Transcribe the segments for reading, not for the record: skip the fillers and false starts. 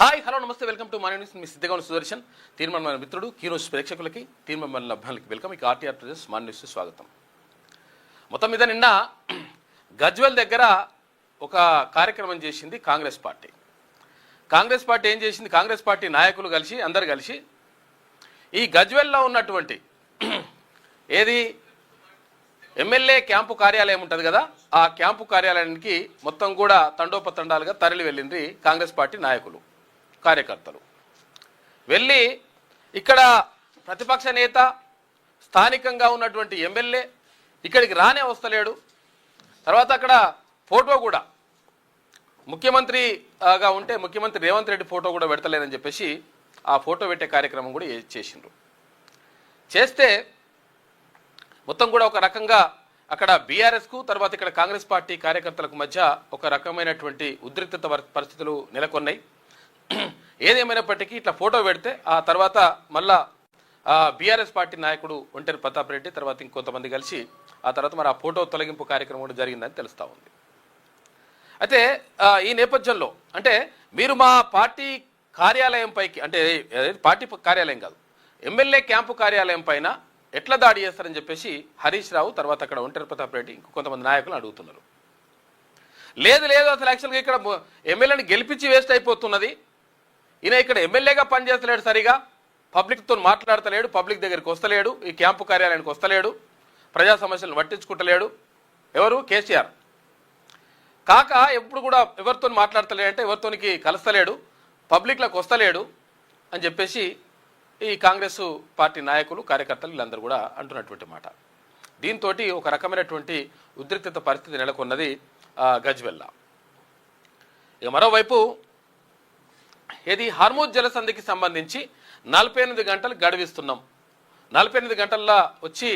Hi hello నమస్తే welcome to Manya news. మీ సిద్ధగౌన సుదర్శన్. తీర్మాన మిత్రుడు కీరోజు ప్రేక్షకులకి తీర్మాన అభ్యానికి వెల్కమ్. ఇక ఆర్టీఆర్ ప్రదేశ్ మాన్య న్యూస్ స్వాగతం. మొత్తం మీద నిన్న గజ్వెల్ దగ్గర ఒక కార్యక్రమం చేసింది కాంగ్రెస్ పార్టీ. కాంగ్రెస్ పార్టీ ఏం చేసింది? కాంగ్రెస్ పార్టీ నాయకులు కలిసి అందరు కలిసి ఈ గజ్వెల్లో ఉన్నటువంటి ఏది ఎమ్మెల్యే క్యాంపు కార్యాలయం ఉంటుంది కదా, ఆ క్యాంపు కార్యాలయానికి మొత్తం కూడా తండోపతండాలుగా తరలి వెళ్ళింది కాంగ్రెస్ పార్టీ నాయకులు కార్యకర్తలు. వెళ్ళి ఇక్కడ ప్రతిపక్ష నేత స్థానికంగా ఉన్నటువంటి ఎమ్మెల్యే ఇక్కడికి రానే వస్తలేడు. తర్వాత అక్కడ ఫోటో కూడా ముఖ్యమంత్రిగా ఉంటే ముఖ్యమంత్రి రేవంత్ రెడ్డి ఫోటో కూడా పెడతలేదని చెప్పేసి ఆ ఫోటో పెట్టే కార్యక్రమం కూడా చేసిండ్రు. చేస్తే మొత్తం కూడా ఒక రకంగా అక్కడ బీఆర్ఎస్కు తర్వాత ఇక్కడ కాంగ్రెస్ పార్టీ కార్యకర్తలకు మధ్య ఒక రకమైనటువంటి ఉద్రిక్తత పరిస్థితులు నెలకొన్నాయి. ఏదేమైనప్పటికీ ఇట్లా ఫోటో పెడితే ఆ తర్వాత మళ్ళా బీఆర్ఎస్ పార్టీ నాయకుడు ఒంటరి ప్రతాప్ రెడ్డి తర్వాత ఇంకొంతమంది కలిసి ఆ తర్వాత మరి ఆ ఫోటో తొలగింపు కార్యక్రమం కూడా జరిగిందని తెలుస్తూ ఉంది. అయితే ఈ నేపథ్యంలో అంటే మీరు మా పార్టీ కార్యాలయం పైకి అంటే పార్టీ కార్యాలయం కాదు ఎమ్మెల్యే క్యాంపు కార్యాలయం పైన ఎట్లా దాడి చేస్తారని చెప్పేసి హరీష్ రావు తర్వాత అక్కడ ఒంటరి ప్రతాప్ రెడ్డి ఇంకొంతమంది నాయకులు అడుగుతున్నారు. లేదు లేదు అసలు యాక్చువల్గా ఇక్కడ ఎమ్మెల్యేని గెలిపించి వేస్ట్ అయిపోతున్నది. ఈయన ఇక్కడ ఎమ్మెల్యేగా పనిచేస్తలేడు, సరిగా పబ్లిక్తో మాట్లాడతలేడు, పబ్లిక్ దగ్గరికి వస్తలేడు, ఈ క్యాంపు కార్యాలయానికి వస్తలేడు, ప్రజా సమస్యలను పట్టించుకుంటలేడు. ఎవరు? కేసీఆర్. కాక ఎప్పుడు కూడా ఎవరితో మాట్లాడతలేడు అంటే ఎవరితోనికి కలుస్తలేడు, పబ్లిక్లకు వస్తలేడు అని చెప్పేసి ఈ కాంగ్రెస్ పార్టీ నాయకులు కార్యకర్తలు వీళ్ళందరూ కూడా అంటున్నటువంటి మాట. దీంతో ఒక రకమైనటువంటి ఉద్రిక్తత పరిస్థితి నెలకొన్నది గజ్వెల్లా. ఇక మరోవైపు ఏది హర్మూజ్ జలసంధికి సంబంధించి 48 గంటలు గడువిస్తున్నాం. 48 గంటల్లో వచ్చి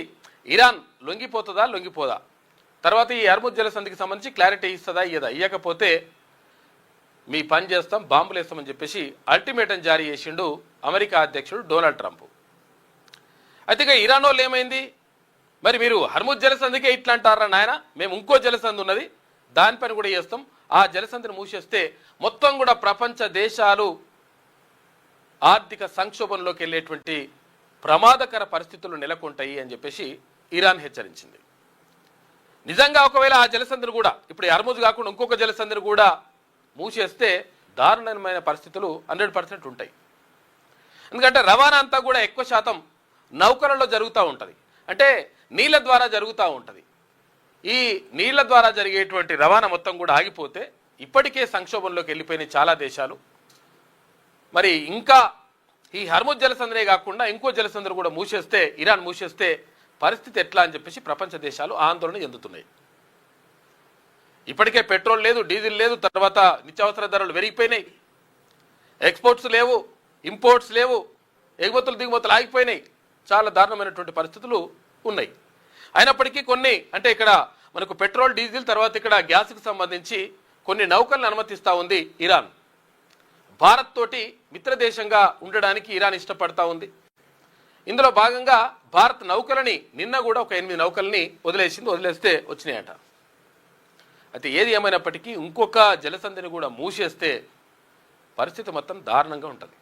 ఇరాన్ లొంగిపోతుందా లొంగిపోదా, తర్వాత ఈ హర్మూజ్ జలసంధికి సంబంధించి క్లారిటీ ఇస్తుందా ఇయ్యదా, ఇయ్యకపోతే మీ పని చేస్తాం, బాంబులు వేస్తామని చెప్పేసి అల్టిమేటం జారీ చేసిండు అమెరికా అధ్యక్షుడు డొనాల్డ్ ట్రంప్. అయితే ఇక ఇరాన్ వాళ్ళు ఏమైంది, మరి మీరు హర్మూజ్ జలసంధికే ఇట్లా అంటారా నాయన, మేము ఇంకో జలసంధి ఉన్నది దానిపైన కూడా చేస్తాం, ఆ జలసంధిని మూసేస్తే మొత్తం కూడా ప్రపంచ దేశాలు ఆర్థిక సంక్షోభంలోకి వెళ్ళేటువంటి ప్రమాదకర పరిస్థితులు నెలకొంటాయి అని చెప్పేసి ఇరాన్ హెచ్చరించింది. నిజంగా ఒకవేళ ఆ జలసంధిని కూడా ఇప్పుడు హర్మూజ్ కాకుండా ఇంకొక జలసంధిని కూడా మూసేస్తే దారుణమైన పరిస్థితులు 100% ఉంటాయి. ఎందుకంటే రవాణా అంతా కూడా ఎక్కువ శాతం నౌకలలో జరుగుతూ ఉంటుంది, అంటే నీళ్ళ ద్వారా జరుగుతూ ఉంటుంది. ఈ నీళ్ల ద్వారా జరిగేటువంటి రవాణా మొత్తం కూడా ఆగిపోతే ఇప్పటికే సంక్షోభంలోకి వెళ్ళిపోయిన చాలా దేశాలు మరి ఇంకా ఈ హర్మూజ్ జలసంధినే కాకుండా ఇంకో జలసంధిని కూడా మూసేస్తే, ఇరాన్ మూసేస్తే పరిస్థితి ఎట్లా అని చెప్పేసి ప్రపంచ దేశాలు ఆందోళన చెందుతున్నాయి. ఇప్పటికే పెట్రోల్ లేదు, డీజిల్ లేదు, తర్వాత నిత్యావసర ధరలు పెరిగిపోయినాయి, ఎక్స్పోర్ట్స్ లేవు, ఇంపోర్ట్స్ లేవు, ఎగుమతులు దిగుమతులు ఆగిపోయినాయి, చాలా దారుణమైనటువంటి పరిస్థితులు ఉన్నాయి. అయినప్పటికీ కొన్ని అంటే ఇక్కడ మనకు పెట్రోల్ డీజిల్ తర్వాత ఇక్కడ గ్యాస్కి సంబంధించి కొన్ని నౌకలను అనుమతిస్తూ ఉంది ఇరాన్. భారత్ తోటి మిత్రదేశంగా ఉండడానికి ఇరాన్ ఇష్టపడతా ఉంది. ఇందులో భాగంగా భారత్ నౌకలని నిన్న కూడా ఒక 8 నౌకల్ని వదిలేస్తే వచ్చినాయట. అయితే ఏది ఏమైనప్పటికీ ఇంకొక జలసంధిని కూడా మూసేస్తే పరిస్థితి మొత్తం దారుణంగా ఉంటుంది.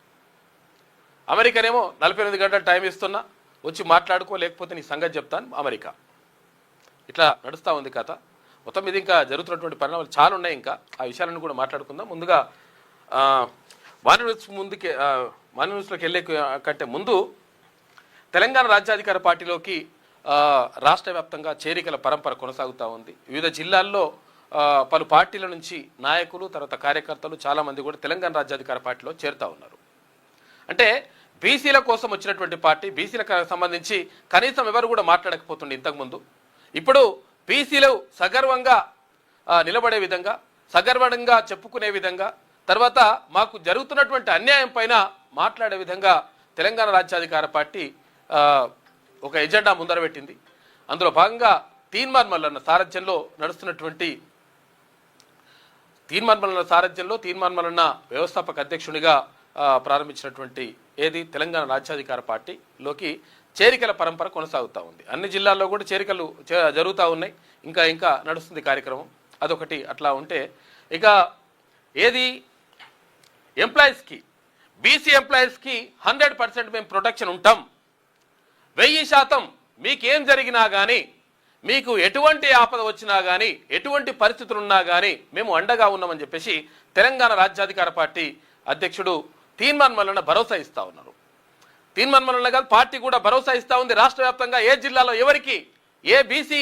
అమెరికానేమో 48 గంటలు టైం ఇస్తున్నా, వచ్చి మాట్లాడుకో, లేకపోతే నీ సంగతి చెప్తాను అమెరికా. ఇట్లా నడుస్తూ ఉంది కథ. మొత్తం మీద ఇంకా జరుగుతున్నటువంటి పరిణామాలు చాలా ఉన్నాయి. ఇంకా ఆ విషయాలను కూడా మాట్లాడుకుందాం. ముందుగా మాన్య న్యూస్లోకి వెళ్ళే కంటే ముందు తెలంగాణ రాజ్యాధికార పార్టీలోకి రాష్ట్ర వ్యాప్తంగా చేరికల పరంపర కొనసాగుతూ ఉంది. వివిధ జిల్లాల్లో పలు పార్టీల నుంచి నాయకులు తర్వాత కార్యకర్తలు చాలామంది కూడా తెలంగాణ రాజ్యాధికార పార్టీలో చేరుతూ ఉన్నారు. అంటే బీసీల కోసం వచ్చినటువంటి పార్టీ, బీసీలకు సంబంధించి కనీసం ఎవరు కూడా మాట్లాడకపోతుండే ఇంతకుముందు. ఇప్పుడు బీసీలు సగర్వంగా నిలబడే విధంగా, సగర్వంగా చెప్పుకునే విధంగా, తర్వాత మాకు జరుగుతున్నటువంటి అన్యాయం పైన మాట్లాడే విధంగా తెలంగాణ రాజ్యాధికార పార్టీ ఒక ఎజెండా ముందరబెట్టింది. అందులో భాగంగా తీన్మార్ మల్లన్న సారథ్యంలో నడుస్తున్నటువంటి తీన్మార్ మల్లన్న వ్యవస్థాపక అధ్యక్షునిగా ప్రారంభించినటువంటి ఏది తెలంగాణ రాజ్యాధికార పార్టీలోకి చేరికల పరంపర కొనసాగుతూ ఉంది. అన్ని జిల్లాల్లో కూడా చేరికలు జరుగుతూ ఉన్నాయి. ఇంకా నడుస్తుంది కార్యక్రమం. అదొకటి అట్లా ఉంటే ఇక ఏది ఎంప్లాయీస్కి బీసీ ఎంప్లాయీస్కి 100% మేము ప్రొటెక్షన్ ఉంటాం. 1000% మీకేం జరిగినా కానీ, మీకు ఎటువంటి ఆపద వచ్చినా కానీ, ఎటువంటి పరిస్థితులు ఉన్నా కానీ మేము అండగా ఉన్నామని చెప్పేసి తెలంగాణ రాజ్యాధికార పార్టీ అధ్యక్షుడు తీన్మాన్ మల్లన్న భరోసా ఇస్తా ఉన్నారు. తీన్మాన్ మల్లన్న కాదు, పార్టీ కూడా భరోసా ఇస్తా ఉంది. రాష్ట్ర వ్యాప్తంగా ఏ జిల్లాలో ఎవరికి, ఏ బీసీ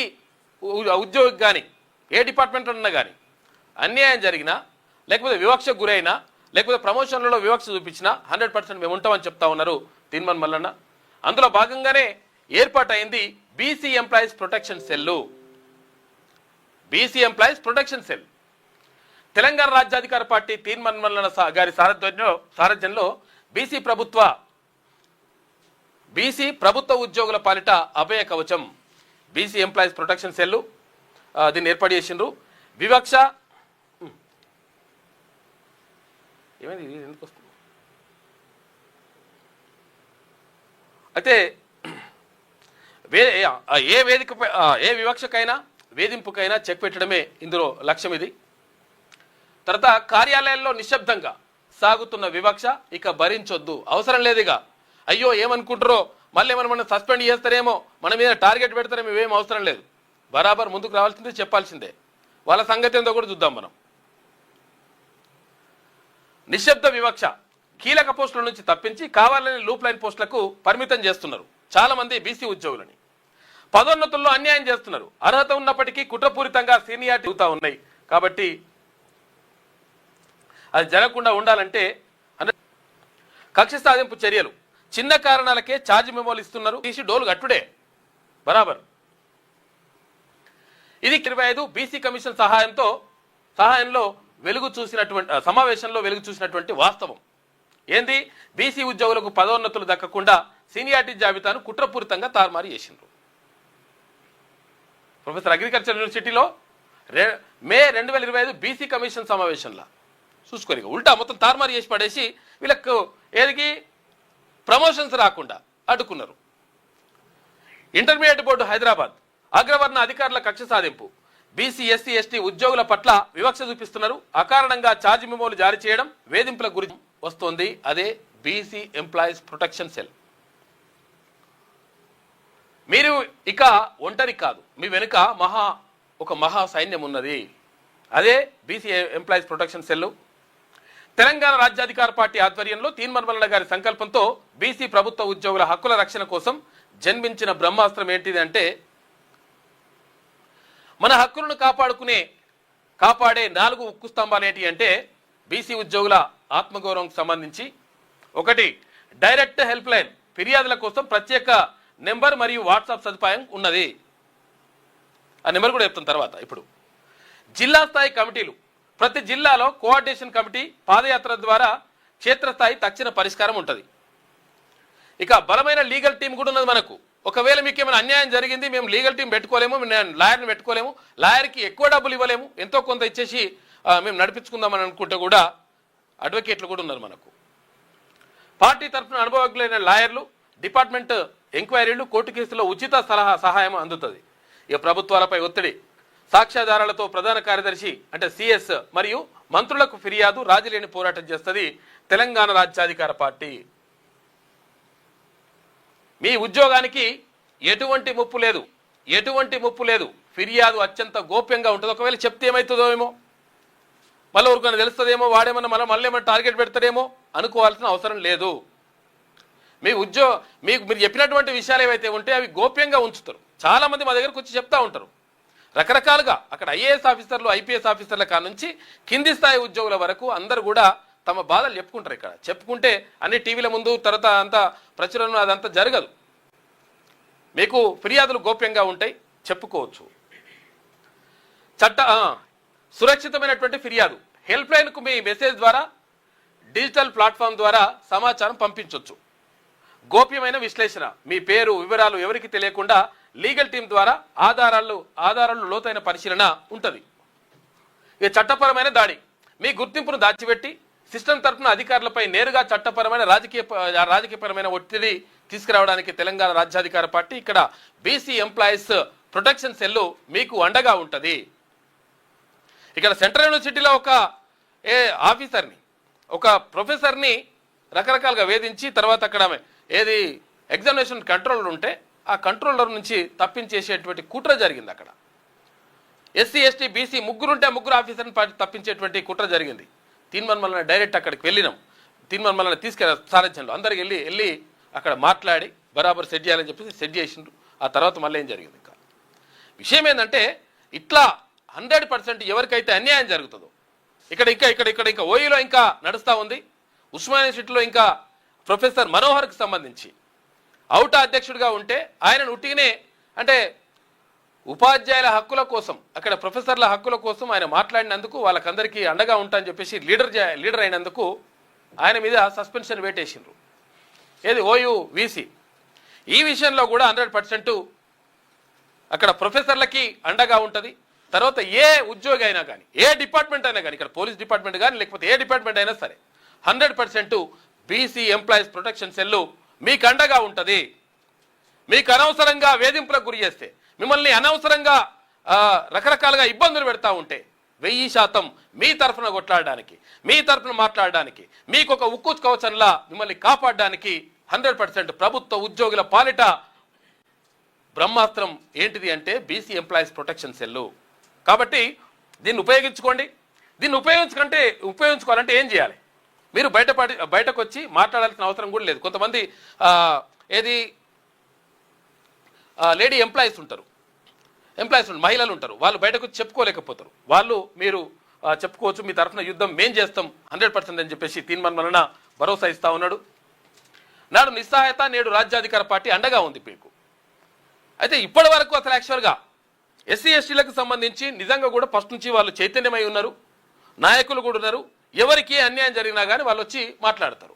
ఉద్యోగికి కానీ, ఏ డిపార్ట్మెంట్లో ఉన్నా కానీ అన్యాయం జరిగినా, లేకపోతే వివక్షకు గురైనా, లేకపోతే ప్రమోషన్లలో వివక్ష చూపించినా 100% మేము ఉంటామని చెప్తా ఉన్నారు తీన్మాన్ మల్లన్న. అందులో భాగంగానే ఏర్పాటైంది BC employees protection cell. BC employees protection cell Telangana రాజ్యాధికార పార్టీ తీన్మాన్ మల్లన్న గారి సారథ్యంలో బీసీ ప్రభుత్వ ఉద్యోగుల పాలిట అభయ కవచం బీసీ ఎంప్లాయీస్ ప్రొటెక్షన్ సెల్ దీన్ని ఏర్పాటు చేసిండ్రు. వివక్ష ఏమైంది ఎందుకు వస్తుంది అయితే ఏ వేదికపై ఏ వివక్షకైనా వేధింపుకైనా చెక్ పెట్టడమే ఇందులో లక్ష్యం. ఇది తర్వాత కార్యాలయాల్లో నిశ్శబ్దంగా సాగుతున్న వివక్ష ఇక భరించొద్దు, అవసరం లేదుగా. అయ్యో ఏమనుకుంటారో, మళ్ళీ ఏమన్నా సస్పెండ్ చేస్తారేమో, మన మీద టార్గెట్ పెడతారేమో, ఇవేం అవసరం లేదు. బరాబర్ ముందుకు రావాల్సిందే, చెప్పాల్సిందే. వాళ్ళ సంగతి ఏందో కూడా చూద్దాం మనం. నిశ్శబ్ద వివక్ష కీలక పోస్టుల నుంచి తప్పించి కావాలని లూప్ లైన్ పోస్టులకు పరిమితం చేస్తున్నారు చాలా మంది బీసీ ఉద్యోగులని. పదోన్నతుల్లో అన్యాయం చేస్తున్నారు. అర్హత ఉన్నప్పటికీ కుట్రపూరితంగా సీనియారిటీ అవుతా ఉన్నాయి. కాబట్టి అది జరగకుండా ఉండాలంటే కక్ష సాధింపు చర్యలు, చిన్న కారణాలకే ఛార్జ్ మెమోలు ఇస్తున్నారు. తీసి డోలు గట్టుడే బరాబర్. ఇది 25 బీసీ కమిషన్ సహాయంలో వెలుగు చూసినటువంటి సమావేశంలో వెలుగు చూసినటువంటి వాస్తవం. ఏంది? బీసీ ఉద్యోగులకు పదోన్నతులు దక్కకుండా సీనియారిటీ జాబితాను కుట్రపూరితంగా తారుమారు చేసిండ్రు. ప్రొఫెసర్ అగ్రికల్చర్ యూనివర్సిటీలో మే 2025 బీసీ కమిషన్ సమావేశంలో చూసుకోరు, ఉల్టా మొత్తం తారుమారు చేసి పడేసి వీళ్ళకు ఏదికి ప్రమోషన్స్ రాకుండా అడ్డుకున్నారు. ఇంటర్మీడియట్ బోర్డు హైదరాబాద్ అగ్రవర్ణ అధికారుల కక్ష సాధింపు, బీసీ ఎస్సీ ఎస్టీ ఉద్యోగుల పట్ల వివక్ష చూపిస్తున్నారు. అకారణంగా ఛార్జ్ మెమోలు జారీ చేయడం వేధింపుల గురించి వస్తోంది. అదే బీసీ ఎంప్లాయీస్ ప్రొటెక్షన్ సెల్. మీరు ఇక ఒంటరి కాదు, మీ వెనుక ఒక మహా సైన్యం ఉన్నది. అదే BC employees protection cell. Telangana రాజ్యాధికార పార్టీ ఆధ్వర్యంలో తీన్మాన్ మల్లన్న గారి సంకల్పంతో బీసీ ప్రభుత్వ ఉద్యోగుల హక్కుల రక్షణ కోసం జన్మించిన బ్రహ్మాస్త్రం ఏంటిది అంటే, మన హక్కులను కాపాడే 4 ఉక్కు స్తంభాలు ఏంటి అంటే, బీసీ ఉద్యోగుల ఆత్మగౌరవంకి సంబంధించి 1 డైరెక్ట్ హెల్ప్ లైన్, ఫిర్యాదుల కోసం ప్రత్యేక నెంబర్ మరియు వాట్సాప్ సదుపాయం ఉన్నది. ఆ నెంబర్ కూడా చెప్తాం తర్వాత. ఇప్పుడు జిల్లా స్థాయి కమిటీలు, ప్రతి జిల్లాలో కోఆర్డినేషన్ కమిటీ, పాదయాత్ర ద్వారా క్షేత్రస్థాయి తక్షణ పరిష్కారం ఉంటుంది. ఇక బలమైన లీగల్ టీం కూడా ఉన్నది మనకు. ఒకవేళ మీకు ఏమైనా అన్యాయం జరిగింది, మేము లీగల్ టీం పెట్టుకోలేము, లాయర్ని పెట్టుకోలేము, లాయర్కి ఎక్కువ డబ్బులు ఇవ్వలేము, ఎంతో కొంత ఇచ్చేసి మేము నడిపించుకుందామని అనుకుంటే కూడా అడ్వకేట్లు కూడా ఉన్నారు మనకు. పార్టీ తరఫున అనుభవజ్ఞులైన లాయర్లు, డిపార్ట్మెంట్ ఎంక్వైరీలు, కోర్టు కేసులో ఉచిత సహాయం అందుతుంది. ఇక ప్రభుత్వాలపై ఒత్తిడి, సాక్ష్యాధారాలతో ప్రధాన కార్యదర్శి అంటే సిఎస్ మరియు మంత్రులకు ఫిర్యాదు, రాజీలేని పోరాటం చేస్తుంది తెలంగాణ రాజ్యాధికార పార్టీ. మీ ఉద్యోగానికి ఎటువంటి ముప్పు లేదు. ఫిర్యాదు అత్యంత గోప్యంగా ఉంటుంది. ఒకవేళ చెప్తే ఏమవుతుందో ఏమో, మళ్ళీ ఊరికైనా తెలుస్తుందేమో, వాడేమన్నా మళ్ళీ ఏమైనా టార్గెట్ పెడతారేమో అనుకోవాల్సిన అవసరం లేదు. మీకు మీరు చెప్పినటువంటి విషయాలు ఏవైతే ఉంటే అవి గోప్యంగా ఉంచుతారు. చాలా మంది మా దగ్గరకు వచ్చి చెప్తా ఉంటారు రకరకాలుగా. అక్కడ ఐఏఎస్ ఆఫీసర్లు, ఐపీఎస్ ఆఫీసర్ల కాడ నుంచి కింది స్థాయి ఉద్యోగుల వరకు అందరూ కూడా తమ బాధలు చెప్పుకుంటారు. ఇక్కడ చెప్పుకుంటే అన్ని టీవీల ముందు తర్వాత అంతా ప్రచురణ అదంతా జరగదు. మీకు ఫిర్యాదులు గోప్యంగా ఉంటాయి, చెప్పుకోవచ్చు. సురక్షితమైనటువంటి ఫిర్యాదు హెల్ప్ లైన్కు మీ మెసేజ్ ద్వారా, డిజిటల్ ప్లాట్ఫామ్ ద్వారా సమాచారం పంపించవచ్చు. గోప్యమైన విశ్లేషణ, మీ పేరు వివరాలు ఎవరికి తెలియకుండా లీగల్ టీం ద్వారా ఆధారాలు లోతైన పరిశీలన ఉంటుంది. ఇక చట్టపరమైన దాడి, మీ గుర్తింపును దాచిపెట్టి సిస్టమ్ తరఫున అధికారులపై నేరుగా చట్టపరమైన రాజకీయపరమైన ఒత్తిడి తీసుకురావడానికి తెలంగాణ రాజ్యాధికార పార్టీ ఇక్కడ బీసీ ఎంప్లాయీస్ ప్రొటెక్షన్ సెల్ మీకు అండగా ఉంటుంది. ఇక్కడ సెంట్రల్ యూనివర్సిటీలో ఒక ఆఫీసర్ని, ఒక ప్రొఫెసర్ని రకరకాలుగా వేధించి తర్వాత అక్కడ ఏది ఎగ్జామినేషన్ కంట్రోలర్ ఉంటే ఆ కంట్రోలర్ నుంచి తప్పించేసేటువంటి కుట్ర జరిగింది. అక్కడ ఎస్సీ ఎస్టీ బీసీ ముగ్గురుంటే ముగ్గురు ఆఫీసర్ని తప్పించేటువంటి కుట్ర జరిగింది. తీన్మన్మలన డైరెక్ట్ అక్కడికి వెళ్ళినాం. తీన్మన్మలన తీసుకెళ్ళి సారథ్యంలో అందరికి వెళ్ళి అక్కడ మాట్లాడి బరాబర్ సెట్ చేయాలని చెప్పేసి సెట్ చేసిండ్రు. ఆ తర్వాత మళ్ళీ ఏం జరిగింది? ఇంకా విషయం ఏంటంటే ఇట్లా 100% ఎవరికైతే అన్యాయం జరుగుతుందో ఇక్కడ ఓయూలో ఇంకా నడుస్తూ ఉంది. ఉస్మానియా యూనివర్సిటీలో ఇంకా ప్రొఫెసర్ మనోహర్కి సంబంధించి ఔటా అధ్యక్షుడిగా ఉంటే ఆయనను ఉట్టిగానే అంటే ఉపాధ్యాయుల హక్కుల కోసం అక్కడ ప్రొఫెసర్ల హక్కుల కోసం ఆయన మాట్లాడినందుకు వాళ్ళకందరికీ అండగా ఉంటా అని చెప్పేసి లీడర్ అయినందుకు ఆయన మీద సస్పెన్షన్ వేటేసిండ్రు. ఏది ఓయూ వీసీ. ఈ విషయంలో కూడా 100% అక్కడ ప్రొఫెసర్లకి అండగా ఉంటుంది. తర్వాత ఏ ఉద్యోగి అయినా కానీ ఏ డిపార్ట్మెంట్ అయినా కానీ ఇక్కడ పోలీస్ డిపార్ట్మెంట్ కానీ లేకపోతే ఏ డిపార్ట్మెంట్ అయినా సరే 100% బీసీ ఎంప్లాయీస్ ప్రొటెక్షన్ సెల్ మీకు అండగా ఉంటుంది. మీకు అనవసరంగా వేధింపులకు గురి చేస్తే మిమ్మల్ని అనవసరంగా రకరకాలుగా ఇబ్బందులు పెడతా ఉంటే 1000% మీ తరఫున కొట్లాడడానికి మీ తరఫున మాట్లాడడానికి మీకు ఒక ఉక్కు కవచంలా మిమ్మల్ని కాపాడడానికి 100% ప్రభుత్వ ఉద్యోగుల పాలిట బ్రహ్మాస్త్రం ఏంటిది అంటే బీసీ ఎంప్లాయీస్ ప్రొటెక్షన్ సెల్. కాబట్టి దీన్ని ఉపయోగించుకోండి. దీన్ని ఉపయోగించుకోవాలంటే ఏం చేయాలి? మీరు బయటకు వచ్చి మాట్లాడాల్సిన అవసరం కూడా లేదు. కొంతమంది ఏది లేడీ ఎంప్లాయీస్ ఉంటారు, మహిళలు ఉంటారు, వాళ్ళు బయటకు చెప్పుకోలేకపోతారు. మీరు చెప్పుకోవచ్చు, మీ తరఫున యుద్ధం మేం చేస్తాం 100% అని చెప్పేసి తీన్మన్మలన భరోసా ఇస్తా ఉన్నాడు. నాడు నిస్సహాయత నేడు రాజ్యాధికార పార్టీ అండగా ఉంది మీకు. అయితే ఇప్పటి వరకు అసలు యాక్చువల్గా ఎస్సీ ఎస్టీలకు సంబంధించి నిజంగా కూడా ఫస్ట్ నుంచి వాళ్ళు చైతన్యమై ఉన్నారు, నాయకులు కూడా ఉన్నారు. ఎవరికి అన్యాయం జరిగినా కానీ వాళ్ళు వచ్చి మాట్లాడతారు.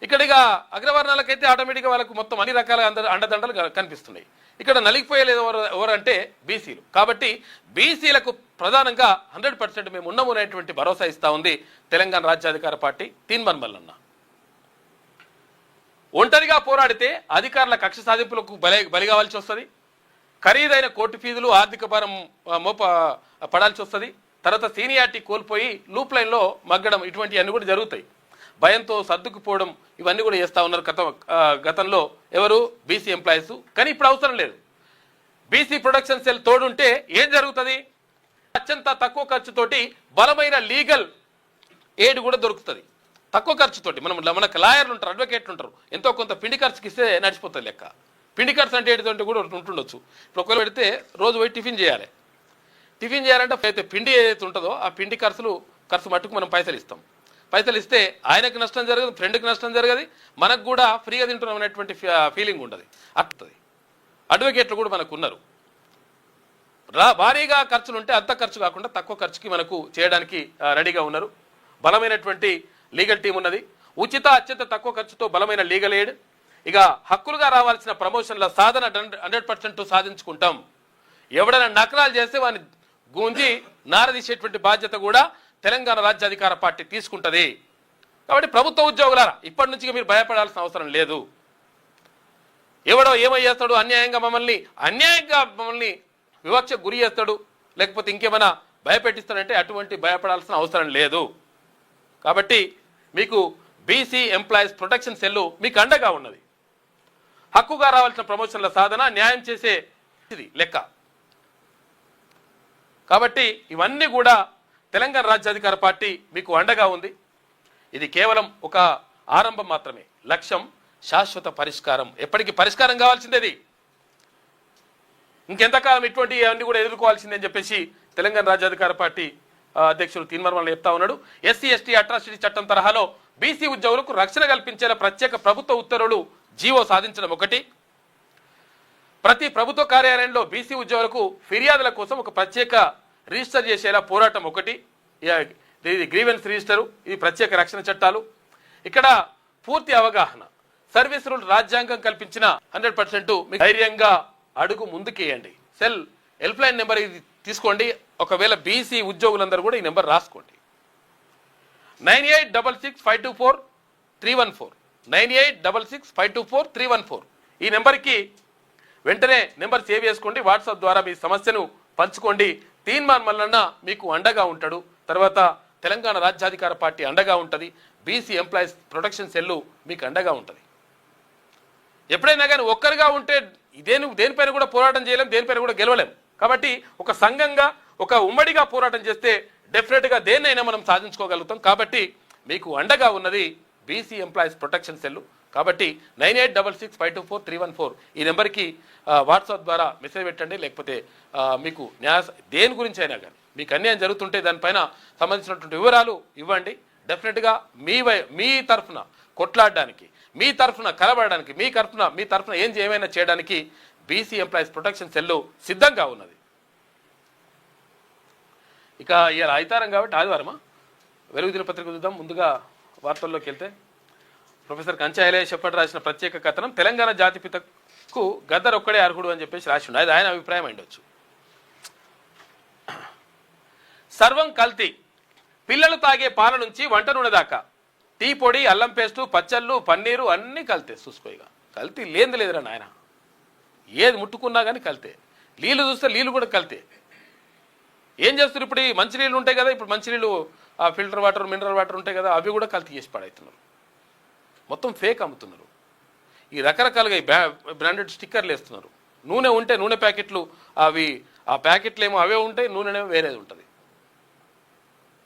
ఇక్కడ ఇక అగ్రవర్ణాలకైతే ఆటోమేటిక్గా వాళ్ళకు మొత్తం అన్ని రకాల అండదండలు కనిపిస్తున్నాయి. ఇక్కడ నలిగిపోయలేదు ఎవరంటే బీసీలు. కాబట్టి బీసీలకు ప్రధానంగా 100% మేము ఉన్నాము అనేటువంటి భరోసా ఇస్తా ఉంది తెలంగాణ రాజ్యాధికార పార్టీ తీన్మన్మలన. ఒంటరిగా పోరాడితే అధికారుల కక్ష సాధింపులకు బలి కావాల్సి వస్తుంది. ఖరీదైన కోర్టు ఫీజులు ఆర్థిక భారం పడాల్సి వస్తుంది. తర్వాత సీనియారిటీ కోల్పోయి లూప్ లైన్లో మగ్గడం ఇటువంటివన్నీ కూడా జరుగుతాయి. భయంతో సర్దుకుపోవడం ఇవన్నీ కూడా చేస్తూ ఉన్నారు గతంలో ఎవరు బీసీ ఎంప్లాయీస్. కానీ ఇప్పుడు అవసరం లేదు. బీసీ ప్రొటెక్షన్ సెల్ తోడుంటే ఏం జరుగుతుంది? అత్యంత తక్కువ ఖర్చుతోటి బలమైన లీగల్ ఎయిడ్ కూడా దొరుకుతుంది. తక్కువ ఖర్చుతోటి మనకు లాయర్లు ఉంటారు, అడ్వకేట్లు ఉంటారు. ఎంతో కొంత పిండి ఖర్చుకి ఇస్తే నడిచిపోతుంది లెక్క. పిండి ఖర్చు అంటే ఏంటంటే కూడా ఉంటుండొచ్చు. ఇప్పుడు ఒకవేళ పెడితే రోజు పోయి టిఫిన్ చేయాలి. టిఫిన్ చేయాలంటే అయితే పిండి ఏదైతే ఉంటుందో ఆ పిండి ఖర్చు మట్టుకు మనం పైసలు ఇస్తాం. పైసలు ఇస్తే ఆయనకు నష్టం జరగదు, ఫ్రెండ్కి నష్టం జరగదు, మనకు కూడా ఫ్రీగా తింటున్నాం అనేటువంటి ఫీలింగ్ ఉండదు. అట్లది అడ్వకేట్లు కూడా మనకు ఉన్నారు. భారీగా ఖర్చులు ఉంటే అంత ఖర్చు కాకుండా తక్కువ ఖర్చుకి మనకు చేయడానికి రెడీగా ఉన్నారు. బలమైనటువంటి లీగల్ టీం ఉన్నది. ఉచిత అత్యంత తక్కువ ఖర్చుతో బలమైన లీగల్ ఎయిడ్. ఇక హక్కులుగా రావాల్సిన ప్రమోషన్ల సాధన 100% సాధించుకుంటాం. ఎవడైనా నకరాలు చేస్తే వాడిని గుంజి నారదీసేటువంటి బాధ్యత కూడా తెలంగాణ రాజ్యాధికార పార్టీ తీసుకుంటుంది. కాబట్టి ప్రభుత్వ ఉద్యోగులారా ఇప్పటి నుంచి మీరు భయపడాల్సిన అవసరం లేదు. ఎవడో ఏమై చేస్తాడు, అన్యాయంగా మమ్మల్ని వివక్షకు గురి చేస్తాడు, లేకపోతే ఇంకేమైనా భయపెట్టిస్తాడంటే అటువంటి భయపడాల్సిన అవసరం లేదు. కాబట్టి మీకు బీసీ ఎంప్లాయీస్ ప్రొటెక్షన్ సెల్ మీకు అండగా ఉన్నది. హక్కుగా రావాల్సిన ప్రమోషన్ల సాధన న్యాయం చేసే లెక్క. కాబట్టి ఇవన్నీ కూడా తెలంగాణ రాజ్యాధికార పార్టీ మీకు అండగా ఉంది. ఇది కేవలం ఒక ఆరంభం మాత్రమే. లక్ష్యం శాశ్వత పరిష్కారం. ఎప్పటికీ పరిష్కారం కావాల్సిందేది. ఇంకెంతకాలం ఇటువంటి అన్ని కూడా ఎదుర్కోవాల్సిందే అని చెప్పేసి తెలంగాణ రాజ్యాధికార పార్టీ అధ్యక్షుడు తీన్మన్మలన చెప్తా ఉన్నాడు. ఎస్సీ ఎస్టీ అట్రాసిటీ చట్టం తరహాలో బీసీ ఉద్యోగులకు రక్షణ కల్పించేలా ప్రత్యేక ప్రభుత్వ ఉత్తర్వులు జీవో సాధించడం ఒకటి. ప్రతి ప్రభుత్వ కార్యాలయంలో బీసీ ఉద్యోగులకు ఫిర్యాదుల కోసం ఒక ప్రత్యేక రిజిస్టర్ చేసేలా పోరాటం ఒకటి. ఇది గ్రీవెన్స్ రిజిస్టరు, ఇది ప్రత్యేక రక్షణ చట్టాలు. ఇక్కడ పూర్తి అవగాహన, సర్వీస్ రూల్ రాజ్యాంగం కల్పించిన 100% మీకు ధైర్యంగా అడుగు ముందుకేయండి. సెల్ హెల్ప్ లైన్ నెంబర్ ఇది తీసుకోండి. ఒకవేళ బీసీ ఉద్యోగులందరూ కూడా ఈ నెంబర్ రాసుకోండి. 9866524314 9866524314 ఈ నెంబర్కి వెంటనే నెంబర్ సేవ్ చేసుకోండి. వాట్సాప్ ద్వారా మీ సమస్యను పంచుకోండి. తీన్మన్మలన మీకు అండగా ఉంటాడు. తర్వాత తెలంగాణ రాజ్యాధికార పార్టీ అండగా ఉంటుంది. బీసీ ఎంప్లాయీస్ ప్రొటెక్షన్ సెల్లు మీకు అండగా ఉంటుంది. ఎప్పుడైనా కానీ ఒక్కరిగా ఉంటే దేనిపైన కూడా పోరాటం చేయలేం, దేనిపైన కూడా గెలవలేం. కాబట్టి ఒక సంఘంగా ఒక ఉమ్మడిగా పోరాటం చేస్తే డెఫినెట్గా దేన్నైనా మనం సాధించుకోగలుగుతాం. కాబట్టి మీకు అండగా ఉన్నది బీసీ ఎంప్లాయీస్ ప్రొటెక్షన్ సెల్లు. కాబట్టి 9866524314 ఈ నెంబర్కి వాట్సాప్ ద్వారా మెసేజ్ పెట్టండి. లేకపోతే మీకు దేని గురించి అయినా కానీ మీకు అన్యాయం జరుగుతుంటే దానిపైన సంబంధించినటువంటి వివరాలు ఇవ్వండి. డెఫినెట్గా మీ తరఫున కొట్లాడడానికి, మీ తరఫున కలబడడానికి, మీ తరఫున ఏమైనా చేయడానికి బీసీ ఎంప్లాయీస్ ప్రొటెక్షన్ సెల్లు సిద్ధంగా ఉన్నది. ఇక ఇవాళ ఆదివారం కాబట్టి ఆదివారమా వెలుగు దినపత్రిక చూద్దాం. ముందుగా వార్తల్లోకి వెళ్తే ప్రొఫెసర్ కంచాయలే చెప్పటి రాసిన ప్రత్యేక కథనం తెలంగాణ జాతిపితకు గద్దర్ ఒక్కడే అర్హుడు అని చెప్పేసి రాసి ఉండే. అది ఆయన అభిప్రాయం అయిండొచ్చు. సర్వం కల్తీ, పిల్లలు తాగే పాల నుంచి వంట నూనె దాకా, టీ పొడి, అల్లం పేస్టు, పచ్చళ్ళు, పన్నీరు అన్నీ కల్తే. చూసుకోయిగా కల్తీ లేదురా నాయన. ఏది ముట్టుకున్నా కానీ కల్తే. నీళ్ళు చూస్తే నీళ్ళు కూడా కల్తే. ఏం చేస్తారు ఇప్పుడు? ఈ మంచినీళ్ళు ఉంటాయి కదా, ఇప్పుడు మంచినీళ్ళు ఫిల్టర్ వాటర్, మినరల్ వాటర్ ఉంటాయి కదా, అవి కూడా కల్తీ చేసి పడవుతున్నారు. మొత్తం ఫేక్ అమ్ముతున్నారు. ఈ రకరకాలుగా బ్రాండెడ్ స్టిక్కర్లు వేస్తున్నారు. నూనె ఉంటే నూనె ప్యాకెట్లు, ఆ ప్యాకెట్లు ఏమో అవే ఉంటాయి, నూనెనేమో వేరేది ఉంటుంది.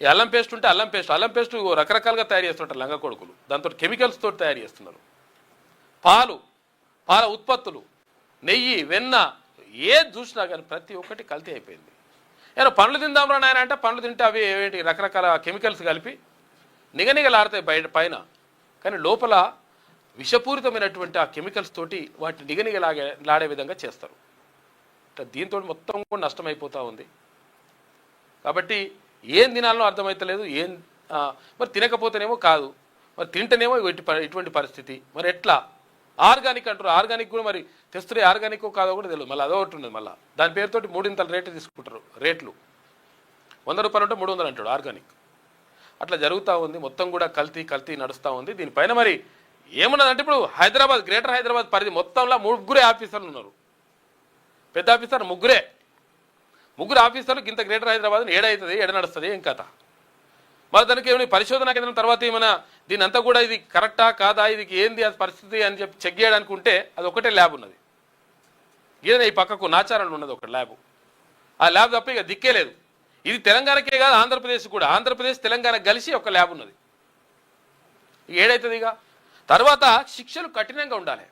ఈ అల్లం పేస్ట్ ఉంటే అల్లం పేస్ట్ రకరకాలుగా తయారు చేస్తుంటారు లంగ కొడుకులు. దాంతో కెమికల్స్ తోటి తయారు చేస్తున్నారు. పాల ఉత్పత్తులు, నెయ్యి, వెన్న ఏది చూసినా కానీ ప్రతి ఒక్కటి కల్తీ అయిపోయింది. ఏదో పండ్లు తిందాంరా నాయన అంటే పండ్లు తింటే అవి ఏంటి రకరకాల కెమికల్స్ కలిపి నిగనిగలాడతాయి పైన, కానీ లోపల విషపూరితమైనటువంటి ఆ కెమికల్స్ తోటి వాటిని నిగనిగలాడే విధంగా చేస్తారు. దీంతో మొత్తం కూడా నష్టమైపోతూ ఉంది. కాబట్టి ఏం తినాలనో అర్థమవుతలేదు. మరి తినకపోతేనేమో కాదు, మరి తింటేనేమో ఇటువంటి పరిస్థితి. మరి ఎట్లా? ఆర్గానిక్ అంటారు. ఆర్గానిక్ కూడా మరి తెస్తుంటే ఆర్గానిక్ కాదో కూడా తెలియదు. మళ్ళీ అదొకటి ఉన్నది. మళ్ళీ దాని పేరుతోటి 3 రేట్లు తీసుకుంటారు. రేట్లు 100 రూపాయలు ఉంటే 300 అంటాడు ఆర్గానిక్. అట్లా జరుగుతూ ఉంది. మొత్తం కూడా కల్తీ నడుస్తూ ఉంది. దీనిపైన మరి ఏమున్నదంటే ఇప్పుడు హైదరాబాద్, గ్రేటర్ హైదరాబాద్ పరిధి మొత్తంలో 3 ఆఫీసర్లు ఉన్నారు. పెద్ద ఆఫీసర్ ముగ్గురు ఆఫీసర్లు ఇంత గ్రేటర్ హైదరాబాద్ ఏడవుతుంది, నడుస్తుంది ఏం కథ? మరి దానికి ఏమైనా పరిశోధన కేంద్రం తర్వాత ఏమైనా దీని అంతా కూడా ఇది కరెక్టా కాదా, ఇది ఏంది అది పరిస్థితి అని చెప్పి చెక్ చేయడానికి ఉంటే అది ఒకటే ల్యాబ్ ఉన్నది. ఏదైనా ఈ పక్కకు నాచారంలో ఉన్నది ఒక ల్యాబ్. ఆ ల్యాబ్ తప్ప ఇక దిక్కే లేదు. ఇది తెలంగాణకే కాదు, ఆంధ్రప్రదేశ్ కూడా. ఆంధ్రప్రదేశ్ తెలంగాణ కలిసి ఒక ల్యాబ్ ఉన్నది. ఏడవుతుంది ఇక. తర్వాత శిక్షలు కఠినంగా ఉండాలి.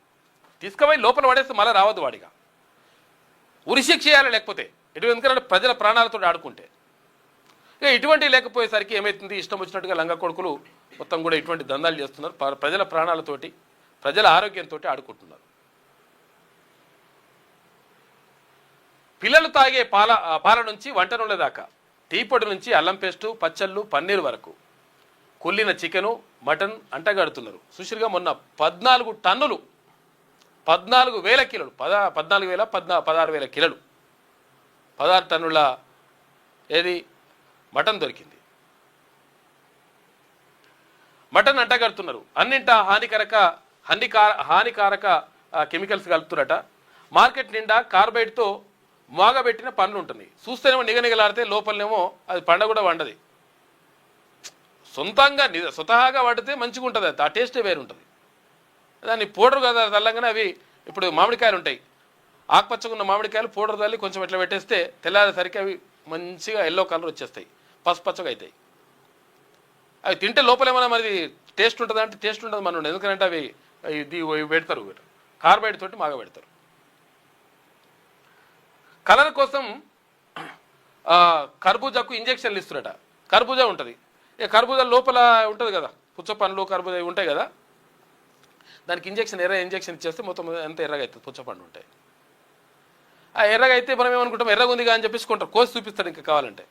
తీసుకుపోయి లోపల పడేస్తే మళ్ళీ రావద్దు వాడిగా. ఉరిశిక్ష చేయాలి. లేకపోతే ఎందుకంటే ప్రజల ప్రాణాలతో ఆడుకుంటే ఇక ఇటువంటి లేకపోయేసరికి ఏమవుతుంది? ఇష్టం వచ్చినట్టుగా లంగ కొడుకులు మొత్తం కూడా ఇటువంటి దందాలు చేస్తున్నారు. ప్రజల ప్రాణాలతోటి, ప్రజల ఆరోగ్యంతో ఆడుకుంటున్నారు. పిల్లలు తాగే పాల నుంచి వంట నూనె దాకా, టీ పొడి నుంచి అల్లం పేస్టు, పచ్చళ్ళు, పన్నీరు వరకు కుళ్ళిన చికెను, మటన్ అంటగడుతున్నారు. సుశీర్గా మొన్న 14 టన్నులు, 14,000 కిలోలు, 16,000 కిలోలు, 16 టన్నుల ఏది మటన్ దొరికింది. మటన్ అంటగడుతున్నారు. అన్నింటా హానికారక కెమికల్స్ కలుపుతున్నట. మార్కెట్ నిండా కార్బైడ్తో మోగబెట్టిన పండ్లు ఉంటుంది. చూస్తేనేమో నిగనిగలాడితే లోపలనేమో అది పండ కూడా వండది. స్వతహాగా వాడితే మంచిగా ఉంటుంది. ఆ టేస్టే వేరు ఉంటుంది. దాన్ని పౌడర్ కదా చల్లంగానే అవి ఇప్పుడు మామిడికాయలు ఉంటాయి. ఆకుపచ్చగా ఉన్న మామిడికాయలు పౌడర్ తల్లి కొంచెం ఇట్లా పెట్టేస్తే తెల్లారేసరికి అవి మంచిగా ఎల్లో కలర్ వచ్చేస్తాయి, పసుపచ్చగా అవుతాయి. అవి తింటే లోపల ఏమైనా మరి టేస్ట్ ఉంటుంది అంటే టేస్ట్ ఉంటుంది మనం. ఎందుకంటే అవి పెడతారు, కార్బైడ్ తోటి మాగా పెడతారు. కలర్ కోసం కర్బూజాకు ఇంజక్షన్లు ఇస్తున్నట. కర్బూజా ఉంటుంది, కర్బూజా లోపల ఉంటుంది కదా, పుచ్చ పండ్లు కర్బూజా ఉంటాయి కదా, దానికి ఇంజక్షన్ ఇచ్చేస్తే మొత్తం ఎంత ఎర్రగా అవుతుంది. పుచ్చపండు ఉంటాయి. ఆ ఎర్రగా అయితే మనం ఏమనుకుంటాం, ఎర్రగా ఉంది అని చెప్పేసి కొంటారు, కోసి చూపిస్తారు ఇంకా కావాలంటే.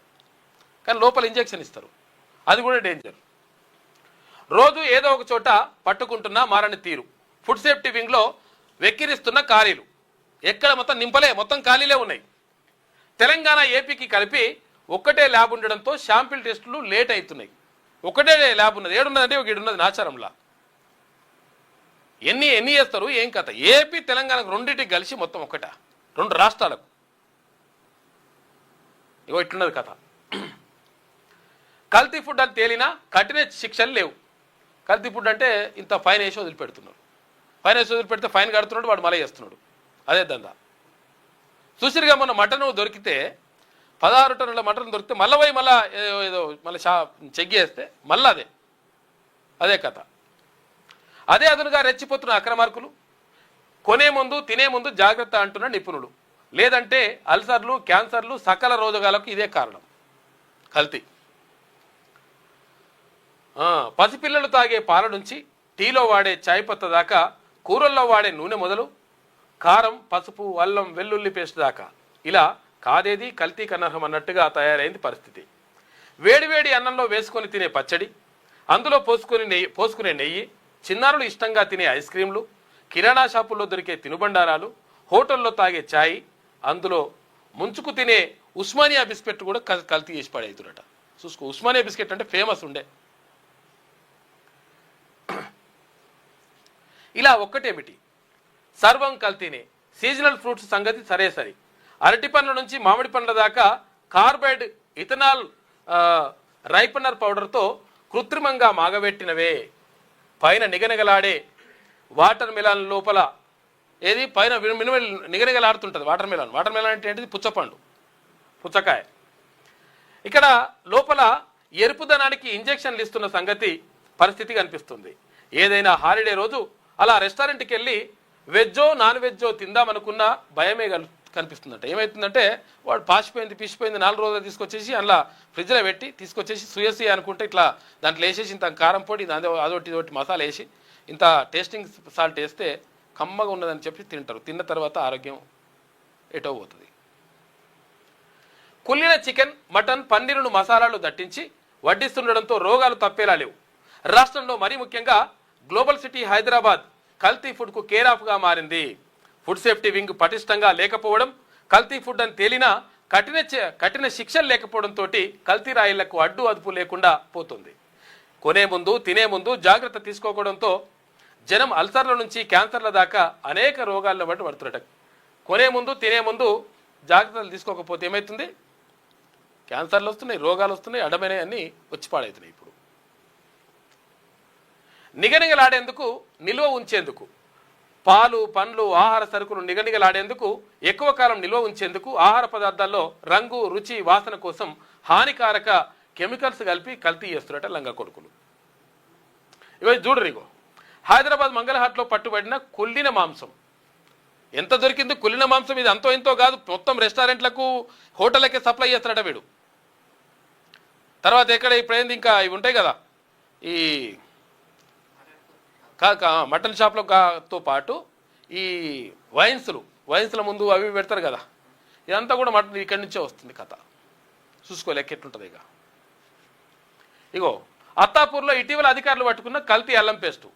కానీ లోపల ఇంజక్షన్ ఇస్తారు. అది కూడా డేంజర్. రోజు ఏదో ఒక చోట పట్టుకుంటున్నా మారని తీరు. ఫుడ్ సేఫ్టీ వింగ్లో వెక్కిరిస్తున్న ఖాళీలు. ఎక్కడ మొత్తం నింపలే, మొత్తం ఖాళీలే ఉన్నాయి. తెలంగాణ ఏపీకి కలిపి ఒక్కటే ల్యాబ్ ఉండడంతో శాంపిల్ టెస్టులు లేట్ అవుతున్నాయి. ఒకటే ల్యాబ్ ఉన్నది. ఏడున్నదంటే ఒక ఉన్నది నాచారంలా. ఎన్ని చేస్తారు ఏం కథ? ఏపీ తెలంగాణకు రెండింటికి కలిసి మొత్తం ఒకట, 2 రాష్ట్రాలకు. ఇగో ఇట్లున్నది కథ. కల్తీ ఫుడ్ అని తేలినా కఠిన శిక్షలు లేవు. కల్తీ ఫుడ్ అంటే ఇంత ఫైన్ వేసి వదిలిపెడుతున్నారు. ఫైన్ వేసి వదిలిపెడితే ఫైన్ కడుతున్నాడు, వాడు మళ్ళీ చేస్తున్నాడు. అదే దందా. చూసిరుగా మొన్న మటన్ దొరికితే 16 టన్నుల మటన్ దొరికితే మళ్ళీ పోయి మళ్ళీ ఏదో మళ్ళీ చెక్ చేస్తే మళ్ళీ అదే కథ. అదే అదునుగా రెచ్చిపోతున్న అక్రమార్కులు. కొనే ముందు తినే ముందు జాగ్రత్త అంటున్న నిపుణులు. లేదంటే అల్సర్లు, క్యాన్సర్లు, సకల రోగాలకు ఇదే కారణం, కల్తీ. పసిపిల్లలు తాగే పాల నుంచి టీలో వాడే చాయ్ పత్త దాకా, కూరల్లో వాడే నూనె మొదలు కారం, పసుపు, అల్లం, వెల్లుల్లి పేస్ట్ దాకా ఇలా కాదేది కల్తీ కనర్హం అన్నట్టుగా తయారైంది పరిస్థితి. వేడివేడి అన్నంలో వేసుకొని తినే పచ్చడి, అందులో పోసుకునే నెయ్యి, చిన్నారులు ఇష్టంగా తినే ఐస్ క్రీంలు, కిరాణా షాపుల్లో దొరికే తినుబండారాలు, హోటల్లో తాగే ఛాయ్, అందులో ముంచుకు తినే ఉస్మానియా బిస్కెట్ కూడా కల్తీ చేసి పడేతురట. చూసుకో, ఉస్మానియా బిస్కెట్ అంటే ఫేమస్ ఉండే. ఇలా ఒక్కటేమిటి, సర్వం కల్తీనే. సీజనల్ ఫ్రూట్స్ సంగతి సరే సరి. అరటి పండ్ల నుంచి మామిడి పండ్ల దాకా కార్బైడ్, ఇథనాల్ రైపనర్ పౌడర్తో కృత్రిమంగా మాగబెట్టినవే. పైన నిగనిగలాడే వాటర్ మిలాన్ లోపల ఏది పైన నిగనిగలాడుతుంటుంది వాటర్ మిలాన్. వాటర్ మిలాన్ అంటే ఏంటిది? పుచ్చపండు, పుచ్చకాయ. ఇక్కడ లోపల ఎరుపుదనానికి ఇంజెక్షన్లు ఇస్తున్న సంగతి పరిస్థితి కనిపిస్తుంది. ఏదైనా హాలిడే రోజు అలా రెస్టారెంట్కి వెళ్ళి వెజ్జో నాన్ వెజ్జో తిందామనుకున్నా భయమే కనిపిస్తుందంట. ఏమవుతుందంటే వాడు పిసిపోయింది 4 రోజులు తీసుకొచ్చేసి అలా ఫ్రిడ్జ్లో పెట్టి తీసుకొచ్చేసి సుయసి అనుకుంటే ఇట్లా దాంట్లో వేసేసి ఇంత కారం పొడి, అదొకటి ఇదొకటి మసాలా వేసి ఇంత టేస్టింగ్ సాల్ట్ వేస్తే కమ్మగా ఉన్నదని చెప్పి తింటారు. తిన్న తర్వాత ఆరోగ్యం ఎటో పోతుంది. కుళ్ళిన చికెన్, మటన్, పన్నీరును మసాలాలు దట్టించి వడ్డిస్తుండడంతో రోగాలు తప్పేలా లేవు. రాష్ట్రంలో మరీ ముఖ్యంగా గ్లోబల్ సిటీ హైదరాబాద్ కల్తీ ఫుడ్కు కేర్ ఆఫ్గా మారింది. ఫుడ్ సేఫ్టీ వింగ్ పటిష్టంగా లేకపోవడం, కల్తీ ఫుడ్ అని తేలినా కఠిన శిక్షలు లేకపోవడంతో కల్తీ రాయిళ్లకు అడ్డు అదుపు లేకుండా పోతుంది. కొనే ముందు తినే ముందు జాగ్రత్త తీసుకోవడంతో జనం అల్సర్ల నుంచి క్యాన్సర్ల దాకా అనేక రోగాలను బట్టి పడుతున్నట. కొనే ముందు తినే ముందు జాగ్రత్తలు తీసుకోకపోతే ఏమవుతుంది? క్యాన్సర్లు వస్తున్నాయి, రోగాలు వస్తున్నాయి, అడమైనవి అన్నీ వచ్చి పాడవుతున్నాయి. ఇప్పుడు నిగనిగలాడేందుకు, నిల్వ ఉంచేందుకు పాలు, పండ్లు, ఆహార సరుకులు నిగనిగలాడేందుకు, ఎక్కువ కాలం నిల్వ ఉంచేందుకు ఆహార పదార్థాల్లో రంగు, రుచి, వాసన కోసం హానికారక కెమికల్స్ కలిపి కల్తీ చేస్తున్నట్ట లంగా కొడుకులు. ఇవి చూడరిగో, హైదరాబాద్ మంగళహాట్లో పట్టుబడిన కుళ్ళిన మాంసం. ఎంత దొరికింది కుళ్ళిన మాంసం? ఇది అంతో ఎంతో కాదు, మొత్తం రెస్టారెంట్లకు, హోటళ్ళకే సప్లై చేస్తున్నాడట వీడు. తర్వాత ఎక్కడ ఇప్పుడైంది ఇంకా ఇవి ఉంటాయి కదా, ఈ మటన్ షాప్లతో పాటు ఈ వైన్స్ల ముందు అవి పెడతారు కదా, ఇదంతా కూడా మటన్ ఇక్కడి నుంచే వస్తుంది కథ. చూసుకో లెక్క ఎట్లుంటుంది. ఇగో అత్తాపూర్లో ఇటీవల అధికారులు పట్టుకున్న కల్తీ అల్లం పేస్టు.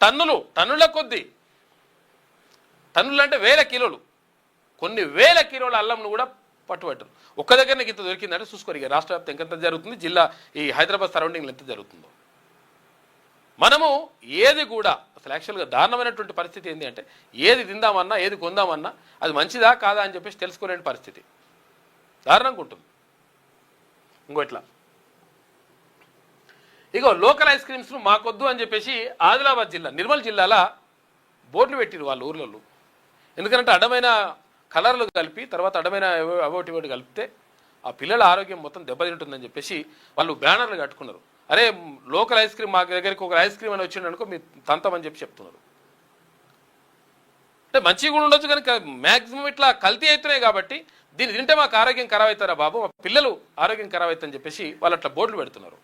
టన్నుల కొద్దీ, టన్నులు అంటే వేల కిలోలు, కొన్ని వేల కిలోల అల్లంను కూడా పట్టుబట్టారు. ఒక్క దగ్గర ఇంత దొరికిందంటే చూసుకోరు. ఇక రాష్ట్ర వ్యాప్తం ఎంత జరుగుతుంది, జిల్లా ఈ హైదరాబాద్ సరౌండింగ్లో ఎంత జరుగుతుందో. మనము ఏది కూడా అసలు యాక్చువల్గా దారుణమైనటువంటి పరిస్థితి ఏంటి అంటే, ఏది తిందామన్నా, ఏది కొందామన్నా అది మంచిదా కాదా అని చెప్పేసి తెలుసుకోలేని పరిస్థితి దారుణంగా ఉంటుంది. ఇగో లోకల్ ఐస్ క్రీమ్స్ను మాకొద్దు అని చెప్పేసి ఆదిలాబాద్ జిల్లా, నిర్మల్ జిల్లాలో బోర్డులు పెట్టిరు వాళ్ళ ఊర్లలో. ఎందుకంటే అడ్డమైన కలర్లు కలిపి తర్వాత అడ్డమైన అవోటి కలిపితే ఆ పిల్లల ఆరోగ్యం మొత్తం దెబ్బతింటుందని చెప్పేసి వాళ్ళు బ్యానర్లు కట్టుకున్నారు. అరే లోకల్ ఐస్ క్రీమ్ మా దగ్గరికి ఒక ఐస్ క్రీమ్ అని వచ్చిండు అనుకో మీ తంతమని చెప్పి చెప్తున్నారు. అంటే మంచిగా కూడా ఉండొచ్చు కానీ మ్యాక్సిమం ఇట్లా కల్తీ అవుతున్నాయి కాబట్టి దీన్ని తింటే మాకు ఆరోగ్యం ఖరాబ్ అవుతారా బాబు, మా పిల్లలు ఆరోగ్యం ఖరాబ్ అవుతుందని చెప్పేసి వాళ్ళు అట్లా బోర్డులు పెడుతున్నారు.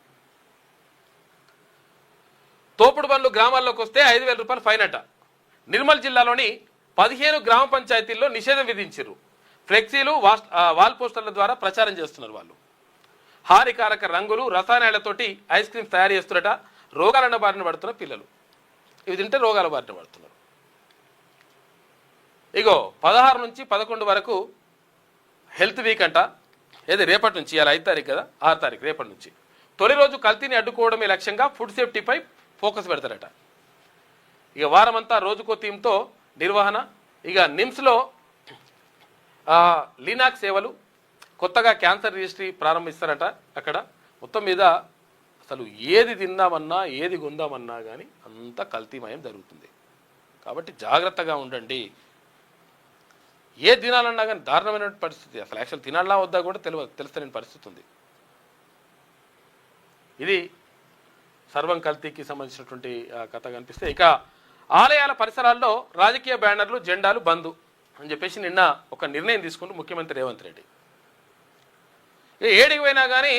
తోపుడు బండ్లు గ్రామాల్లోకి వస్తే 5,000 రూపాయలు ఫైన్ అట. నిర్మల్ జిల్లాలోని 15 గ్రామ పంచాయతీల్లో నిషేధం విధించారు. ఫ్లెక్సీలు, వాల్ పోస్టర్ల ద్వారా ప్రచారం చేస్తున్నారు వాళ్ళు. హానికారక రంగులు, రసాయనాలతోటి ఐస్ క్రీమ్స్ తయారు చేస్తున్నట. రోగాలను బారిన పడుతున్న పిల్లలు ఇవి తింటే రోగాల బారిన పడుతున్నారు. ఇగో 16 నుంచి 11 వరకు హెల్త్ వీక్ అంట. ఏది రేపటి నుంచి, ఇలా 5 తారీఖు కదా, 6 తారీఖు రేపటి నుంచి తొలి రోజు కల్తీని అడ్డుకోవడమే లక్ష్యంగా ఫుడ్ సేఫ్టీపై ఫోకస్ పెడతారట. ఇక వారమంతా రోజుకో థీమ్తో నిర్వహణ. ఇక నిమ్స్లో లీనాక్ సేవలు, కొత్తగా క్యాన్సర్ రిజిస్ట్రీ ప్రారంభిస్తారట. అక్కడ మొత్తం మీద అసలు ఏది తిందామన్నా ఏది కొందామన్నా కానీ అంతా కల్తీమయం జరుగుతుంది. కాబట్టి జాగ్రత్తగా ఉండండి. ఏ తినాలన్నా కానీ దారుణమైన పరిస్థితి, అసలు యాక్చువల్ తినాలా వద్దా కూడా తెలుస్తలేని పరిస్థితి ఉంది. ఇది సర్వం కల్తీకి సంబంధించినటువంటి కథ కనిపిస్తే, ఇక ఆలయాల పరిసరాల్లో రాజకీయ బ్యానర్లు జెండాలు బంద్ అని చెప్పేసి నిన్న ఒక నిర్ణయం తీసుకుంటూ ముఖ్యమంత్రి రేవంత్ రెడ్డి. ఏడికి పోయినా కానీ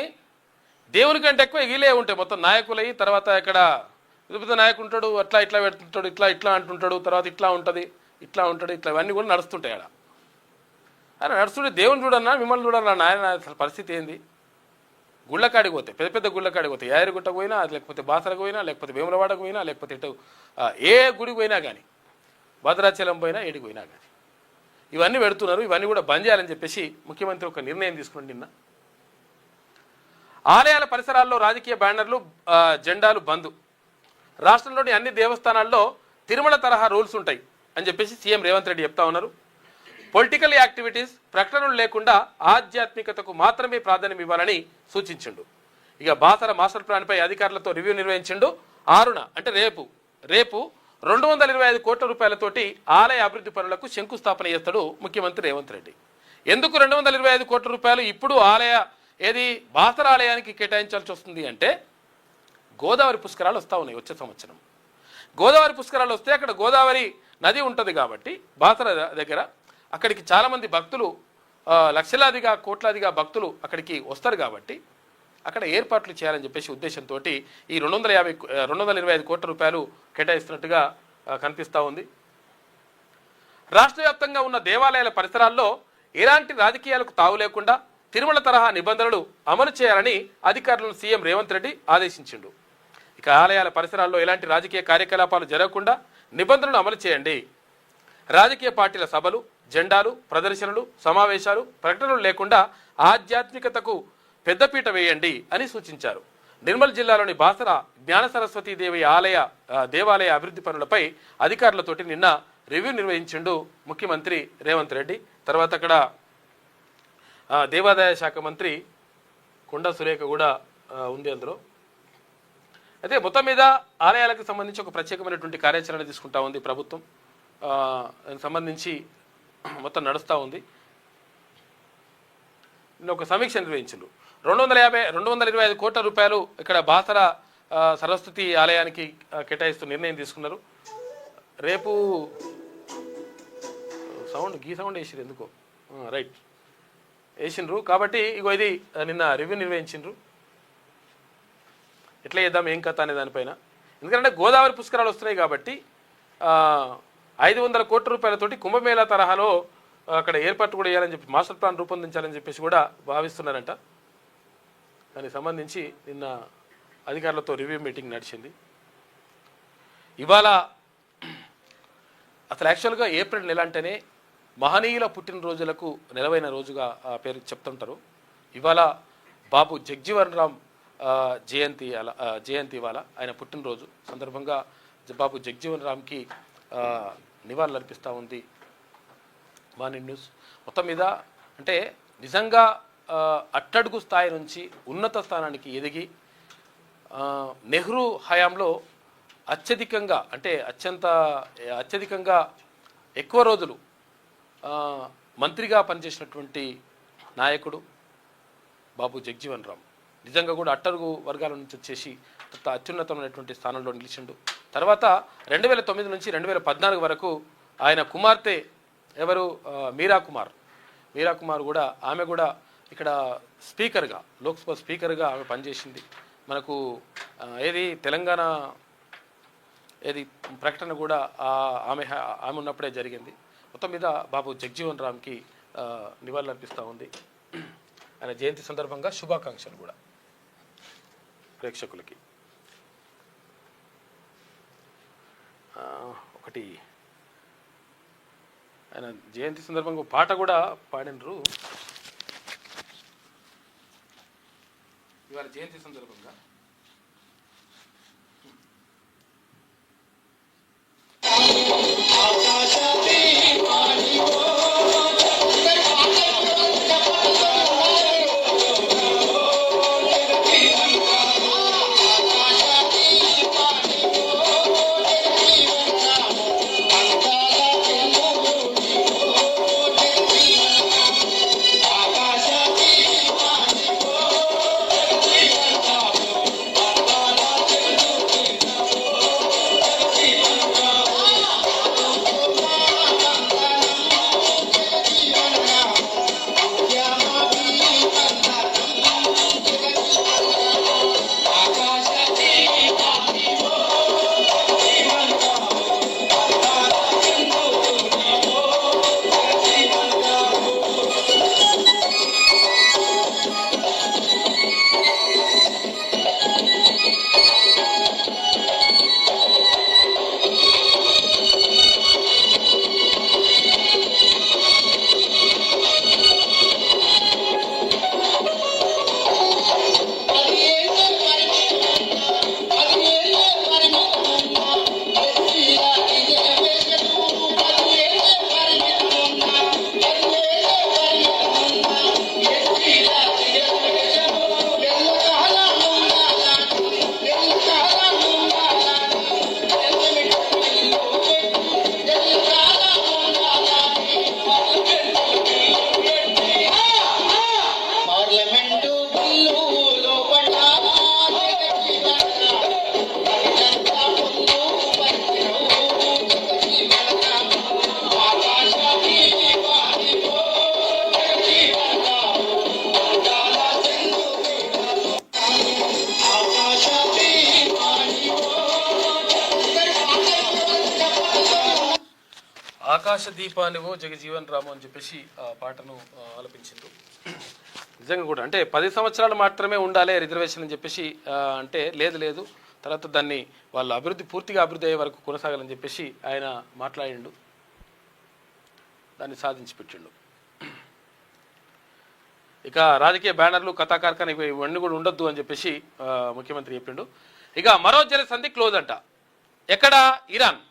దేవుని కంటే ఎక్కువ ఎగిలే ఉంటాయి మొత్తం నాయకులయ్యి. తర్వాత ఇక్కడ పెద్ద నాయకుడు ఉంటాడు, అట్లా ఇట్లా పెడుతుంటాడు, ఇట్లా అంటుంటాడు, తర్వాత ఇట్లా ఉంటుంది, ఇట్లా ఇవన్నీ కూడా నడుస్తుంటాయి. ఆడ ఆయన నడుస్తుంటే దేవుని చూడన్నా మిమ్మల్ని చూడన్నా నాయన అసలు పరిస్థితి ఏంది? గుళ్ళకాడికి పోతే పెద్ద గుళ్ళకాడికి పోతే యాదగిరిగుట్టకు పోయినా, లేకపోతే బాసరకు పోయినా, లేకపోతే వేములవాడకు పోయినా, లేకపోతే ఇటు ఏ గుడికి పోయినా కానీ, భద్రాచలం పోయినా, ఏడికి పోయినా కానీ ఇవన్నీ పెడుతున్నారు. ఇవన్నీ కూడా బంద్ చేయాలని చెప్పేసి ముఖ్యమంత్రి ఒక నిర్ణయం తీసుకుని నిన్న. ఆలయాల పరిసరాల్లో రాజకీయ బ్యానర్లు జెండాలు బంద్. రాష్ట్రంలోని అన్ని దేవస్థానాల్లో తిరుమల తరహా రూల్స్ ఉంటాయి అని చెప్పేసి సీఎం రేవంత్ రెడ్డి చెప్తా ఉన్నారు. పొలిటికల్ యాక్టివిటీస్ ప్రకటనలు లేకుండా ఆధ్యాత్మికతకు మాత్రమే ప్రాధాన్యం ఇవ్వాలని సూచించిండు. ఇక బాసర మాస్టర్ ప్లాన్పై అధికారులతో రివ్యూ నిర్వహించిండు. 6న అంటే రేపు 225 కోట్ల రూపాయలతోటి ఆలయ అభివృద్ధి పనులకు శంకుస్థాపన చేస్తాడు ముఖ్యమంత్రి రేవంత్ రెడ్డి. ఎందుకు 225 కోట్ల రూపాయలు ఇప్పుడు బాసర ఆలయానికి కేటాయించాల్సి వస్తుంది అంటే, గోదావరి పుష్కరాలు వస్తూ ఉన్నాయి వచ్చే సంవత్సరం. గోదావరి పుష్కరాలు వస్తే అక్కడ గోదావరి నది ఉంటుంది కాబట్టి బాసర దగ్గర అక్కడికి చాలామంది భక్తులు, లక్షలాదిగా కోట్లాదిగా భక్తులు అక్కడికి వస్తారు కాబట్టి అక్కడ ఏర్పాట్లు చేయాలని చెప్పేసి ఉద్దేశంతో ఈ 225 కోట్ల రూపాయలు కేటాయిస్తున్నట్టుగా కనిపిస్తూ ఉంది. రాష్ట్ర వ్యాప్తంగా ఉన్న దేవాలయాల పరిసరాల్లో ఎలాంటి రాజకీయాలకు తావు లేకుండా తిరుమల తరహా నిబంధనలు అమలు చేయాలని అధికారులను సీఎం రేవంత్ రెడ్డి ఆదేశించిండు. ఇక ఆలయాల పరిసరాల్లో ఎలాంటి రాజకీయ కార్యకలాపాలు జరగకుండా నిబంధనలు అమలు చేయండి. రాజకీయ పార్టీల సభలు, జెండాలు, ప్రదర్శనలు, సమావేశాలు, ప్రకటనలు లేకుండా ఆధ్యాత్మికతకు పెద్దపీట వేయండి అని సూచించారు. నిర్మల్ జిల్లాలోని బాసర జ్ఞాన సరస్వతీ దేవాలయ అభివృద్ధి పనులపై అధికారులతోటి నిన్న రివ్యూ నిర్వహించిండు ముఖ్యమంత్రి రేవంత్ రెడ్డి. తర్వాత అక్కడ దేవాదాయ శాఖ మంత్రి కొండా సురేఖ కూడా ఉంది అందులో. అయితే మొత్తం మీద ఆలయాలకు సంబంధించి ఒక ప్రత్యేకమైనటువంటి కార్యాచరణ తీసుకుంటా ఉంది ప్రభుత్వం. దానికి సంబంధించి మొత్తం నడుస్తూ ఉంది. నిన్న ఒక సమీక్ష నిర్వహించారు. 225 కోట్ల రూపాయలు ఇక్కడ బాసర సరస్వతి ఆలయానికి కేటాయిస్తూ నిర్ణయం తీసుకున్నారు. రేపు సౌండ్ వేసిరు ఎందుకో రైట్ వేసిండ్రు. కాబట్టి ఇగో ఇది నిన్న రివ్యూ నిర్వహించిండ్రు. ఎట్లా చేద్దాం ఏం కథ అనే దానిపైన. ఎందుకంటే గోదావరి పుష్కరాలు వస్తున్నాయి కాబట్టి 500 కోట్ల రూపాయలతోటి కుంభమేళా తరహాలో అక్కడ ఏర్పాటు కూడా చేయాలని చెప్పి మాస్టర్ ప్లాన్ రూపొందించాలని చెప్పేసి కూడా భావిస్తున్నారంట. దానికి సంబంధించి నిన్న అధికారులతో రివ్యూ మీటింగ్ నడిచింది. ఇవాళ అసలు యాక్చువల్గా ఏప్రిల్ నెల అంటేనే మహనీయుల పుట్టినరోజులకు నెలవైన రోజుగా పేరు చెప్తుంటారు. ఇవాళ బాబు జగ్జీవన్ రామ్ జయంతి ఇవాళ ఆయన పుట్టినరోజు సందర్భంగా బాబు జగ్జీవన్ రామ్కి నివాళులు అర్పిస్తూ ఉంది మార్నింగ్ న్యూస్. మొత్తం మీద అంటే నిజంగా అట్టడుగు స్థాయి నుంచి ఉన్నత స్థానానికి ఎదిగి నెహ్రూ హయాంలో అత్యధికంగా ఎక్కువ రోజులు మంత్రిగా పనిచేసినటువంటి నాయకుడు బాబు జగ్జీవన్ రామ్. నిజంగా కూడా అట్టడుగు వర్గాల నుంచి వచ్చేసి అత్యున్నతమైనటువంటి స్థానంలో నిలిచిండు. తర్వాత 2009 నుంచి 2014 వరకు ఆయన కుమార్తె ఎవరు మీరా కుమార్ కూడా ఆమె కూడా ఇక్కడ స్పీకర్గా, లోక్సభ స్పీకర్గా ఆమె పనిచేసింది. మనకు తెలంగాణ ప్రకటన కూడా ఆమె ఉన్నప్పుడే జరిగింది. మొత్తం మీద బాబు జగ్జీవన్ రామ్కి నివాళులు అర్పిస్తూ ఉంది. ఆయన జయంతి సందర్భంగా శుభాకాంక్షలు కూడా ప్రేక్షకులకి. ఒకటి ఆయన జయంతి సందర్భంగా పాట కూడా పాడినరు ఇవాళ జయంతి సందర్భంగా. ఆకాశ దీపానివో జగజీవన్ రాము అని చెప్పేసి ఆ పాటను ఆలపించిండ్రు. నిజంగా కూడా అంటే 10 సంవత్సరాలు మాత్రమే ఉండాలి రిజర్వేషన్ అని చెప్పేసి అంటే లేదు తర్వాత దాన్ని వాళ్ళు పూర్తిగా అభివృద్ధి అయ్యే వరకు కొనసాగాలని చెప్పేసి ఆయన మాట్లాడిండు, దాన్ని సాధించి పెట్టిండు. ఇక రాజకీయ బ్యానర్లు కథాకారకాన్ని ఇవన్నీ కూడా ఉండొద్దు అని చెప్పేసి ముఖ్యమంత్రి చెప్పిండు. ఇక మరో జలసంధి క్లోజ్ అంట. ఎక్కడ? ఇరాన్.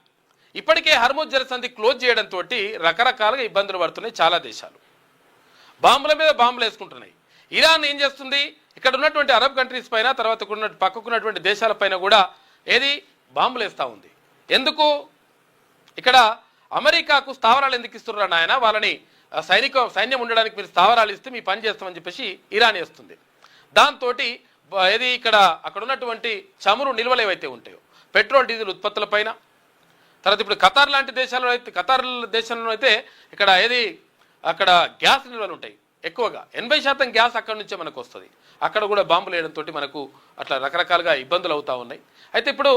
ఇప్పటికే హర్ముజ్ జలసంధి క్లోజ్ చేయడంతో రకరకాలుగా ఇబ్బందులు పడుతున్నాయి చాలా దేశాలు. బాంబుల మీద బాంబులు వేసుకుంటున్నాయి. ఇరాన్ ఏం చేస్తుంది? ఇక్కడ ఉన్నటువంటి అరబ్ కంట్రీస్ పైన, తర్వాత పక్కకున్నటువంటి దేశాలపైన కూడా ఏది బాంబులు వేస్తూ ఉంది. ఎందుకు? ఇక్కడ అమెరికాకు స్థావరాలు ఎందుకు ఇస్తున్నారు నాయన, వాళ్ళని సైన్యం ఉండడానికి మీరు స్థావరాలు ఇస్తే మీ పని చేస్తామని చెప్పేసి ఇరాన్ వేస్తుంది. దాంతో ఏది అక్కడ ఉన్నటువంటి చమురు నిల్వలు ఏవైతే ఉంటాయో పెట్రోల్ డీజిల్ ఉత్పత్తులపైన, తర్వాత ఇప్పుడు ఖతార్ లాంటి దేశాల్లో అయితే దేశంలో అయితే అక్కడ గ్యాస్ నిల్వలు ఉంటాయి ఎక్కువగా. 80% గ్యాస్ అక్కడి నుంచే మనకు వస్తుంది. అక్కడ కూడా బాంబులు వేయడంతో మనకు అట్లా రకరకాలుగా ఇబ్బందులు అవుతూ ఉన్నాయి. అయితే ఇప్పుడు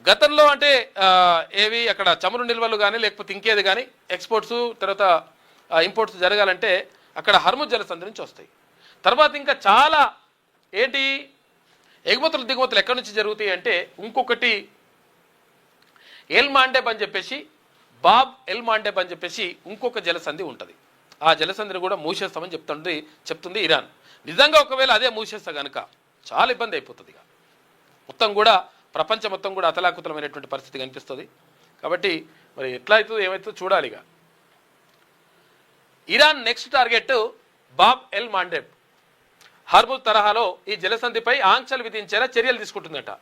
గతంలో అంటే అక్కడ చమురు నిల్వలు కానీ లేకపోతే ఇంకేది కానీ ఎక్స్పోర్ట్స్ తర్వాత ఇంపోర్ట్స్ జరగాలంటే అక్కడ హర్ముజ్ జలసంధి నుంచి వస్తాయి. తర్వాత ఇంకా చాలా ఎగుమతులు దిగుమతులు ఎక్కడి నుంచి జరుగుతాయి అంటే ఇంకొకటి ఎల్ మాండెబ్ అని చెప్పేసి, బాబ్ ఎల్ మాండెబ్ అని చెప్పేసి ఇంకొక జలసంధి ఉంటుంది. ఆ జలసంధిని కూడా మూసేస్తామని చెప్తుంది ఇరాన్. నిజంగా ఒకవేళ అదే మూసేస్తా కనుక చాలా ఇబ్బంది అయిపోతుంది. ఇక మొత్తం కూడా ప్రపంచం మొత్తం కూడా అతలాకుతలమైనటువంటి పరిస్థితి కనిపిస్తుంది. కాబట్టి మరి ఎట్లా అవుతుందో ఏమవుతుందో చూడాలి. ఇక Iran next target Bab el Mandeb. Hormuz తరహాలో ఈ జలసంధిపై ఆంక్షలు విధించేలా చర్యలు తీసుకుంటుందట.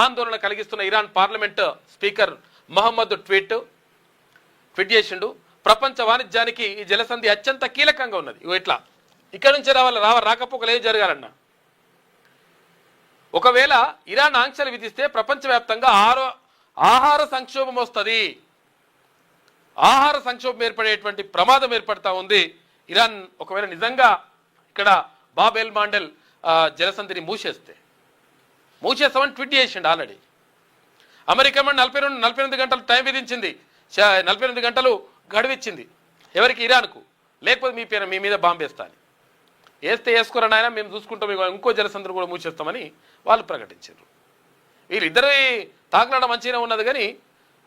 ఆందోళన కలిగిస్తున్న Iran parliament speaker Mohammad tweet చేసిండు. ప్రపంచ వాణిజ్యానికి ఈ జలసంధి అత్యంత కీలకంగా ఉన్నది. ఇట్లా ఇక్కడ నుంచి రాకపోకలు ఏం జరగాలన్నా, ఒకవేళ ఇరాన్ ఆంక్షలు విధిస్తే ప్రపంచవ్యాప్తంగా ఆహార సంక్షోభం వస్తుంది. ఆహార సంక్షోభం ఏర్పడేటువంటి ప్రమాదం ఏర్పడతా ఉంది. ఇరాన్ ఒకవేళ నిజంగా ఇక్కడ బాబ్ ఎల్ మాండెల్ జలసంధిని మూసేస్తామని ట్వీట్ చేసిండు ఆల్రెడీ. అమెరికా 48 గంటలు టైం విధించింది, 48 గంటలు గడువిచ్చింది. ఎవరికి? ఇరాన్కు. లేకపోతే మీ మీద బాంబు వేస్తాను, వేసుకోరని ఆయన మేము చూసుకుంటాం, ఇంకో జలసంధిని కూడా మూసేస్తామని వాళ్ళు ప్రకటించారు. వీళ్ళిద్దరి తాకలాడ మంచిగా ఉన్నది కానీ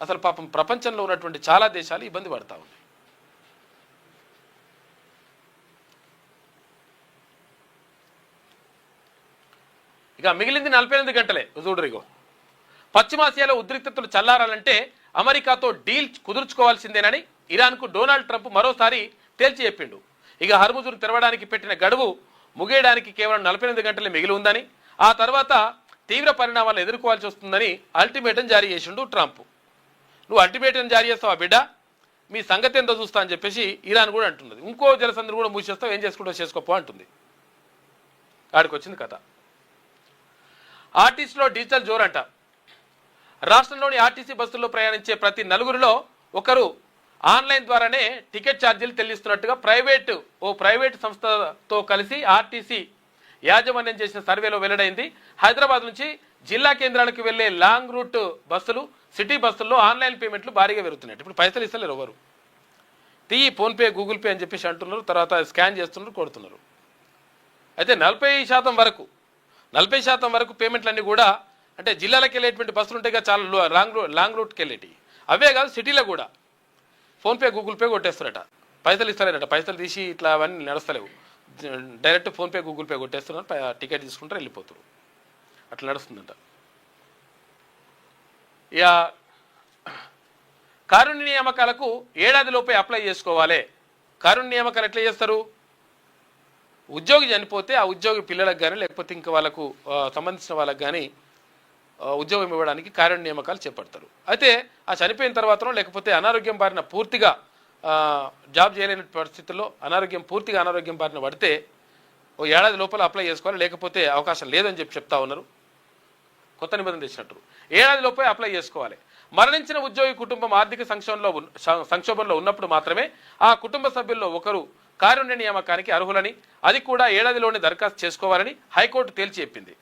అసలు పాపం ప్రపంచంలో ఉన్నటువంటి చాలా దేశాలు ఇబ్బంది పడతా ఉన్నాయి. ఇక మిగిలింది 48 గంటలే. చూడరిగో, పశ్చిమాసియాలో ఉద్రిక్తతలు చల్లారాలంటే అమెరికాతో డీల్ కుదుర్చుకోవాల్సిందేనని ఇరాన్కు డొనాల్డ్ ట్రంప్ మరోసారి తేల్చి చెప్పిండు. ఇక హర్ముజును తెరవడానికి పెట్టిన గడువు ముగియడానికి కేవలం 48 గంటలే మిగిలి ఉందని, ఆ తర్వాత తీవ్ర పరిణామాలను ఎదుర్కోవాల్సి వస్తుందని అల్టిమేటం జారీ చేసిండు ట్రంప్. నువ్వు అల్టిమేటం జారీ చేస్తావా బిడ్డ, మీ సంగతి ఎంతో చూస్తా అని చెప్పేసి ఇరాన్ కూడా అంటున్నది. ఇంకో జలసంధిని కూడా మూసేస్తావు, ఏం చేసుకుంటావు చేసుకోపో అంటుంది. ఆడికి వచ్చింది కథ. ఆర్టీసీలో డిజిటల్ జోరంట. రాష్ట్రంలోని ఆర్టీసీ బస్సుల్లో ప్రయాణించే ప్రతి నలుగురిలో ఒకరు ఆన్లైన్ ద్వారానే టికెట్ ఛార్జీలు చెల్లిస్తున్నట్టుగా ప్రైవేటు సంస్థతో కలిసి ఆర్టీసీ యాజమాన్యం చేసిన సర్వేలో వెల్లడైంది. హైదరాబాద్ నుంచి జిల్లా కేంద్రాలకు వెళ్లే లాంగ్ రూట్ బస్సులు, సిటీ బస్సుల్లో ఆన్లైన్ పేమెంట్లు భారీగా పెరుగుతున్నాయి. ఇప్పుడు పైసలు ఇస్తలేరు ఎవరు, ఫోన్పే గూగుల్ పే అని చెప్పేసి అంటున్నారు, తర్వాత స్కాన్ చేస్తున్నారు, కొడుతున్నారు. అయితే 40% వరకు పేమెంట్లన్నీ కూడా అంటే జిల్లాలకు వెళ్ళేటువంటి బస్సులు ఉంటాయి కదా, చాలా లాంగ్ రూట్కి వెళ్ళేటి, అవే కాదు సిటీలో కూడా ఫోన్పే గూగుల్ పే కొట్టేస్తారట. పైసలు ఇస్తలేరట, పైసలు తీసి ఇట్లా అవన్నీ నడుస్తలేవు, డైరెక్ట్ ఫోన్పే గూగుల్ పే కొట్టేస్తున్నారు, టికెట్ తీసుకుంటారు, వెళ్ళిపోతారు. అట్లా నడుస్తుందంట. ఇక కారుణ్య నియామకాలకు ఏడాదిలోపే అప్లై చేసుకోవాలి. కారుణ్య నియామకాలు ఎట్లా చేస్తారు? ఉద్యోగి చనిపోతే ఆ ఉద్యోగి పిల్లలకు కానీ లేకపోతే ఇంకా వాళ్ళకు సంబంధించిన వాళ్ళకు కానీ ఉద్యోగం ఇవ్వడానికి కారుణ్య నియామకాలు చేపడతారు. అయితే ఆ చనిపోయిన తర్వాతనో లేకపోతే అనారోగ్యం బారిన పూర్తిగా జాబ్ చేయలేని పరిస్థితుల్లో పూర్తిగా అనారోగ్యం బారిన పడితే ఓ ఏడాది లోపల అప్లై చేసుకోవాలి, లేకపోతే అవకాశం లేదని చెప్తా ఉన్నారు. కొత్త నిబంధన తెచ్చినట్టు ఏడాది లోపే అప్లై చేసుకోవాలి. మరణించిన ఉద్యోగి కుటుంబం ఆర్థిక సంక్షోభంలో ఉన్నప్పుడు మాత్రమే ఆ కుటుంబ సభ్యుల్లో ఒకరు కారుణ్య నియామకానికి అర్హులని, అది కూడా ఏడాదిలోనే దరఖాస్తు చేసుకోవాలని హైకోర్టు తేల్చి చెప్పింది.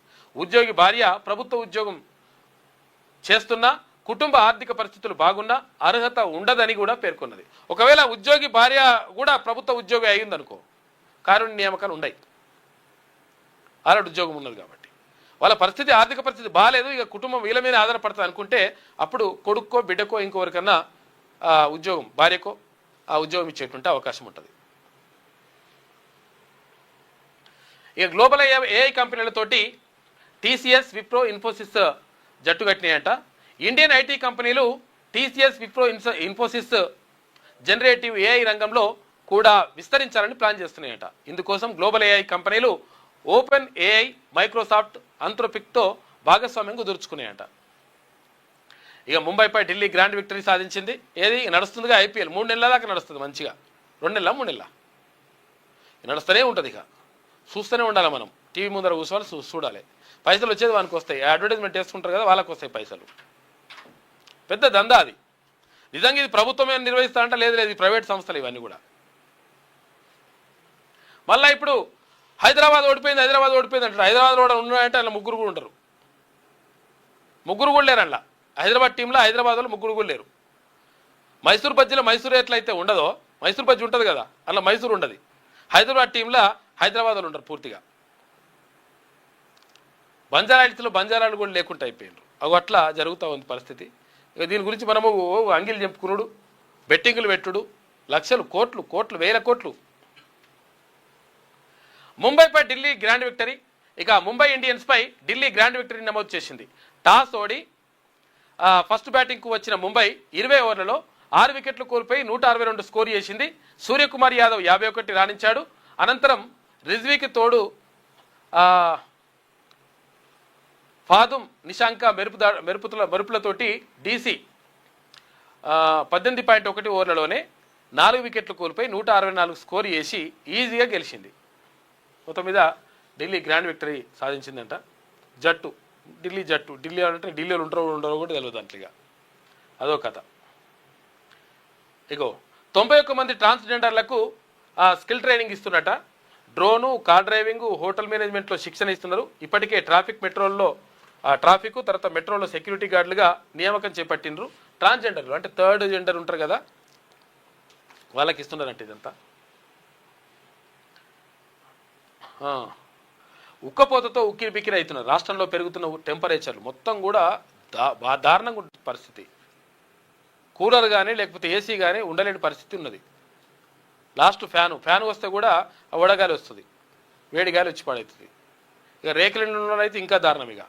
ఉద్యోగి భార్య ప్రభుత్వ ఉద్యోగం చేస్తున్నా కుటుంబ ఆర్థిక పరిస్థితులు బాగున్నా అర్హత ఉండదని కూడా పేర్కొన్నది. ఒకవేళ ఉద్యోగి భార్య కూడా ప్రభుత్వ ఉద్యోగి అయిందనుకో, కారుణ్య నియామకాలు ఉన్నాయి, ఆల్రెడీ ఉద్యోగం ఉన్నది కాబట్టి వాళ్ళ పరిస్థితి ఆర్థిక పరిస్థితి బాగాలేదు, ఇక కుటుంబం వీళ్ళ మీద ఆధారపడుతుంది అనుకుంటే అప్పుడు కొడుక్కో బిడ్డకో ఇంకొకరికన్నా ఉద్యోగం భార్యకో ఆ ఉద్యోగం ఇచ్చేటువంటి అవకాశం ఉంటుంది. ఇక గ్లోబల్ ఏఐ కంపెనీలతోటి టీసీఎస్, విప్రో, ఇన్ఫోసిస్ జట్టు కట్టినాయంట. ఇండియన్ ఐటీ కంపెనీలు టీసీఎస్, విప్రో, ఇన్ఫోసిస్ జనరేటివ్ ఏఐ రంగంలో కూడా విస్తరించాలని ప్లాన్ చేస్తున్నాయట. ఇందుకోసం గ్లోబల్ ఏఐ కంపెనీలు ఓపెన్ ఏఐ, మైక్రోసాఫ్ట్, అంథ్రోపిక్తో భాగస్వామ్యం కుదుర్చుకున్నాయట. ఇక ముంబైపై ఢిల్లీ గ్రాండ్ విక్టరీ సాధించింది. ఏది నడుస్తుందిగా ఐపీఎల్ 3 నెలల దాకా నడుస్తుంది మంచిగా, 2 నెలల 3 నెలల నడుస్తూనే ఉంటుంది. ఇక చూస్తూనే ఉండాలి, మనం టీవీ ముందర కూర్చోవాలి, చూడాలి. పైసలు వచ్చేది వానికి వస్తాయి, అడ్వర్టైజ్మెంట్ వేసుకుంటారు కదా వాళ్ళకి వస్తాయి పైసలు. పెద్ద దందా అది. నిజంగా ఇది ప్రభుత్వమే నిర్వహిస్తారంట, లేదు లేదు ప్రైవేట్ సంస్థలు ఇవన్నీ కూడా. మళ్ళీ ఇప్పుడు హైదరాబాద్ ఓడిపోయింది అంటారు. హైదరాబాద్ కూడా ఉన్నాయంటే అలా 3 కూడా ఉంటారు, 3 కూడా లేరు అలా. హైదరాబాద్ టీంలో హైదరాబాద్ వాళ్ళు 3 కూడా లేరు. మైసూర్ బజ్జీలో మైసూర్ ఎట్లయితే ఉండదో, మైసూర్ బజ్జీ ఉంటుంది కదా అలా మైసూర్ ఉండదు. హైదరాబాద్ టీంలో హైదరాబాద్ వాళ్ళు ఉంటారు పూర్తిగా. బంజారాహిల్స్లో బంజారాలు కూడా లేకుండా అయిపోయినారు. అవి అట్లా జరుగుతూ ఉంది పరిస్థితి. ఇక దీని గురించి మనము అంగిలు చెప్పుకున్నాడు, బెట్టింగులు పెట్టుడు, లక్షలు, కోట్లు, వేల కోట్లు. ముంబైపై ఢిల్లీ గ్రాండ్ విక్టరీ. ఇక ముంబై ఇండియన్స్పై ఢిల్లీ గ్రాండ్ విక్టరీ నమోదు చేసింది. టాస్ ఓడి ఫస్ట్ బ్యాటింగ్కు వచ్చిన ముంబై 20 ఓవర్లలో 6 వికెట్లు కోల్పోయి 162 స్కోర్ చేసింది. సూర్యకుమార్ యాదవ్ 51 రాణించాడు. అనంతరం రిజ్వీకి తోడు ఫాదుం నిశాంక మెరుపులతోటి డీసీ 18.1 ఓవర్లలోనే 4 వికెట్లు కోల్పోయి 164 స్కోర్ చేసి ఈజీగా గెలిచింది. మొత్తం మీద ఢిల్లీ గ్రాండ్ విక్టరీ సాధించిందంట జట్టు, ఢిల్లీ జట్టు. ఢిల్లీ అంటే ఢిల్లీలో ఉండరో కూడా తెలియదు దాంట్లో. అదో కథ. ఇగో 91 మంది ట్రాన్స్జెండర్లకు స్కిల్ ట్రైనింగ్ ఇస్తున్నట. డ్రోను, కార్ డ్రైవింగ్, హోటల్ మేనేజ్మెంట్లో శిక్షణ ఇస్తున్నారు. ఇప్పటికే ట్రాఫిక్ తర్వాత మెట్రోలో సెక్యూరిటీ గార్డులుగా నియామకం చేపట్టినరు. ట్రాన్స్జెండర్లు అంటే థర్డ్ జెండర్ ఉంటారు కదా వాళ్ళకి ఇస్తున్నారంట ఇదంతా. ఉక్కపోతతో ఉక్కిరి బిక్కిరి అవుతున్నారు. రాష్ట్రంలో పెరుగుతున్న టెంపరేచర్లు మొత్తం కూడా దారుణంగా ఉంటుంది పరిస్థితి. కూలర్ కానీ లేకపోతే ఏసీ కానీ ఉండలేని పరిస్థితి ఉన్నది. లాస్ట్ ఫ్యాన్ వస్తే కూడా వడగాలి వస్తుంది, వేడి గాలి వచ్చి పడవుతుంది. ఇక రేకుల ఇండ్లలో అయితే ఇంకా దారుణం. ఇక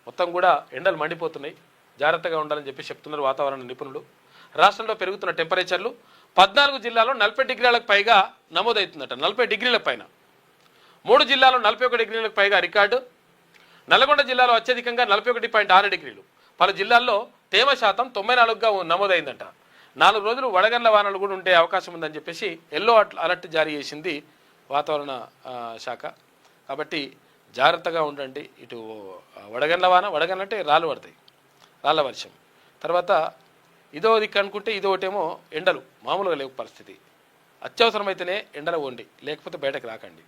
మొత్తం కూడా ఎండలు మండిపోతున్నాయి, జాగ్రత్తగా ఉండాలని చెప్పి చెప్తున్నారు వాతావరణ నిపుణులు. రాష్ట్రంలో పెరుగుతున్న టెంపరేచర్లు 14 జిల్లాల్లో 40 డిగ్రీలకు పైగా నమోదవుతుందట. 40 డిగ్రీల పైన. 3 జిల్లాల్లో 41 డిగ్రీలకు పైగా రికార్డు. నల్గొండ జిల్లాలో అత్యధికంగా 41.6 డిగ్రీలు. పలు జిల్లాల్లో తేమ శాతం 94గా నమోదైందంట. 4 రోజులు వడగండ్ల వానలు కూడా ఉండే అవకాశం ఉందని చెప్పేసి ఎల్లో అలర్ట్ జారీ చేసింది వాతావరణ శాఖ. కాబట్టి జాగ్రత్తగా ఉండండి. ఇటు వడగండ్ల అంటే రాళ్ళు పడతాయి, రాళ్ళ వర్షం. తర్వాత ఇదో దిక్కు అనుకుంటే ఇదోటేమో ఎండలు మామూలుగా లేవు పరిస్థితి. అత్యవసరమైతేనే ఎండలు వండి, లేకపోతే బయటకు రాకండి.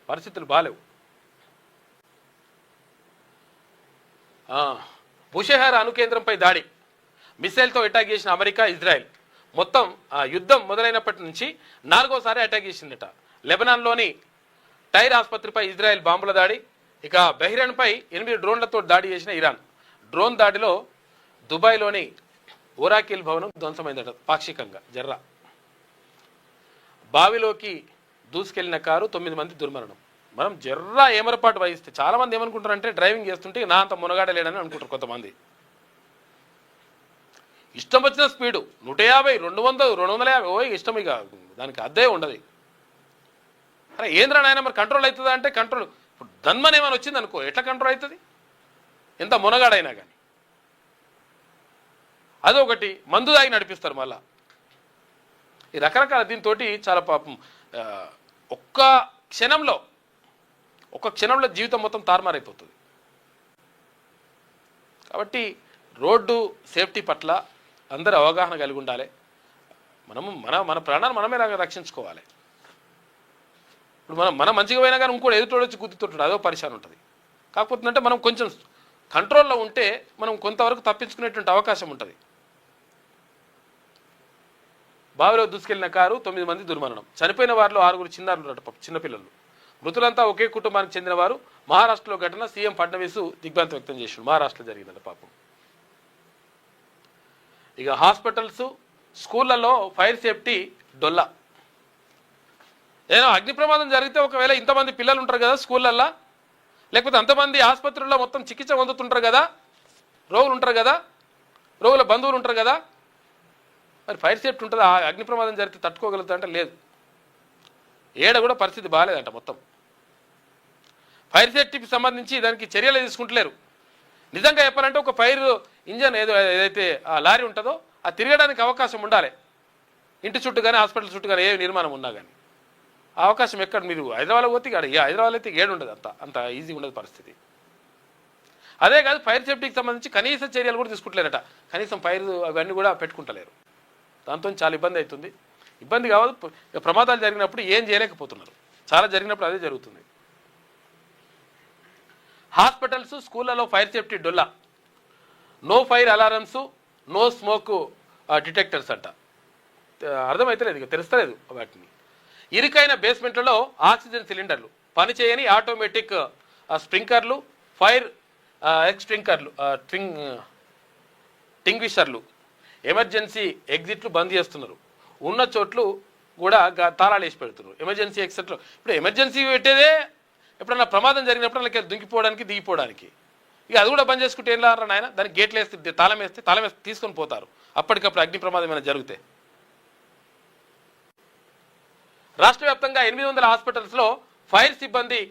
పరిస్థితులు బాలేవు. బుషెహర్ అణుకేంద్రంపై దాడి, మిసైల్తో అటాక్ చేసిన అమెరికా, ఇజ్రాయెల్. మొత్తం యుద్ధం మొదలైనప్పటి నుంచి 4వసారి అటాక్ చేసిందట. లెబనాన్లోని టైర్ ఆసుపత్రిపై ఇజ్రాయెల్ బాంబుల దాడి. ఇక బహ్రెయిన్పై 8 డ్రోన్లతో దాడి చేసిన ఇరాన్. డ్రోన్ దాడిలో దుబాయ్లోని ఓరాకిల్ భవనం ధ్వంసమైందట పాక్షికంగా. జర్రా బావిలోకి దూసుకెళ్లిన కారు 9 మంది దుర్మరణం. మనం జర్రా ఏమరపాటు వహిస్తే చాలామంది ఏమనుకుంటారంటే డ్రైవింగ్ చేస్తుంటే నా అంత మునగాడలేడని అనుకుంటారు కొంతమంది. ఇష్టం వచ్చిన స్పీడు 150, 200, 250 ఇష్టం. ఇక దానికి అద్దే ఉండదు. అరే ఏంద్రా నాయన మరి కంట్రోల్ అవుతుందా అంటే కంట్రోల్. ఇప్పుడు ధన్మన్ ఏమైనా వచ్చింది అనుకో, ఎట్లా కంట్రోల్ అవుతుంది ఎంత మునగాడైనా కానీ. అదొకటి. మందు తాగి నడిపిస్తారు మళ్ళా. ఈ రకరకాల దీంతో చాలా పాపం ఒక్క క్షణంలో జీవితం మొత్తం తారుమారైపోతుంది. కాబట్టి రోడ్డు సేఫ్టీ పట్ల అందరూ అవగాహన కలిగి ఉండాలి. మనము మన ప్రాణాన్ని మనమే రక్షించుకోవాలి. ఇప్పుడు మనం మంచిగా పోయినా కానీ ఇంకోటి ఎదుటోడు వచ్చి గుద్దుతుంటాడు, అదో పరిశాన్ ఉంటుంది. కాకపోతే అంటే మనం కొంచెం కంట్రోల్లో ఉంటే మనం కొంతవరకు తప్పించుకునేటువంటి అవకాశం ఉంటుంది. బావిలో దూసుకెళ్లిన కారు 9 మంది దుర్మరణం. చనిపోయిన వారిలో 6 చిన్నపిల్లలు. మృతులంతా ఒకే కుటుంబానికి చెందిన వారు. మహారాష్ట్రలో ఘటన. సీఎం ఫడ్నవీస్ దిగ్భ్రాంతి వ్యక్తం చేశాడు. మహారాష్ట్రలో జరిగిందంట పాపం. ఇక హాస్పిటల్స్, స్కూళ్ళల్లో ఫైర్ సేఫ్టీ డొల్లా. ఏదో అగ్ని ప్రమాదం జరిగితే ఒకవేళ ఇంతమంది పిల్లలు ఉంటారు కదా స్కూళ్ళల్లో, లేకపోతే అంతమంది ఆసుపత్రుల్లో మొత్తం చికిత్స పొందుతుంటారు కదా, రోగులు ఉంటారు కదా, రోగుల బంధువులు ఉంటారు కదా, మరి ఫైర్ సేఫ్టీ ఉంటుంది. ఆ అగ్ని ప్రమాదం జరిగితే తట్టుకోగలుగుతా అంటే లేదు. ఏడ కూడా పరిస్థితి బాగాలేదంట. మొత్తం ఫైర్ సేఫ్టీకి సంబంధించి దానికి చర్యలు తీసుకుంటలేరు. నిజంగా చెప్పాలంటే ఒక ఫైర్ ఇంజన్ ఏదైతే ఆ లారీ ఉంటుందో అది తిరగడానికి అవకాశం ఉండాలి. ఇంటి చుట్టూ కానీ హాస్పిటల్ చుట్టూ కానీ ఏ నిర్మాణం ఉన్నా కానీ ఆ అవకాశం ఎక్కడ? మీరు హైదరాబాద్లో పోతే హైదరాబాద్ అయితే ఏడు ఉండదు. అంత ఈజీ ఉండదు పరిస్థితి. అదే కాదు, ఫైర్ సేఫ్టీకి సంబంధించి కనీస చర్యలు కూడా తీసుకుంటలేరట. కనీసం ఫైర్ అవన్నీ కూడా పెట్టుకుంటలేరు. దాంతో చాలా ఇబ్బంది అవుతుంది. ఇబ్బంది కావదు, ప్రమాదాలు జరిగినప్పుడు ఏం చేయలేకపోతున్నారు. చాలా జరిగినప్పుడు అదే జరుగుతుంది. హాస్పిటల్స్, స్కూళ్ళలో ఫైర్ సేఫ్టీ డొల్లా. No fire alarms, no smoke detectors అంట. అర్థమైతలేదు, ఇక తెలుస్తలేదు వాటిని. ఇరుకైన బేస్మెంట్లలో ఆక్సిజన్ సిలిండర్లు, పనిచేయని ఆటోమేటిక్ స్ప్రింకర్లు, ఫైర్ ఎక్స్ట్రింకర్లు, టింగ్విషర్లు, ఎమర్జెన్సీ ఎగ్జిట్లు బంద్ చేస్తున్నారు. ఉన్న చోట్లు కూడా తాళాలు వేసి పెడుతున్నారు. ఎమర్జెన్సీ ఎగ్జిట్లు ఇప్పుడు ఎమర్జెన్సీ పెట్టేదే ఎప్పుడన్నా ప్రమాదం జరిగినప్పుడు వాళ్ళకి దుంకిపోవడానికి, దిగిపోవడానికి. ఇక అది కూడా బంద్ చేసుకుంటే ఏం లారా నాయన? దానికి గేట్లు వేస్తే తాళం వేస్తే తీసుకొని పోతారు. అప్పటికప్పుడు అగ్ని ప్రమాదం ఏమైనా జరిగితే. రాష్ట్ర వ్యాప్తంగా 800 హాస్పిటల్స్లో ఫైర్ సిబ్బంది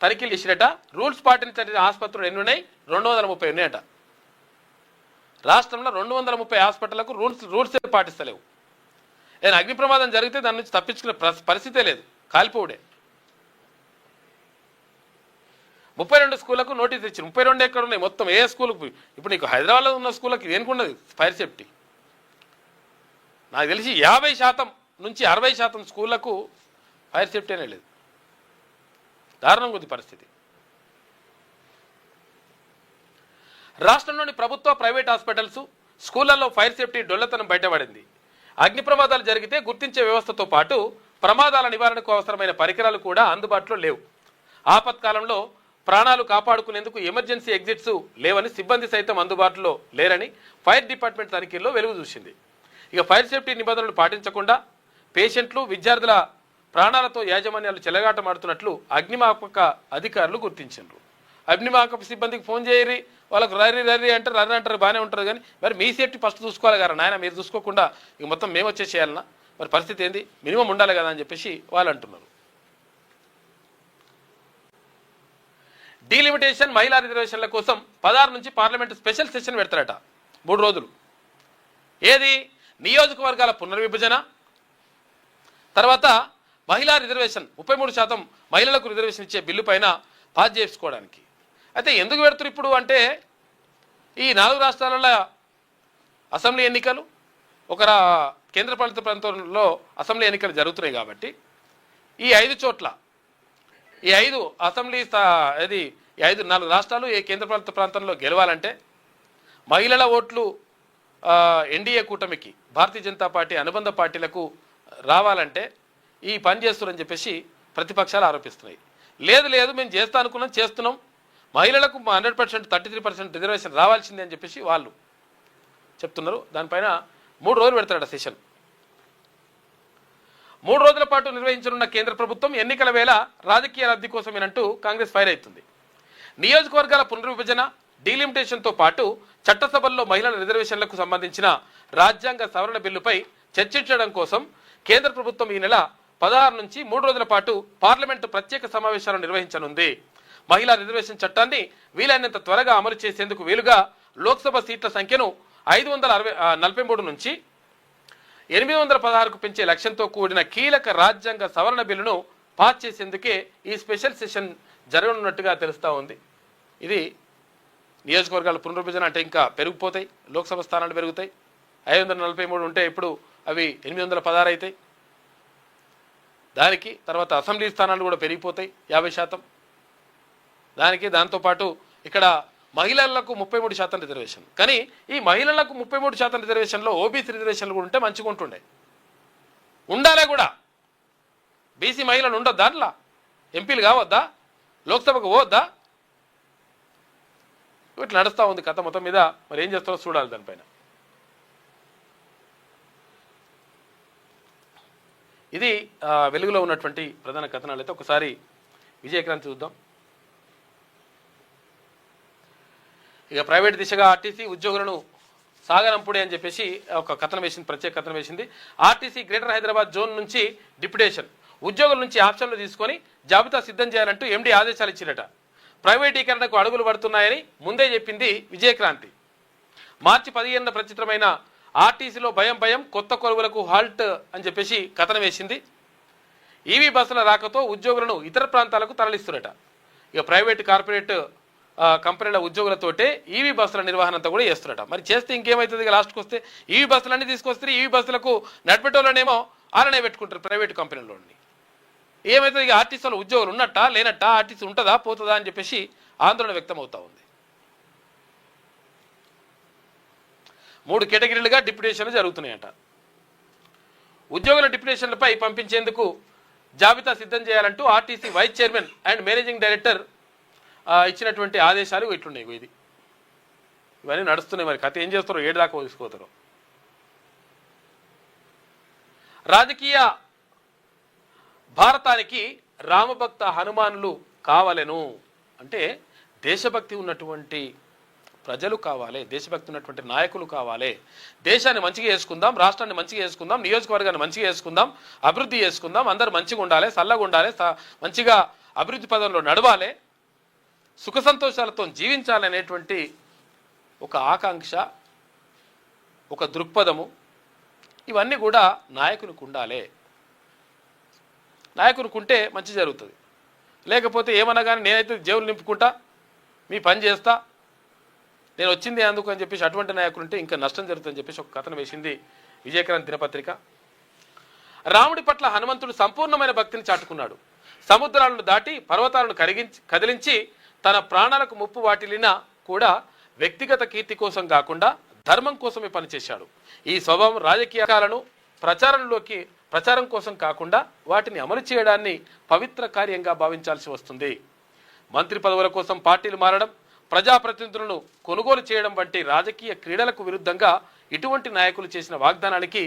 తనిఖీలు చేసినట. రూల్స్ పాటించిన ఆసుపత్రులు ఎన్ని ఉన్నాయి? 230 ఉన్నాయట. రాష్ట్రంలో 230 హాస్పిటళ్లకు రూల్స్ పాటిస్తలేవు. ఏదైనా అగ్ని ప్రమాదం జరిగితే దాని నుంచి తప్పించుకునే పరిస్థితే లేదు, కాలిపోవుడే. 32 స్కూళ్లకు నోటీస్ ఇచ్చింది. 32 ఎక్కడ ఉన్నాయి? మొత్తం ఏ స్కూల్కి? ఇప్పుడు నీకు హైదరాబాద్లో ఉన్న స్కూళ్ళకి దేనికున్నది ఫైర్ సేఫ్టీ? నాకు తెలిసి 50% నుంచి 60% స్కూళ్లకు ఫైర్ సేఫ్టీ అనే లేదు. దారుణంగా ఉంది పరిస్థితి. రాష్ట్రంలోని ప్రభుత్వ, ప్రైవేట్ హాస్పిటల్స్, స్కూళ్లలో ఫైర్ సేఫ్టీ డొల్లతనం బయటపడింది. అగ్ని ప్రమాదాలు జరిగితే గుర్తించే వ్యవస్థతో పాటు ప్రమాదాల నివారణకు అవసరమైన పరికరాలు కూడా అందుబాటులో లేవు. ఆపత్కాలంలో ప్రాణాలు కాపాడుకునేందుకు ఎమర్జెన్సీ ఎగ్జిట్స్ లేవని, సిబ్బంది సైతం అందుబాటులో లేరని ఫైర్ డిపార్ట్మెంట్ తనిఖీల్లో వెలుగు చూసింది. ఇక ఫైర్ సేఫ్టీ నిబంధనలు పాటించకుండా పేషెంట్లు, విద్యార్థుల ప్రాణాలతో యాజమాన్యాలు చెలగాటమాడుతున్నట్లు అగ్నిమాపక అధికారులు గుర్తించారు. అగ్నిమాపక సిబ్బందికి ఫోన్ చేయరి, వాళ్ళకు రర్రీ అంటారు, అంటారు, బాగానే ఉంటారు. కానీ మరి మీ సేఫ్టీ ఫస్ట్ చూసుకోవాలి కదా నాయన, మీరు చూసుకోకుండా ఇక మొత్తం మేము వచ్చేసేయాలన్నా? మరి పరిస్థితి ఏంది? మినిమం ఉండాలి కదా అని చెప్పేసి వాళ్ళు అంటున్నారు. డీలిమిటేషన్, మహిళా రిజర్వేషన్ల కోసం 16 నుంచి పార్లమెంటు స్పెషల్ సెషన్ పెడతారట. 3 రోజులు. ఏది? నియోజకవర్గాల పునర్విభజన, తర్వాత మహిళా రిజర్వేషన్ 33% మహిళలకు రిజర్వేషన్ ఇచ్చే బిల్లు పైన పాస్ చేసుకోవడానికి. అయితే ఎందుకు పెడుతున్నారు ఇప్పుడు అంటే, ఈ 4 రాష్ట్రాలలో అసెంబ్లీ ఎన్నికలు, ఒక కేంద్రపాలిత ప్రాంతంలో అసెంబ్లీ ఎన్నికలు జరుగుతున్నాయి కాబట్టి ఈ 5 చోట్ల, ఈ 5 అసెంబ్లీ ఈ 4 రాష్ట్రాలు ఏ కేంద్రపాలిత ప్రాంతంలో గెలవాలంటే మహిళల ఓట్లు ఎన్డీఏ కూటమికి, భారతీయ జనతా పార్టీ అనుబంధ పార్టీలకు రావాలంటే ఈ పని చేస్తున్నారని చెప్పేసి ప్రతిపక్షాలు ఆరోపిస్తున్నాయి. లేదు మేము చేస్తున్నాం, మహిళలకు 100%, 33% రిజర్వేషన్ రావాల్సిందే అని చెప్పేసి వాళ్ళు చెప్తున్నారు. దానిపైన 3 రోజులు పెడతారట సెషన్. 3 రోజుల పాటు నిర్వహించనున్న కేంద్ర ప్రభుత్వం ఎన్నికల వేళ రాజకీయ లబ్ధి కోసమేనంటూ కాంగ్రెస్ ఫైర్ అవుతుంది. నియోజకవర్గాల పునర్విభజన, డీలిమిటేషన్తో పాటు చట్టసభల్లో మహిళల రిజర్వేషన్లకు సంబంధించిన రాజ్యాంగ సవరణ బిల్లుపై చర్చించడం కోసం కేంద్ర ప్రభుత్వం ఈ నెల 16 నుంచి 3 రోజుల పాటు పార్లమెంటు ప్రత్యేక సమావేశాలు నిర్వహించనుంది. మహిళా రిజర్వేషన్ చట్టాన్ని వీలైనంత త్వరగా అమలు చేసేందుకు వీలుగా లోక్సభ సీట్ల సంఖ్యను 543 నుంచి 816కు పెంచే లక్ష్యంతో కూడిన కీలక రాజ్యాంగ సవరణ బిల్లును పాస్ చేసేందుకే ఈ స్పెషల్ సెషన్ జరగనున్నట్టుగా తెలుస్తూ ఉంది. ఇది నియోజకవర్గాల పునర్విభజన అంటే ఇంకా పెరిగిపోతాయి, లోక్సభ స్థానాలు పెరుగుతాయి. 543 ఉంటే ఇప్పుడు అవి 816 అవుతాయి. దానికి తర్వాత అసెంబ్లీ స్థానాలు కూడా పెరిగిపోతాయి 50%. దాంతోపాటు ఇక్కడ మహిళలకు 33% రిజర్వేషన్. కానీ ఈ మహిళలకు 33% రిజర్వేషన్లో ఓబీసీ రిజర్వేషన్లు కూడా ఉంటే మంచిగా ఉంటుండే, ఉండాలే కూడా. బీసీ మహిళలు ఉండొద్దా, అట్లా ఎంపీలు కావద్దా, లోక్సభకు పోవద్దా? ఇట్లా నడుస్తూ ఉంది కథ మొత్తం మీద. మరి ఏం చేస్తారో చూడాలి దానిపైన. ఇది వెలుగులో ఉన్నటువంటి ప్రధాన కథనాలు. అయితే ఒకసారి విజయక్రాంతి చూద్దాం. ఇక ప్రైవేట్ దిశగా ఆర్టీసీ ఉద్యోగులను సాగనంపుడే అని చెప్పేసి ఒక కథనం వేసింది, ప్రత్యేక కథనం వేసింది. ఆర్టీసీ గ్రేటర్ హైదరాబాద్ జోన్ నుంచి డిప్యుటేషన్, ఉద్యోగుల నుంచి ఆప్షన్లు తీసుకొని జాబితా సిద్ధం చేయాలంటూ ఎండీ ఆదేశాలు ఇచ్చిరట. ప్రైవేటీకరణకు అడుగులు పడుతున్నాయని ముందే చెప్పింది విజయక్రాంతి. మార్చి 15న ప్రచిత్రమైన ఆర్టీసీలో భయం కొత్త కొలువులకు హాల్ట్ అని చెప్పేసి కథనం వేసింది. ఈవీ బస్సుల రాకతో ఉద్యోగులను ఇతర ప్రాంతాలకు తరలిస్తున్నట. ఇక ప్రైవేట్ కార్పొరేట్ కంపెనీల ఉద్యోగులతోటే ఈవీ బస్సుల నిర్వహణ అంతా కూడా చేస్తున్నట. మరి చేస్తే ఇంకేమవుతుంది? ఇక లాస్ట్కి వస్తే ఈవీ బస్సులన్నీ తీసుకొస్తే ఈవీ బస్సులకు నడిపెట్టోళ్ళనేమో ఆలనే పెట్టుకుంటారు ప్రైవేట్ కంపెనీలోని. ఏమవుతుంది? ఇక ఆర్టీసీలో ఉద్యోగులు ఉన్నట్టా లేనట్టా, ఆర్టీసీ ఉంటుందా పోతుందా అని చెప్పేసి ఆందోళన వ్యక్తం అవుతా ఉంది. 3 కేటగిరీలుగా డిప్యుటేషన్లు జరుగుతున్నాయట. ఉద్యోగుల డిప్యుటేషన్లపై పంపించేందుకు జాబితా సిద్ధం చేయాలంటూ RTC vice chairman and managing director ఇచ్చినటువంటి ఆదేశాలు ఇట్లున్నాయి. ఇవన్నీ నడుస్తున్నాయి. మరి కథ ఏం చేస్తారో, ఏడు దాకా తీసుకోతారో. రాజకీయ భారతానికి రామభక్త హనుమానులు కావాలను అంటే దేశభక్తి ఉన్నటువంటి ప్రజలు కావాలి, దేశభక్తి ఉన్నటువంటి నాయకులు కావాలి. దేశాన్ని మంచిగా చేసుకుందాం, రాష్ట్రాన్ని మంచిగా చేసుకుందాం, నియోజకవర్గాన్ని మంచిగా చేసుకుందాం, అభివృద్ధి చేసుకుందాం, అందరూ మంచిగా ఉండాలి, చల్లగా ఉండాలి, మంచిగా అభివృద్ధి పదంలో నడవాలి, సుఖ సంతోషాలతో జీవించాలనేటువంటి ఒక ఆకాంక్ష, ఒక దృక్పథము, ఇవన్నీ కూడా నాయకునికి ఉండాలి. నాయకునికి ఉంటే మంచి జరుగుతుంది. లేకపోతే ఏమన్నా కానీ నేనైతే జేబులు నింపుకుంటా, మీ పని చేస్తా, నేను వచ్చింది అందుకు అని చెప్పేసి అటువంటి నాయకులు ఉంటే ఇంకా నష్టం జరుగుతుందని చెప్పేసి ఒక కథనం వేసింది విజయక్రాంతి దినపత్రిక. రాముడి పట్ల హనుమంతుడు సంపూర్ణమైన భక్తిని చాటుకున్నాడు. సముద్రాలను దాటి పర్వతాలను కదిలించి తన ప్రాణాలకు ముప్పు వాటిల్లినా కూడా వ్యక్తిగత కీర్తి కోసం కాకుండా ధర్మం కోసమే పనిచేశాడు. ఈ స్వభావం రాజకీయాలను ప్రచారం కోసం కాకుండా వాటిని అమలు చేయడాన్ని పవిత్ర కార్యంగా భావించాల్సి వస్తుంది. మంత్రి పదవుల కోసం పార్టీలు మారడం, ప్రజాప్రతినిధులను కొనుగోలు చేయడం వంటి రాజకీయ క్రీడలకు విరుద్ధంగా ఇటువంటి నాయకులు చేసిన వాగ్దానానికి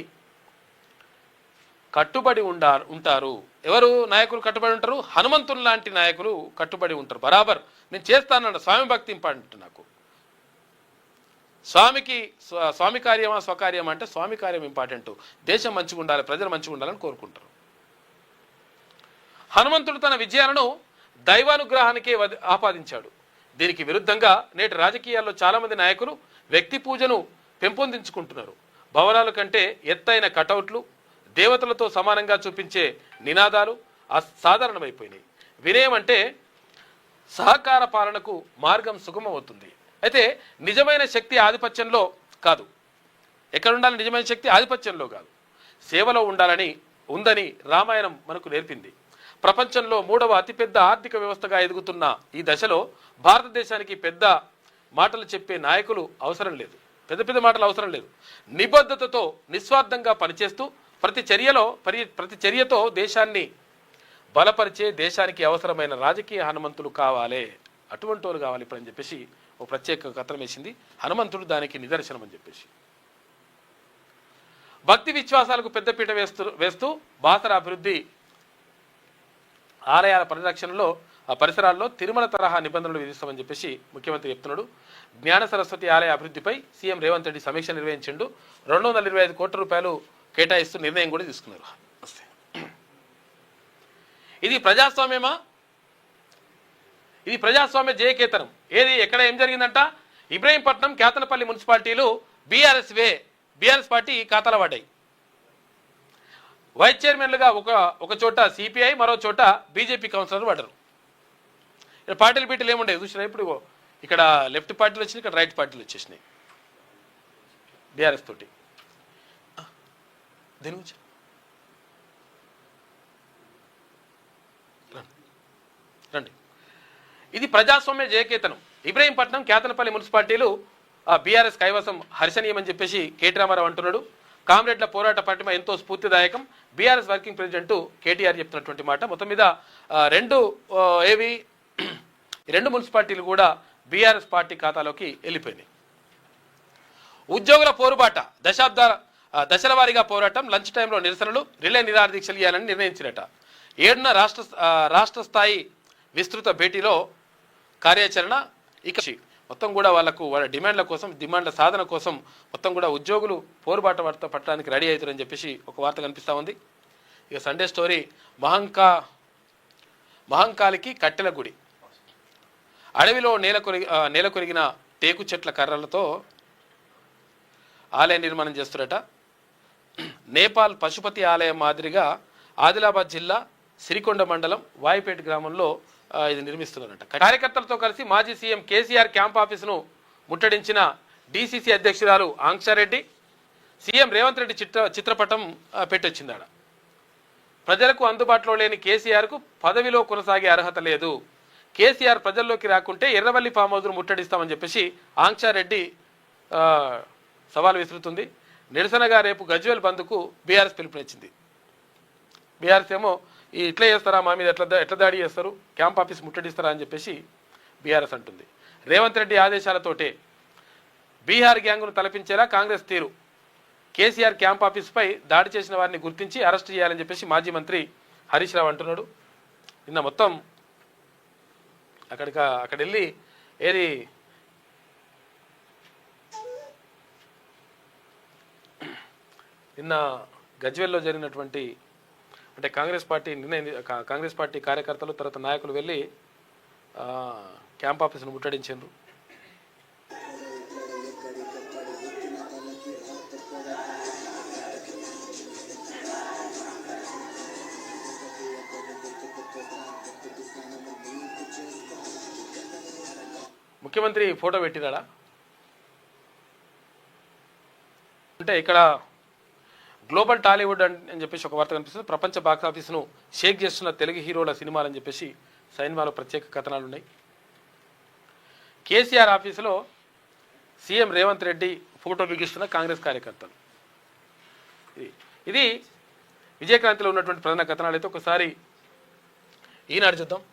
కట్టుబడి ఉంటారు. ఎవరు నాయకులు కట్టుబడి ఉంటారు? హనుమంతులు లాంటి నాయకులు కట్టుబడి ఉంటారు. బరాబర్ నేను చేస్తానన్న స్వామి భక్తి ఇంపార్టెంట్ నాకు. స్వామి కార్యమా స్వకార్యమా అంటే స్వామి కార్యం ఇంపార్టెంట్. దేశం మంచిగా ఉండాలి, ప్రజలు మంచిగా ఉండాలని కోరుకుంటారు. హనుమంతుడు తన విజయాలను దైవానుగ్రహానికే ఆపాదించాడు. దీనికి విరుద్ధంగా నేటి రాజకీయాల్లో చాలామంది నాయకులు వ్యక్తి పూజను పెంపొందించుకుంటున్నారు. భవనాల కంటే ఎత్తైన కటౌట్లు, దేవతలతో సమానంగా చూపించే నినాదాలు సాధారణమైపోయినాయి. వినయం అంటే సహకార పాలనకు మార్గం సుగమవుతుంది. అయితే నిజమైన శక్తి ఆధిపత్యంలో కాదు. ఎక్కడ ఉండాలి నిజమైన శక్తి? ఆధిపత్యంలో కాదు, సేవలో ఉందని రామాయణం మనకు నేర్పింది. ప్రపంచంలో 3వ అతిపెద్ద ఆర్థిక వ్యవస్థగా ఎదుగుతున్న ఈ దశలో భారతదేశానికి పెద్ద మాటలు చెప్పే నాయకులు అవసరం లేదు, పెద్ద మాటలు అవసరం లేదు. నిబద్ధతతో నిస్వార్థంగా పనిచేస్తూ ప్రతి చర్యతో దేశాన్ని బలపరిచే, దేశానికి అవసరమైన రాజకీయ హనుమంతులు కావాలి, అటువంటి వాళ్ళు కావాలి ఇప్పుడు అని చెప్పేసి ఒక ప్రత్యేక కథనం వేసింది. హనుమంతుడు దానికి నిదర్శనం అని చెప్పేసి. భక్తి విశ్వాసాలకు పెద్దపీట వేస్తూ బాసర అభివృద్ధి, ఆలయాల పరిరక్షణలో పరిసరాల్లో తిరుమల తరహా నిబంధనలు విధిస్తామని చెప్పేసి ముఖ్యమంత్రి చెప్తున్నాడు. జ్ఞాన సరస్వతి ఆలయ అభివృద్ధిపై సీఎం రేవంత్ రెడ్డి సమీక్ష నిర్వహించిండు. 225 కోట్ల రూపాయలు కేటాయిస్తూ నిర్ణయం కూడా తీసుకున్నారు. ఇది ప్రజాస్వామ్యమా? ఇది ప్రజాస్వామ్య జయకేతనం. ఎక్కడ ఏం జరిగిందంట? ఇబ్రహీంపట్నం, కేతనపల్లి మున్సిపాలిటీలు బీఆర్ఎస్ పార్టీ ఖాతాలో పడ్డాయి. వైస్ చైర్మన్లుగా ఒక చోట సిపిఐ, మరో చోట బీజేపీ కౌన్సిలర్లు పడ్డారు. ఇక్కడ పార్టీలు ఏముండేవి చూసినా? ఇప్పుడు ఇక్కడ లెఫ్ట్ పార్టీలు వచ్చినాయి, ఇక్కడ రైట్ పార్టీలు వచ్చేసినాయి బీఆర్ఎస్ తోటి. దేని గురించి రండి. ఇది ప్రజాస్వామ్య జయకేతనం. ఇబ్రహీంపట్నం, కేతనపల్లి మున్సిపాలిటీలు బీఆర్ఎస్ కైవసం హర్షణీయమని చెప్పేసి కేటీ రామారావు అంటున్నాడు. కామ్రేడ్ల పోరాట పటిమ ఎంతో స్ఫూర్తిదాయకం, బీఆర్ఎస్ వర్కింగ్ ప్రెసిడెంట్ కేటీఆర్ చెప్తున్నటువంటి మాట. మొత్తం మీద రెండు మున్సిపాలిటీలు కూడా బీఆర్ఎస్ పార్టీ ఖాతాలోకి వెళ్ళిపోయినాయి. ఉద్యోగుల పోరుబాట దశల వారీగా పోరాటం, లంచ్ టైంలో నిరసనలు, రిలే నిరాహార దీక్షలు చేయాలని నిర్ణయించినట. 7న రాష్ట్ర స్థాయి విస్తృత భేటీలో కార్యాచరణ. ఇక మొత్తం కూడా వాళ్ళ డిమాండ్ల సాధన కోసం మొత్తం కూడా ఉద్యోగులు పోరుబాట పట్టడానికి రెడీ అవుతారని చెప్పేసి ఒక వార్త కనిపిస్తూ ఉంది. ఇక సండే స్టోరీ, మహంకాళికి కట్టెల గుడి. అడవిలో నేల కొరిగిన టేకు చెట్ల కర్రలతో ఆలయ నిర్మాణం చేస్తున్నట. నేపాల్ పశుపతి ఆలయం మాదిరిగా ఆదిలాబాద్ జిల్లా సిరికొండ మండలం వాయిపేట గ్రామంలో ఇది నిర్మిస్తున్నారట. కార్యకర్తలతో కలిసి మాజీ సీఎం కేసీఆర్ క్యాంప్ ఆఫీసును ముట్టడించిన డీసీసీ అధ్యక్షురాలు ఆంక్షారెడ్డి, సీఎం రేవంత్ రెడ్డి చిత్రపటం పెట్టొచ్చిందాడ. ప్రజలకు అందుబాటులో లేని కేసీఆర్కు పదవిలో కొనసాగే అర్హత లేదు, కేసీఆర్ ప్రజల్లోకి రాకుంటే ఎర్రవల్లి ఫామ్ హౌస్ను ముట్టడిస్తామని చెప్పేసి ఆంక్షారెడ్డి సవాల్ విసురుతుంది. నిరసనగా రేపు గజ్వేల్ బంద్కు బీఆర్ఎస్ పిలుపునిచ్చింది. బీఆర్ఎస్ ఏమో ఇట్లా చేస్తారా, మా మీద ఎట్లా దాడి చేస్తారు, క్యాంప్ ఆఫీస్ ముట్టడిస్తారా అని చెప్పేసి బీఆర్ఎస్ అంటుంది. రేవంత్ రెడ్డి ఆదేశాలతోటే బీహార్ గ్యాంగ్ను తలపించేలా కాంగ్రెస్ తీరు, కేసీఆర్ క్యాంప్ ఆఫీస్పై దాడి చేసిన వారిని గుర్తించి అరెస్ట్ చేయాలని చెప్పేసి మాజీ మంత్రి హరీష్ రావు అంటున్నాడు. నిన్న మొత్తం అక్కడ వెళ్ళి నిన్న గజ్వేల్లో జరిగినటువంటి అంటే కాంగ్రెస్ పార్టీ కార్యకర్తలు తర్వాత నాయకులు వెళ్ళి క్యాంప్ ఆఫీసును ముట్టడించారు. ముఖ్యమంత్రి ఫోటో పెట్టినాడా అంటే ఇక్కడ గ్లోబల్ టాలీవుడ్ అని చెప్పేసి ఒక వార్త కనిపిస్తుంది. ప్రపంచ బాక్స్ ఆఫీసును షేక్ చేస్తున్న తెలుగు హీరోల సినిమాలు అని చెప్పేసి సినిమాలో ప్రత్యేక కథనాలు ఉన్నాయి. కేసీఆర్ ఆఫీసులో సీఎం రేవంత్ రెడ్డి ఫోటో బిగిస్తున్న కాంగ్రెస్ కార్యకర్తలు. ఇది విజయక్రాంతిలో ఉన్నటువంటి ప్రధాన కథనాలు. అయితే ఒకసారి ఈనాడు చూద్దాం.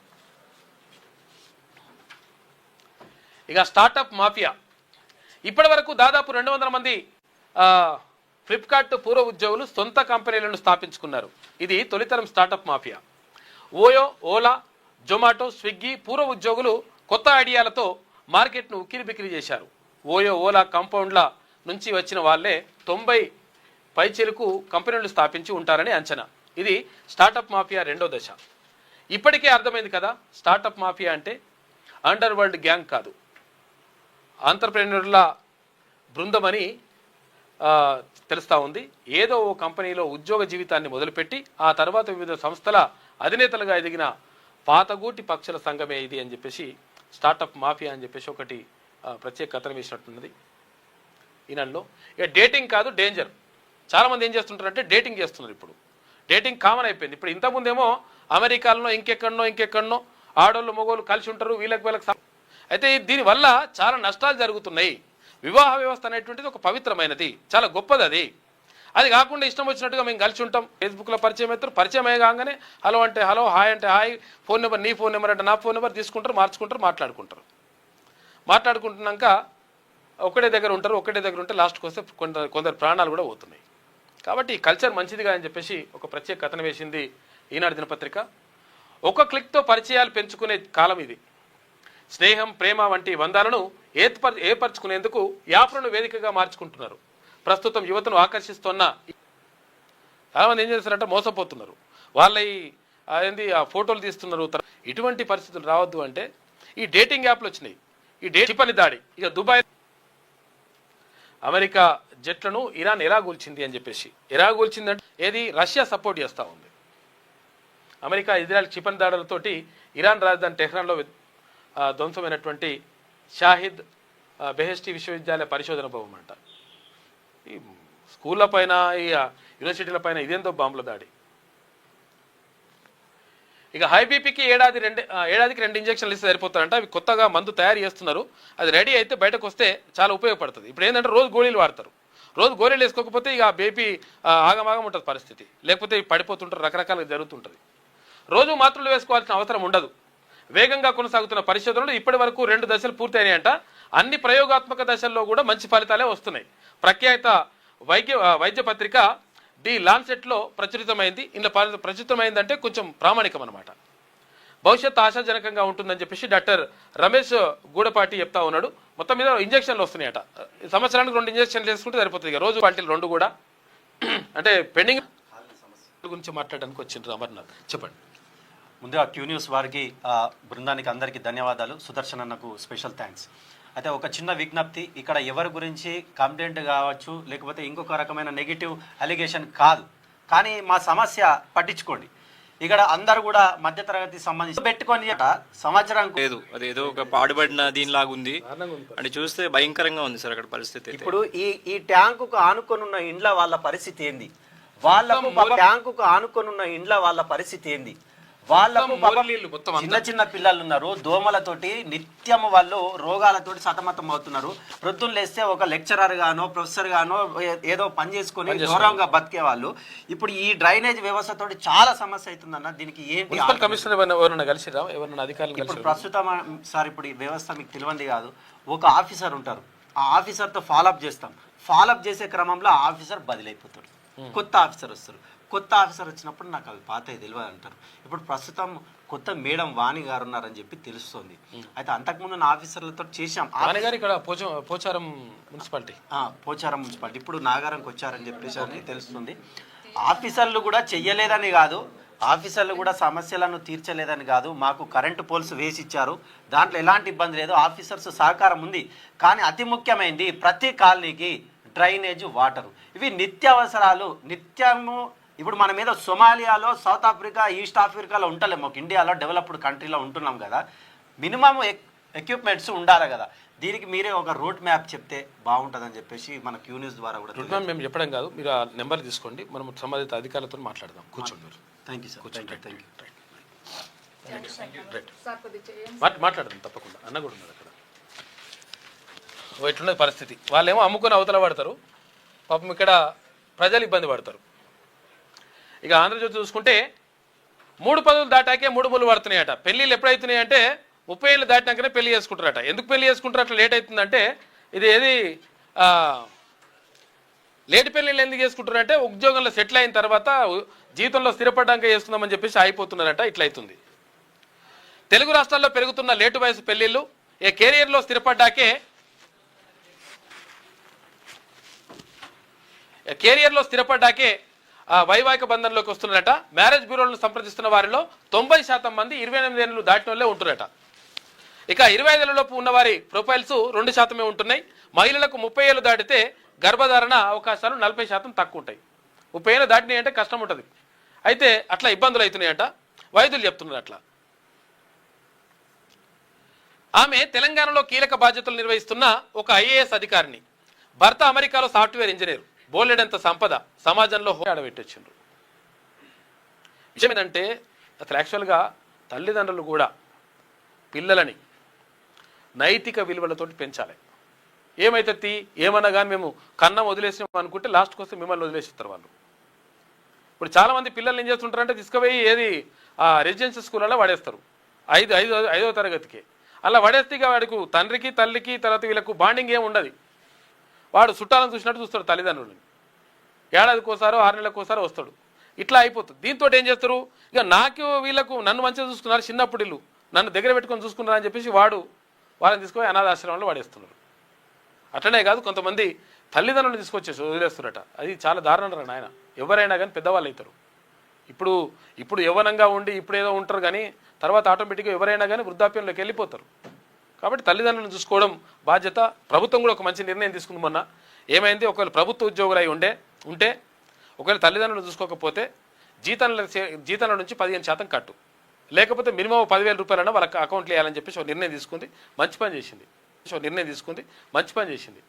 ఇక స్టార్టప్ మాఫియా, ఇప్పటి వరకు దాదాపు 200 మంది ఫ్లిప్కార్ట్ పూర్వ ఉద్యోగులు సొంత కంపెనీలను స్థాపించుకున్నారు. ఇది తొలితరం స్టార్టప్ మాఫియా. ఓలా, జొమాటో, స్విగ్గీ పూర్వ ఉద్యోగులు కొత్త ఐడియాలతో మార్కెట్ను ఉక్కిరి బిక్కిరి చేశారు. ఓలా కాంపౌండ్ల నుంచి వచ్చిన వాళ్ళే 90 పైచిలకు కంపెనీలు స్థాపించి ఉంటారని అంచనా. ఇది స్టార్టప్ మాఫియా రెండో దశ. ఇప్పటికే అర్థమైంది కదా, స్టార్టప్ మాఫియా అంటే అండర్ వరల్డ్ గ్యాంగ్ కాదు, ఆంటర్ప్రెన్యూర్ల బృందమని తెలుస్తూ ఉంది. ఏదో ఓ కంపెనీలో ఉద్యోగ జీవితాన్ని మొదలుపెట్టి ఆ తర్వాత వివిధ సంస్థల అధినేతలుగా ఎదిగిన పాతగూటి పక్షుల సంఘమే ఇది అని చెప్పేసి స్టార్టప్ మాఫియా అని చెప్పేసి ఒకటి ప్రత్యేక కథనం వేసినట్టున్నది ఈనాడులో. ఇక డేటింగ్ కాదు డేంజర్. చాలామంది ఏం చేస్తుంటారంటే డేటింగ్ చేస్తున్నారు. ఇప్పుడు డేటింగ్ కామన్ అయిపోయింది. ఇప్పుడు ఇంతకుముందేమో అమెరికాలో ఇంకెక్కడనో ఆడోళ్ళు మగోళ్ళు కలిసి ఉంటారు, వీళ్ళకి అయితే దీనివల్ల చాలా నష్టాలు జరుగుతున్నాయి. వివాహ వ్యవస్థ అనేటువంటిది ఒక పవిత్రమైనది, చాలా గొప్పది. అది కాకుండా ఇష్టం వచ్చినట్టుగా మేము కలిసి ఉంటాం, ఫేస్బుక్లో పరిచయం అవుతారు, పరిచయం అయ్యే కాగానే హలో అంటే హలో, హాయ్ అంటే హాయ్, ఫోన్ నెంబర్ నీ ఫోన్ నెంబర్ అంటే నా ఫోన్ నెంబర్ తీసుకుంటారు, మాట్లాడుకుంటున్నాక ఒకటే దగ్గర ఉంటే లాస్ట్కి వస్తే కొందరు ప్రాణాలు కూడా పోతున్నాయి. కాబట్టి ఈ కల్చర్ మంచిదిగా అని చెప్పేసి ఒక ప్రత్యేక కథనం వేసింది ఈనాడు దినపత్రిక. ఒక క్లిక్తో పరిచయాలు పెంచుకునే కాలం ఇది. స్నేహం, ప్రేమ వంటి బంధాలను ఏర్పరచుకునేందుకు యాప్లను వేదికగా మార్చుకుంటున్నారు. ప్రస్తుతం యువతను ఆకర్షిస్తున్న చాలామంది ఏం చేస్తారంటే మోసపోతున్నారు. వాళ్ళ ఆ ఫోటోలు తీస్తున్నారు. ఇటువంటి పరిస్థితులు రావద్దు అంటే ఈ డేటింగ్ యాప్లు వచ్చినాయి. ఈ క్షిపణి దాడి, ఇక దుబాయ్ అమెరికా జెట్లను ఇరాన్ ఎలా కూల్చింది అని చెప్పేసి, ఎలా కూల్చిందంటే ఏది రష్యా సపోర్ట్ చేస్తూ ఉంది. అమెరికా ఇజ్రాయెల్ క్షిపణి దాడులతోటి ఇరాన్ రాజధాని టెహ్రాన్లో ధ్వంసమైనటువంటి షాహిద్ బెహెస్టీ విశ్వవిద్యాలయ పరిశోధన భవనం అంట. ఈ స్కూళ్ళ పైన, ఈ యూనివర్సిటీల పైన ఇదేందో బాంబుల దాడి. ఇక హై బీపీకి ఏడాదికి 2 ఇంజక్షన్లు ఇస్తే సరిపోతారంట. అవి కొత్తగా మందు తయారు చేస్తున్నారు. అది రెడీ అయితే బయటకు వస్తే చాలా ఉపయోగపడుతుంది. ఇప్పుడు ఏంటంటే రోజు గోళీలు వాడతారు. రోజు గోళీలు వేసుకోకపోతే ఇక బీపీ ఆగమాగం ఉంటుంది పరిస్థితి. లేకపోతే పడిపోతుంటారు, రకరకాలుగా జరుగుతుంటుంది. రోజు మాత్రలు వేసుకోవాల్సిన అవసరం ఉండదు. వేగంగా కొనసాగుతున్న పరిశోధనలు ఇప్పటి వరకు 2 దశలు పూర్తయినాయంట. అన్ని ప్రయోగాత్మక దశల్లో కూడా మంచి ఫలితాలే వస్తున్నాయి. ప్రఖ్యాత వైద్య పత్రిక ది లాన్సెట్లో ప్రచురితమైంది. ఇందులో ప్రచురితమైందంటే కొంచెం ప్రామాణికం అనమాట. భవిష్యత్తు ఆశాజనకంగా ఉంటుందని చెప్పేసి డాక్టర్ రమేష్ గూడపాటి చెప్తా ఉన్నాడు. మొత్తం మీద ఇంజక్షన్లు వస్తున్నాయట. సంవత్సరానికి 2 ఇంజక్షన్లు వేసుకుంటే సరిపోతుంది. రోజు క్వాలిటీలు 2 కూడా అంటే పెండింగ్ గురించి మాట్లాడడానికి వచ్చిండ్రు అమర్నాథ్. చెప్పండి. ముందుగా క్యూ న్యూస్ వారికి బృందానికి అందరికీ ధన్యవాదాలు. సుదర్శన్ అన్నకు స్పెషల్ థ్యాంక్స్. అయితే ఒక చిన్న విజ్ఞప్తి, ఇక్కడ ఎవరి గురించి కంప్లైంట్ కావచ్చు లేకపోతే ఇంకొక రకమైన నెగిటివ్ అలిగేషన్ కాదు, కానీ మా సమస్య పట్టించుకోండి. ఇక్కడ అందరు కూడా మధ్యతరగతి సంబంధించి పెట్టుకొని సంవత్సరం లేదు, అది ఏదో ఒక పాడుబడిన దీనిలాగా ఉంది అని చూస్తే భయంకరంగా ఉంది సార్ అక్కడ పరిస్థితి. ఇప్పుడు ఈ ట్యాంకుకు ఆనుకొని ఉన్న ఇండ్ల వాళ్ళ పరిస్థితి ఏంది, వాళ్ళకు ట్యాంకుకు ఆనుకొని ఉన్న ఇండ్ల వాళ్ళ పరిస్థితి ఏంది, వాళ్ళకు చిన్న చిన్న పిల్లలు ఉన్నారు, దోమలతోటి నిత్యం వాళ్ళు రోగాలతోటి సతమతం అవుతున్నారు. ప్రొద్దున లేస్తే ఒక లెక్చరర్ గానో ప్రొఫెసర్ గానో ఏదో పని చేసుకుని గౌరవంగా బతికే వాళ్ళు ఇప్పుడు ఈ డ్రైనేజ్ వ్యవస్థతోటి చాలా సమస్య అవుతుందన్న. దీనికి ఏంటి ఇప్పుడు ప్రస్తుతం సార్ ఇప్పుడు ఈ వ్యవస్థ మీకు తెలియంది కాదు. ఒక ఆఫీసర్ ఉంటారు, ఆ ఆఫీసర్తో ఫాలోఅప్ చేస్తాం. ఫాలోఅప్ చేసే క్రమంలో ఆ ఆఫీసర్ బదిలైపోతాడు, కొత్త ఆఫీసర్ వస్తారు. కొత్త ఆఫీసర్ వచ్చినప్పుడు నాకు అవి పాత తెలియదు అంటారు. ఇప్పుడు ప్రస్తుతం కొత్త మేడం వాణి గారు ఉన్నారని చెప్పి తెలుస్తుంది. అయితే అంతకుముందు నా ఆఫీసర్లతో చేశాం. ఇక్కడ పోచారం మున్సిపాలిటీ ఇప్పుడు నాగారంకి వచ్చారని చెప్పేసి తెలుస్తుంది. ఆఫీసర్లు కూడా చెయ్యలేదని కాదు, ఆఫీసర్లు కూడా సమస్యలను తీర్చలేదని కాదు, మాకు కరెంటు పోల్స్ వేసి ఇచ్చారు, దాంట్లో ఎలాంటి ఇబ్బంది లేదు, ఆఫీసర్స్ సహకారం ఉంది. కానీ అతి ముఖ్యమైనది ప్రతి కాలనీకి డ్రైనేజ్, వాటరు, ఇవి నిత్యావసరాలు. నిత్యము ఇప్పుడు మన మీద సొమాలియాలో, సౌత్ ఆఫ్రికా, ఈస్ట్ ఆఫ్రికాలో ఉంటలేము, ఒక ఇండియాలో డెవలప్డ్ కంట్రీలో ఉంటున్నాం కదా, మినిమం ఎక్విప్మెంట్స్ ఉండాలి కదా. దీనికి మీరే ఒక రూట్ మ్యాప్ చెప్తే బాగుంటుందని చెప్పేసి మన క్యూ న్యూస్ ద్వారా కూడా. రూట్ మ్యాప్ మేము చెప్పడం కాదు, మీరు ఆ నెంబర్ తీసుకోండి, మనం సంబంధిత అధికారులతో మాట్లాడదాం. కూర్చోండి. Thank you sir. మాట్లాడదాం తప్పకుండా. అన్న కూడా ఉన్నారు అక్కడ. ఇట్లున్నది పరిస్థితి. వాళ్ళేమో అమ్ముకొని అవతల పడతారు, పాపం ఇక్కడ ప్రజలు ఇబ్బంది పడతారు. ఇక ఆంధ్రజ్యోతి చూసుకుంటే 3 పదులు దాటాకే 3 ముళ్ళు పడుతున్నాయట. పెళ్ళిళ్ళు ఎప్పుడైతున్నాయంటే 30 ఏళ్ళు దాటినాకనే పెళ్లి చేసుకుంటారట. ఎందుకు పెళ్లి చేసుకుంటారు అట్లా లేట్ అవుతుందంటే, ఇది లేట్ పెళ్ళిళ్ళు ఎందుకు చేసుకుంటారంటే ఉద్యోగంలో సెటిల్ అయిన తర్వాత జీవితంలో స్థిరపడ్డాక చేసుకుందామని చెప్పేసి అయిపోతున్నారట. ఇట్లా అవుతుంది. తెలుగు రాష్ట్రాల్లో పెరుగుతున్న లేటు వయసు పెళ్లిళ్ళు కెరియర్లో స్థిరపడ్డాకే వైవాహిక బంధంలోకి వస్తున్నారట. మ్యారేజ్ బ్యూరోలను సంప్రదిస్తున్న వారిలో 90% మంది 28 ఏళ్ళు దాటిన వాళ్ళే ఉంటున్నారట. ఇక 25 ఏళ్లలోపు ఉన్నవారి ప్రొఫైల్స్ 2% ఉంటున్నాయి. మహిళలకు 30 ఏళ్ళు దాటితే గర్భధారణ అవకాశాలు 40% తక్కువ ఉంటాయి. 30 ఏళ్ళు దాటినాయి అంటే కష్టం ఉంటుంది. అయితే అట్లా ఇబ్బందులు అవుతున్నాయట, వైద్యులు చెప్తున్నారు అట్లా. ఆమె తెలంగాణలో కీలక బాధ్యతలు నిర్వహిస్తున్న ఒక IAS అధికారిని. భర్త అమెరికాలో సాఫ్ట్వేర్ ఇంజనీర్. బోలెడంత సంపద, సమాజంలో ఆడబెట్టొచ్చిండ్రు. విషయం ఏంటంటే అసలు యాక్చువల్గా తల్లిదండ్రులు కూడా పిల్లలని నైతిక విలువలతోటి పెంచాలి. ఏమైతే ఏమన్నా కానీ మేము కన్నం వదిలేసాం అనుకుంటే లాస్ట్కి వస్తే మిమ్మల్ని వదిలేసిస్తారు వాళ్ళు. ఇప్పుడు చాలామంది పిల్లల్ని ఏం చేస్తుంటారంటే తీసుకుపోయి రెసిడెన్షియల్ స్కూళ్ళలో వాడేస్తారు. 5వ తరగతికి అలా పడేస్తే ఇక వాడికి తండ్రికి తల్లికి తర్వాత వీళ్ళకు బాండింగ్ ఏమి ఉండదు. వాడు చుట్టాలను చూసినట్టు చూస్తాడు తల్లిదండ్రులని. ఏడాదికోసారో 6 నెలలకోసారో వస్తాడు. ఇట్లా అయిపోతుంది. దీంతో ఏం చేస్తారు, ఇక నాకు వీళ్ళకు నన్ను మంచిగా చూసుకున్నారు, చిన్నప్పుడు ఇల్లు నన్ను దగ్గర పెట్టుకొని చూసుకున్నారు అని చెప్పేసి వాళ్ళని తీసుకొని అనాథాశ్రమంలో వాడేస్తున్నారు. అట్లనే కాదు, కొంతమంది తల్లిదండ్రులను తీసుకొచ్చేసి వదిలేస్తారట. అది చాలా దారుణం రా నాయన. ఎవరైనా కానీ పెద్దవాళ్ళు అవుతారు. ఇప్పుడు యవ్వనంగా ఉండి ఇప్పుడు ఏదో ఉంటారు, కానీ తర్వాత ఆటోమేటిక్గా ఎవరైనా కానీ వృద్ధాప్యంలోకి వెళ్ళిపోతారు. కాబట్టి తల్లిదండ్రులను చూసుకోవడం బాధ్యత. ప్రభుత్వం కూడా ఒక మంచి నిర్ణయం తీసుకుంది. మొన్న ఏమైంది, ఒకవేళ ప్రభుత్వ ఉద్యోగులు అయి ఉంటే ఒకవేళ తల్లిదండ్రులు చూసుకోకపోతే జీతంలో నుంచి 15% కట్టు, లేకపోతే మినిమం 10,000 రూపాయలైనా వాళ్ళకి అకౌంట్లు వేయాలని చెప్పేసి ఒక నిర్ణయం తీసుకుంది. మంచి పని చేసింది.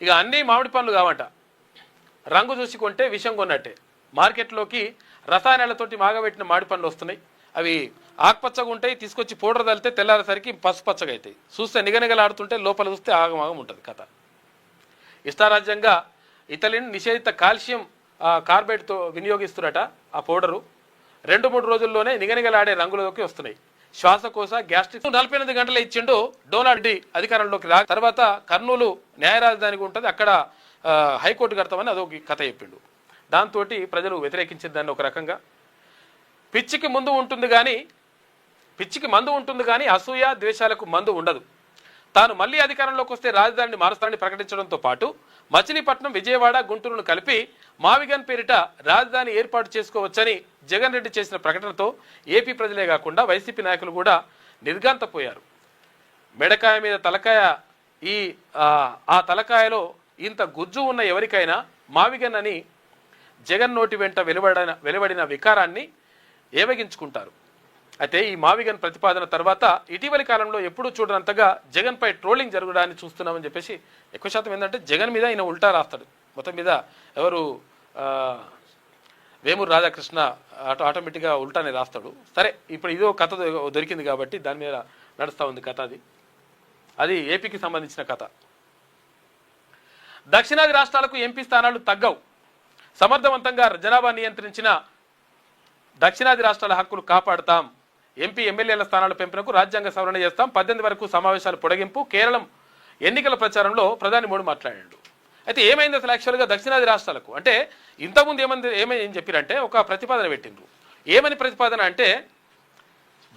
ఇక అన్నీ మామిడి పండ్లు కావట, రంగు చూసి కొంటే విషం కొన్నట్టే. మార్కెట్లోకి రసాయనాలతోటి మాగబెట్టిన మాడి పండ్లు వస్తున్నాయి. అవి ఆకుపచ్చగా ఉంటాయి, తీసుకొచ్చి పౌడర్ తలితే తెల్లారేసరికి పసుపచ్చగా అవుతాయి. చూస్తే నిగనిగలాడుతుంటే లోపల చూస్తే ఆగమాగం ఉంటుంది కథ. ఇష్టారాజ్యంగా ఇథలిన్ నిషేధిత కాల్షియం కార్బైడ్తో వినియోగిస్తున్నట ఆ పౌడరు. 2-3 రోజుల్లోనే నిగనిగలాడే రంగులలోకి వస్తున్నాయి. శ్వాసకోశ గ్యాస్ట్రిక్ 48 గంటలు ఇచ్చిండు డొనాల్డ్ డి అధికారంలోకి రా. తర్వాత కర్నూలు న్యాయ రాజధానికి ఉంటుంది, అక్కడ హైకోర్టు కడతామని అదొక కథ చెప్పిండు. దాంతో ప్రజలు వ్యతిరేకించిన దాన్ని ఒక రకంగా. పిచ్చికి మందు ఉంటుంది కానీ అసూయ ద్వేషాలకు మందు ఉండదు. తాను మళ్లీ అధికారంలోకి వస్తే రాజధానిని మారుస్తానని ప్రకటించడంతో పాటు మచిలీపట్నం, విజయవాడ, గుంటూరును కలిపి మావిగన్ పేరిట రాజధాని ఏర్పాటు చేసుకోవచ్చని జగన్ రెడ్డి చేసిన ప్రకటనతో ఏపీ ప్రజలే కాకుండా వైసీపీ నాయకులు కూడా నిర్ఘాంతపోయారు. మెడకాయ మీద తలకాయ, ఆ తలకాయలో ఇంత గుజ్జు ఉన్న ఎవరికైనా మావిగన్ అని జగన్ నోటి వెంట వెలువడిన వికారాన్ని ఏవగించుకుంటారు. అయితే ఈ మావిగన్ ప్రతిపాదన తర్వాత ఇటీవలి కాలంలో ఎప్పుడూ చూడనంతగా జగన్పై ట్రోలింగ్ జరగడాన్ని చూస్తున్నామని చెప్పేసి ఎక్కువ శాతం ఏంటంటే జగన్ మీద ఈయన ఉల్టా రాస్తాడు. మొత్తం మీద ఎవరు వేమూరు రాధాకృష్ణ ఆటోమేటిక్గా ఉల్టానే రాస్తాడు. సరే, ఇప్పుడు ఇదో కథ దొరికింది కాబట్టి దాని మీద నడుస్తూ ఉంది కథ. అది ఏపీకి సంబంధించిన కథ. దక్షిణాది రాష్ట్రాలకు ఎంపీ స్థానాలు తగ్గవు. సమర్థవంతంగా జనాభా నియంత్రించిన దక్షిణాది రాష్ట్రాల హక్కులు కాపాడుతాం. ఎంపీ ఎమ్మెల్యేల స్థానాల పెంపునకు రాజ్యాంగ సవరణ చేస్తాం. 18 వరకు సమావేశాలు పొడిగింపు. కేరళం ఎన్నికల ప్రచారంలో ప్రధాని మోడీ మాట్లాడాడు. అయితే ఏమైంది అసలు యాక్చువల్గా దక్షిణాది రాష్ట్రాలకు అంటే ఇంతకుముందు ఏం చెప్పారంటే ఒక ప్రతిపాదన పెట్టిండ్రు. ఏమని ప్రతిపాదన అంటే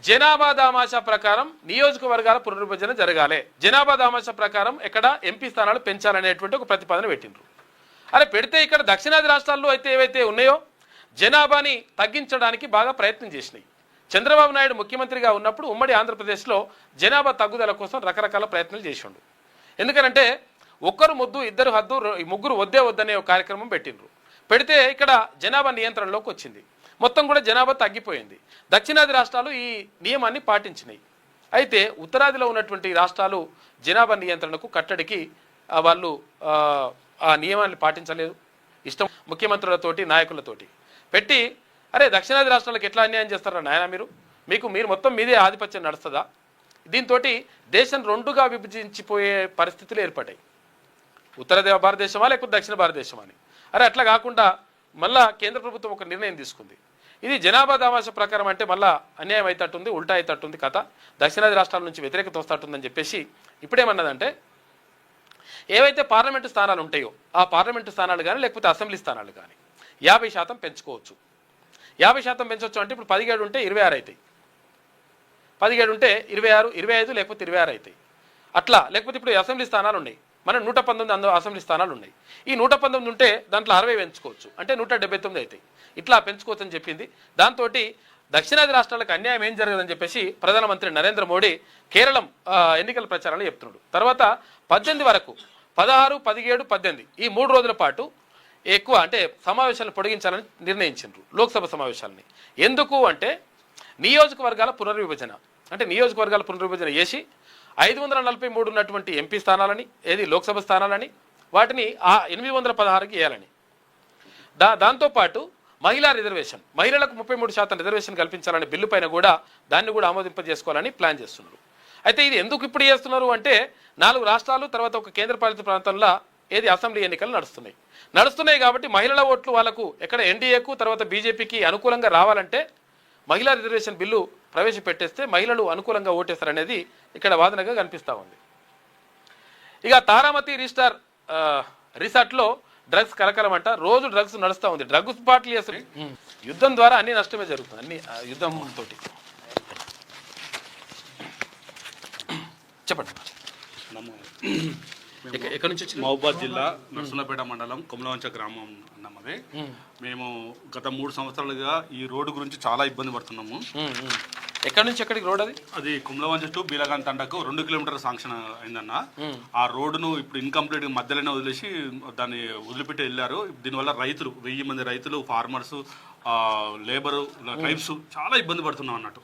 జనాభా దామాషా ప్రకారం నియోజకవర్గాల పునర్విభజన జరగాలి, జనాభా దామాషా ప్రకారం ఎక్కడ ఎంపీ స్థానాలు పెంచాలనేటువంటి ఒక ప్రతిపాదన పెట్టిండ్రు. అరే పెడితే ఇక్కడ దక్షిణాది రాష్ట్రాల్లో అయితే ఏవైతే ఉన్నాయో జనాభాని తగ్గించడానికి బాగా ప్రయత్నం చేసినాయి. చంద్రబాబు నాయుడు ముఖ్యమంత్రిగా ఉన్నప్పుడు ఉమ్మడి ఆంధ్రప్రదేశ్లో జనాభా తగ్గుదల కోసం రకరకాల ప్రయత్నాలు చేసిండు. ఎందుకనంటే ఒక్కరు ముద్దు ఇద్దరు హద్దు ముగ్గురు వద్దనే ఒక కార్యక్రమం పెట్టిండ్రు. పెడితే ఇక్కడ జనాభా నియంత్రణలోకి వచ్చింది. మొత్తం కూడా జనాభా తగ్గిపోయింది. దక్షిణాది రాష్ట్రాలు ఈ నియమాన్ని పాటించినాయి. అయితే ఉత్తరాదిలో ఉన్నటువంటి రాష్ట్రాలు జనాభా నియంత్రణకు కట్టడికి వాళ్ళు ఆ నియమాన్ని పాటించలేదు. ఇష్టం ముఖ్యమంత్రులతోటి నాయకులతోటి పెట్టి అరే దక్షిణాది రాష్ట్రాలకు ఎట్లా అన్యాయం చేస్తారా నాయన మీరు మొత్తం మీదే ఆధిపత్యం నడుస్తుందా? దీంతో దేశం 2గా విభజించిపోయే పరిస్థితులు ఏర్పడ్డాయి. ఉత్తర భారతదేశమా లేకపోతే దక్షిణ భారతదేశమా అని. అరే అట్లా కాకుండా మళ్ళా కేంద్ర ప్రభుత్వం ఒక నిర్ణయం తీసుకుంది. ఇది జనాభా దామాష ప్రకారం అంటే మళ్ళా అన్యాయం అవుతట్టుంది, ఉల్టా అవుతట్టుంది కథ, దక్షిణాది రాష్ట్రాల నుంచి వ్యతిరేకత వస్తట్టుందని చెప్పేసి ఇప్పుడేమన్నదంటే ఏవైతే పార్లమెంటు స్థానాలు ఉంటాయో ఆ పార్లమెంటు స్థానాలు కానీ లేకపోతే అసెంబ్లీ స్థానాలు కానీ 50% పెంచుకోవచ్చు. 50% పెంచవచ్చు అంటే ఇప్పుడు 17 ఉంటే 26 అవుతాయి, 17 ఉంటే 26, 25 లేకపోతే 26 అవుతాయి. అట్లా లేకపోతే ఇప్పుడు అసెంబ్లీ స్థానాలు ఉన్నాయి, మనం 119 అసెంబ్లీ స్థానాలు ఉన్నాయి. ఈ 119 ఉంటే దాంట్లో 60 పెంచుకోవచ్చు అంటే 179 అవుతాయి. ఇట్లా పెంచుకోవచ్చు అని చెప్పింది. దాంతో దక్షిణాది రాష్ట్రాలకు అన్యాయం ఏం జరగదని చెప్పేసి ప్రధానమంత్రి నరేంద్ర మోడీ కేరళం ఎన్నికల ప్రచారంలో చెప్తున్నాడు. తర్వాత 18 వరకు 16, 17, 18 ఈ 3 రోజుల పాటు ఎక్కువ అంటే సమావేశాలను పొడిగించాలని నిర్ణయించారు లోక్సభ సమావేశాలని. ఎందుకు అంటే నియోజకవర్గాల పునర్విభజన అంటే నియోజకవర్గాల పునర్విభజన చేసి 543 ఉన్నటువంటి ఎంపీ స్థానాలని ఏది లోక్సభ స్థానాలని వాటిని 816కి వేయాలని. దాంతోపాటు మహిళా రిజర్వేషన్, మహిళలకు 33% రిజర్వేషన్ కల్పించాలనే బిల్లు పైన కూడా దాన్ని కూడా ఆమోదింపజేసుకోవాలని ప్లాన్ చేస్తున్నారు. అయితే ఇది ఎందుకు ఇప్పుడు చేస్తున్నారు అంటే 4 రాష్ట్రాలు తర్వాత ఒక కేంద్రపాలిత ప్రాంతంలో ఏది అసెంబ్లీ ఎన్నికలు నడుస్తున్నాయి కాబట్టి మహిళల ఓట్లు వాళ్ళకు ఎక్కడ ఎన్డీఏకు తర్వాత బీజేపీకి అనుకూలంగా రావాలంటే మహిళా రిజర్వేషన్ బిల్లు ప్రవేశపెట్టేస్తే మహిళలు అనుకూలంగా ఓటేస్తారనేది ఇక్కడ వాదనగా కనిపిస్తూ ఉంది. ఇక తారామతి రిసార్ట్లో డ్రగ్స్ కలకలమంట, రోజు డ్రగ్స్ నడుస్తూ ఉంది. డ్రగ్స్ స్పాట్లు చేస్తారు. యుద్ధం ద్వారా అన్ని నష్టమే జరుగుతుంది, అన్ని యుద్ధంతో. చెప్పండి. ఎక్కడి నుంచి వచ్చి? మహబూబాద్ జిల్లా నర్సులపేట మండలం కొమలవంచ గ్రామం అన్నమది. మేము గత 3 సంవత్సరాలుగా ఈ రోడ్డు గురించి చాలా ఇబ్బంది పడుతున్నాము. ఎక్కడి నుంచి ఎక్కడికి రోడ్? అది కుమలవంచ టు బీలగాన్ తండకు 2 కిలోమీటర్ల శాంక్షన్ అయిందన్న. ఆ రోడ్డును ఇప్పుడు ఇన్కంప్లీట్ మధ్యలోనే వదిలేసి దాన్ని వదిలిపెట్టి వెళ్ళారు. దీనివల్ల రైతులు 1000 మంది రైతులు, ఫార్మర్స్, లేబరు, ట్రైబ్స్ చాలా ఇబ్బంది పడుతున్నాం అన్నట్టు.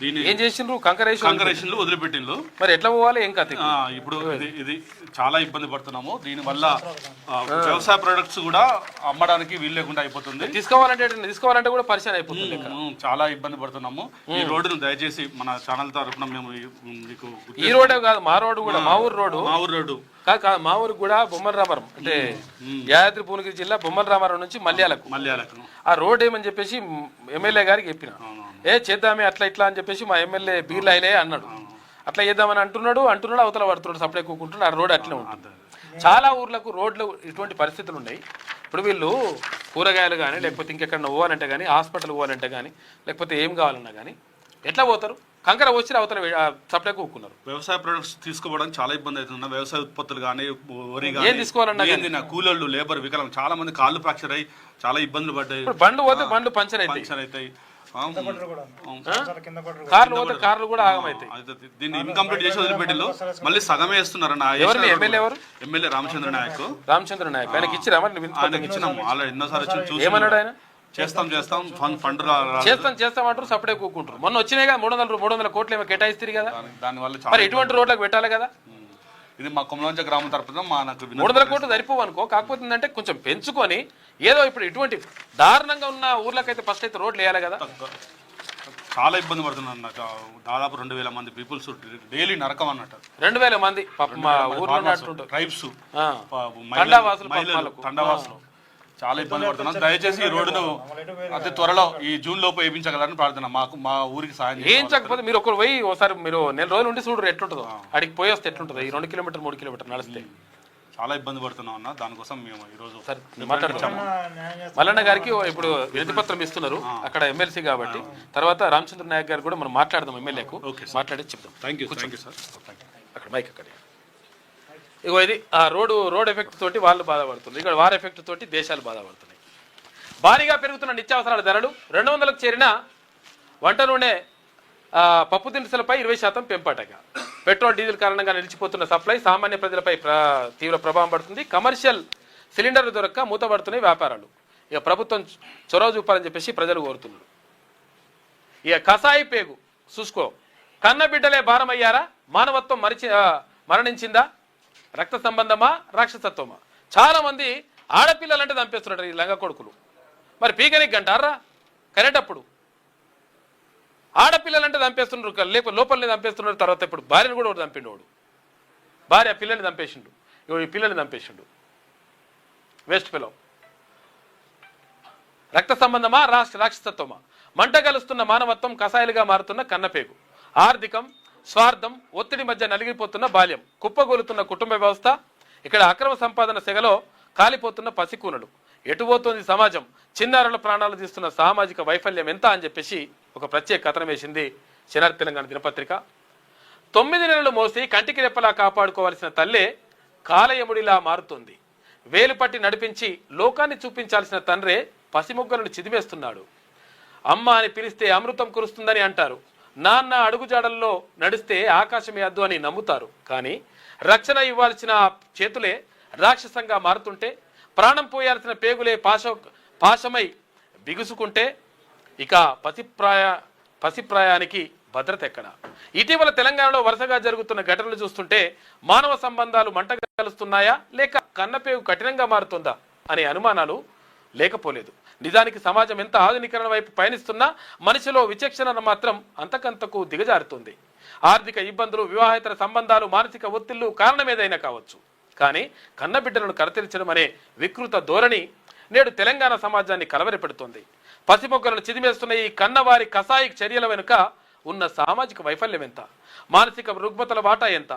దీన్ని ఏం చేసిండ్రు? కంకరేషన్లు వదిలిపెట్టిండ్రు. మరి ఎట్లా పోవాలి? ఏం కథ? ఇప్పుడు ఇది చాలా ఇబ్బంది పడుతున్నాము. దీనివల్ల వ్యవసాయ ప్రొడక్ట్స్ కూడా అమ్మడానికి వీలు లేకుండా అయిపోతుంది. తీసుకోవాలంటే కూడా పరిచయం అయిపోతుంది. చాలా ఇబ్బంది పడుతున్నాము. ఈ రోడ్డును దయచేసి మన ఛానల్ తరఫున మేము మీకు ఈ రోడ్డే కాదు, మా రోడ్డు కూడా, మా ఊరు రోడ్డు కాదు, మా ఊరు కూడా బొమ్మల రామారం అంటే యాదాద్రి భువనగిరి జిల్లా బొమ్మల రామారం నుంచి మల్యాలకు ఆ రోడ్ ఏమని చెప్పేసి ఎమ్మెల్యే గారికి చెప్పిన, చేద్దామే అట్లా ఇట్లా అని చెప్పేసి మా ఎమ్మెల్యే బీర్లు అయినాయి అన్నాడు. అట్లా చేద్దామని అంటున్నాడు అవతల పడుతున్నాడు, సప్లై కూకుంటున్నాడు. ఆ రోడ్ అట్లే ఉంటుంది. చాలా ఊర్లకు రోడ్లు ఇటువంటి పరిస్థితులు ఉన్నాయి. ఇప్పుడు వీళ్ళు కూరగాయలు కానీ లేకపోతే ఇంకెక్కడ పోవాలంటే కానీ, హాస్పిటల్ పోవాలంటే కానీ, లేకపోతే ఏం కావాలన్నా కానీ ఎట్లా పోతారు? కంకర వచ్చి అవతల సప్లై కూకున్నారు. వ్యవసాయ ప్రొడక్ట్స్ తీసుకోవడానికి చాలా ఇబ్బంది అవుతుంది. వ్యవసాయ ఉత్పత్తులు కానీ, వరి ఏం తీసుకోవాలన్నా కూలీళ్ళు, లేబర్, వికలం చాలా మంది కాళ్ళు ఫ్రాక్చర్ అయ్యి చాలా ఇబ్బందులు పడ్డాయి. బండ్లు పోతే బండ్లు పంచర్ అవుతాయి, కార్లు పోతే కార్లు కూడా ఆగమవుతాయి. దీన్ని ఇన్కంప్లీట్ చేసి వదిలిపెట్టిలో మళ్ళీ సగమే వేస్తున్నారన్న ఎమ్మెల్యే రామచంద్ర నాయక్ ఆయనకి ఇచ్చిరా? ఇచ్చినాము ఆల్రెడీ ఎన్నోసారి చూసి. ఏమన్నాడు ఆయన? చేస్తాం ఫండ్ చేస్తామంటారు, సపడే కూకుంటారు. మొన్న వచ్చినాయి కదా 300 కోట్లు ఏమో కేటాయిస్తారు కదా. దానివల్ల మరి ఇటువంటి రోడ్లకు పెట్టాలి కదా. ఇది మా కొమలంచ గ్రామం తరపున మనకు 300 కోట్లు సరిపోవు అనుకో. కాకపోతే ఏంటంటే కొంచెం పెంచుకొని ఏదో ఇప్పుడు ఇటువంటి దారుణంగా ఉన్న ఊర్లకైతే ఫస్ట్ అయితే రోడ్లు వేయాలి కదా. చాలా ఇబ్బంది పడుతున్నాను. నాకు దాదాపు 2000 మంది పీపుల్స్ డైలీ నరకం అన్నట్టు. 2000 మంది మా ఊర్లో ట్రైబ్స్, తండావాసులు చాలా ఇబ్బంది పడుతున్నాం. దయచేసి ఈ రోడ్డును అతి త్వరలో ఈ జూన్ లోపు వేయించగలరని ప్రార్థన. మా ఊరికి సాయం వేయించకపోతే మీరు ఒకరు పోయి ఒకసారి మీరు 4 రోజులు ఉండి చూడరు ఎట్లుంటుందో. అడిగి పోయి వస్తే ఎట్లుంటుందో. ఈ 2 కిలోమీటర్ 3 కిలోమీటర్ నడిస్తే చాలా ఇబ్బంది పడుతున్నాం అన్న. దానికోసం మేము ఈరోజు మాట్లాడుతాము. మల్లన్న గారికి ఇప్పుడు వినతి పత్రం ఇస్తున్నారు అక్కడ ఎమ్మెల్సీ కాబట్టి. తర్వాత రామచంద్ర నాయక్ గారు కూడా మనం మాట్లాడదాం, ఎమ్మెల్యేకు మాట్లాడి చెప్తాం. Thank you sir. అక్కడ మైక్ అక్కడ. ఇగో ఇది ఆ రోడ్ ఎఫెక్ట్ తోటి వాళ్ళు బాధపడుతుంది. ఇక్కడ వార్ ఎఫెక్ట్ తోటి దేశాలు బాధపడుతున్నాయి. భారీగా పెరుగుతున్న నిత్యావసరాల ధరలు, 200లకు చేరిన వంట నూనె, పప్పు దినుసులపై 20% పెంపటగా. పెట్రోల్ డీజిల్ కారణంగా నిలిచిపోతున్న సప్లై సామాన్య ప్రజలపై తీవ్ర ప్రభావం పడుతుంది. కమర్షియల్ సిలిండర్లు దొరక్క మూతపడుతున్నాయి వ్యాపారాలు. ఇక ప్రభుత్వం చొరవ చూపాలని చెప్పేసి ప్రజలు కోరుతున్నారు. ఇక కసాయి పేగు చూసుకో, కన్న బిడ్డలే భారమయ్యారా? మానవత్వం మరణించిందా? రక్త సంబంధమా రాక్షసత్వమా? చాలా మంది ఆడపిల్లలంటే చంపేస్తున్నారు ఈ లంగ కొడుకులు. మరి పీకనికి గంటారా కరెక్ట్? అప్పుడు ఆడపిల్లలంటే చంపేస్తున్నారు, లేకపోతే లోపలిని చంపేస్తున్నారు. తర్వాత ఇప్పుడు భార్యను కూడా ఒకటి చంపిండు. వాడు భార్య పిల్లని చంపేసిండు, ఈ పిల్లని చంపేసిండు. వేస్ట్ పిల్లలు. రక్త సంబంధమా రాక్షసత్వమా? మంట కలుస్తున్న మానవత్వం కసాయిలుగా మారుతున్న కన్నపేగు. ఆర్థికం, స్వార్థం, ఒత్తిడి మధ్య నలిగిపోతున్న బాల్యం, కుప్పగోలుతున్న కుటుంబ వ్యవస్థ. ఇక్కడ అక్రమ సంపాదన సెగలో కాలిపోతున్న పసికూనలు. ఎటుపోతుంది సమాజం? చిన్నారుల ప్రాణాలు తీస్తున్న సామాజిక వైఫల్యం ఎంత అని చెప్పేసి ఒక ప్రత్యేక కథనం వేసింది శనివారం తెలంగాణ దినపత్రిక. 9 నెలలు మోసి కంటికి రెప్పలా కాపాడుకోవాల్సిన తల్లే కాలయముడిలా మారుతుంది. వేలు పట్టి నడిపించి లోకాన్ని చూపించాల్సిన తండ్రే పసిమొగ్గలను చిదిమేస్తున్నాడు. అమ్మ అని పిలిస్తే అమృతం కురుస్తుందని అంటారు. నాన్న అడుగుజాడల్లో నడిస్తే ఆకాశమే అద్దు అని నమ్ముతారు. కానీ రక్షణ ఇవ్వాల్సిన చేతులే రాక్షసంగా మారుతుంటే, ప్రాణం పోయాల్సిన పేగులే పాశమై బిగుసుకుంటే ఇక పసిప్రాయానికి భద్రత ఎక్కడ? ఇటీవల తెలంగాణలో వరుసగా జరుగుతున్న ఘటనలు చూస్తుంటే మానవ సంబంధాలు మంట కలుస్తున్నాయా లేక కన్నపేగు కఠినంగా మారుతుందా అనే అనుమానాలు లేకపోలేదు. నిజానికి సమాజం ఎంత ఆధునీకరణ వైపు పయనిస్తున్నా మనిషిలో విచక్షణ మాత్రం అంతకంతకు దిగజారుతుంది. ఆర్థిక ఇబ్బందులు, వివాహేతర సంబంధాలు, మానసిక ఒత్తిళ్లు కారణమేదైనా కావచ్చు. కానీ కన్నబిడ్డలను కరతెరించడం అనే వికృత ధోరణి నేడు తెలంగాణ సమాజాన్ని కలవరపెడుతోంది. పసిమొగ్గలను చిదిమేస్తున్న ఈ కన్నవారి కసాయి చర్యల వెనుక ఉన్న సామాజిక వైఫల్యం ఎంత? మానసిక రుగ్మతల వాటా ఎంత?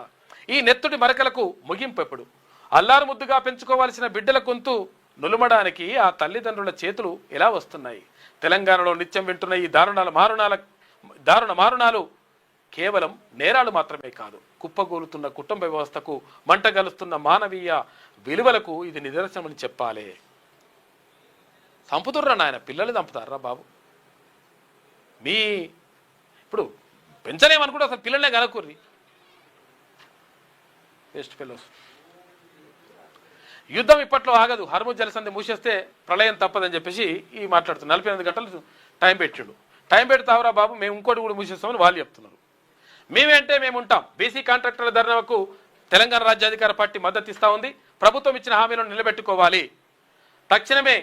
ఈ నెత్తుడి మరకలకు ముగింపు ఎప్పుడు? అల్లారు ముద్దుగా పెంచుకోవాల్సిన బిడ్డల గొంతు నులుమడానికి ఆ తల్లిదండ్రుల చేతులు ఎలా వస్తున్నాయి? తెలంగాణలో నిత్యం వింటున్న ఈ దారుణ మారుణాలు కేవలం నేరాలు మాత్రమే కాదు, కుప్పగూలుతున్న కుటుంబ వ్యవస్థకు, మంటగలుస్తున్న మానవీయ విలువలకు ఇది నిదర్శనమని చెప్పాలి. చంపుతుర్రా నాయన, పిల్లలు చంపుతారా బాబు? మీ ఇప్పుడు పెంచలేమనుకుంటే అసలు పిల్లలనే కనుక్కుర్రి. Waste fellows. యుద్ధం ఇప్పట్లో ఆగదు, హర్ముజ్ జలసంధి మూసేస్తే ప్రళయం తప్పదని చెప్పేసి ఈ మాట్లాడుతుంది. 48 గంటలు టైం పెట్టిండు. టైం పెడతావురా బాబు, మేము ఇంకోటి కూడా మూసేస్తామని వాళ్ళు చెప్తున్నారు. మేమేంటే మేము ఉంటాం. బీసీ కాంట్రాక్టర్ల ధర్నాకు తెలంగాణ రాజ్యాధికార పార్టీ మద్దతు ఇస్తా ఉంది. ప్రభుత్వం ఇచ్చిన హామీలను నిలబెట్టుకోవాలి. తక్షణమే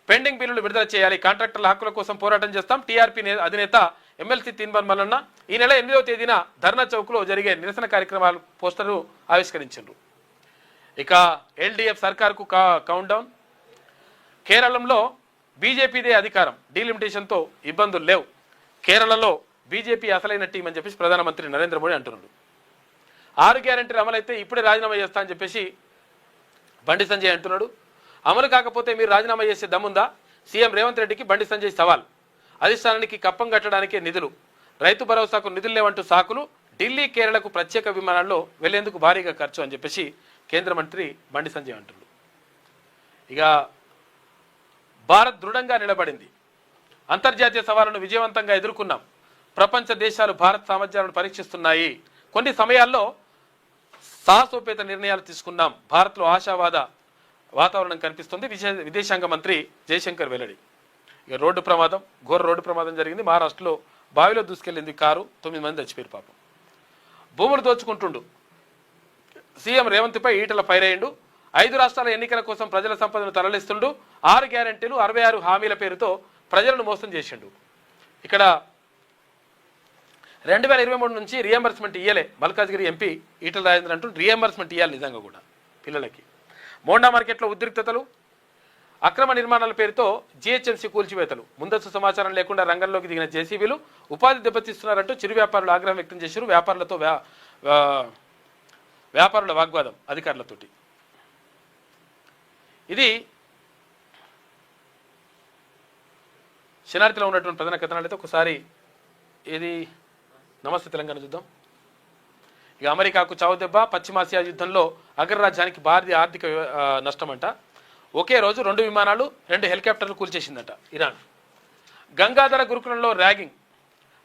పెండింగ్ బిల్లులు విడుదల చేయాలి. కాంట్రాక్టర్ల హక్కుల కోసం పోరాటం చేస్తాం. టీఆర్పీ అధినేత ఎమ్మెల్సీ తీన్బన్ మల్లన్న ఈ నెల 8వ తేదీన ధర్నా చౌక్లో జరిగే నిరసన కార్యక్రమాలు పోస్టర్లు ఆవిష్కరించారు. ఇక ఎల్డీఎఫ్ సర్కార్కు కౌంట్ డౌన్. కేరళంలో బీజేపీదే అధికారం, డీలిమిటేషన్తో ఇబ్బందులు లేవు. కేరళలో బీజేపీ అసలైన టీం అని చెప్పేసి ప్రధానమంత్రి నరేంద్ర మోడీ అంటున్నాడు. 6 గ్యారెంటీలు అమలైతే ఇప్పుడే రాజీనామా చేస్తా అని చెప్పేసి బండి సంజయ్ అంటున్నాడు. అమలు కాకపోతే మీరు రాజీనామా చేసే దమ్ముందా? సీఎం రేవంత్ రెడ్డికి బండి సంజయ్ సవాల్. అధిష్టానానికి కప్పం కట్టడానికే నిధులు, రైతు భరోసాకు నిధులు లేవంటూ సాకులు, ఢిల్లీ కేరళకు ప్రత్యేక విమానాల్లో వెళ్లేందుకు భారీగా ఖర్చు అని చెప్పేసి కేంద్ర మంత్రి బండి సంజయ్ అంటున్నాడు. ఇక భారత్ దృఢంగా నిలబడింది. అంతర్జాతీయ సవాళ్లను విజయవంతంగా ఎదుర్కొన్నాం. ప్రపంచ దేశాలు భారత్ సామర్థ్యాలను పరీక్షిస్తున్నాయి. కొన్ని సమయాల్లో సాహసోపేత నిర్ణయాలు తీసుకున్నాం. భారత్లో ఆశావాద వాతావరణం కనిపిస్తుంది. విదేశాంగ మంత్రి జయశంకర్ వెల్లడి. ఇక రోడ్డు ప్రమాదం, ఘోర రోడ్డు ప్రమాదం జరిగింది. మహారాష్ట్రలో బావిలో దూసుకెళ్లింది కారు, 9 మంది చచ్చిపోయారు పాపం. భూములు దోచుకుంటుండు సీఎం రేవంత్పై ఈటల ఫైరయ్యిండు. 5 రాష్ట్రాల ఎన్నికల కోసం ప్రజల సంపదను తరలిస్తుండు. 6 గ్యారెంటీలు 66 హామీల పేరుతో ప్రజలను మోసం చేసిండు. ఇక్కడ 2023 నుంచి రియంబర్స్మెంట్ ఇయ్యలే. మల్కాజ్గిరి ఎంపీ ఈటల రాజేంద్ర అంటూ రియంబర్స్మెంట్ ఇవ్వాలి నిజంగా కూడా పిల్లలకి. మోండా మార్కెట్లో ఉద్రిక్తతలు, అక్రమ నిర్మాణాల పేరుతో జీహెచ్ఎంసీ కూల్చివేతలు, ముందస్తు సమాచారం లేకుండా రంగంలోకి దిగిన జేసీబీలు ఉపాధి దెబ్బతీస్తున్నారంటూ చిరు వ్యాపారులు ఆగ్రహం వ్యక్తం చేశారు. వ్యాపారుల వాగ్వాదం అధికారులతోటి. ఇది శనార్థిలో ఉన్నటువంటి ప్రధాన కథనాలు. అయితే ఒకసారి ఏది నమస్తే తెలంగాణ చూద్దాం. ఇక అమెరికాకు చావుదెబ్బ, పశ్చిమాసియా యుద్ధంలో అగ్రరాజ్యానికి భారీ ఆర్థిక నష్టం అంట. ఒకే రోజు 2 విమానాలు 2 హెలికాప్టర్లు కూల్చేసిందట ఇరాన్. గంగాధర గురుకులంలో ర్యాగింగ్,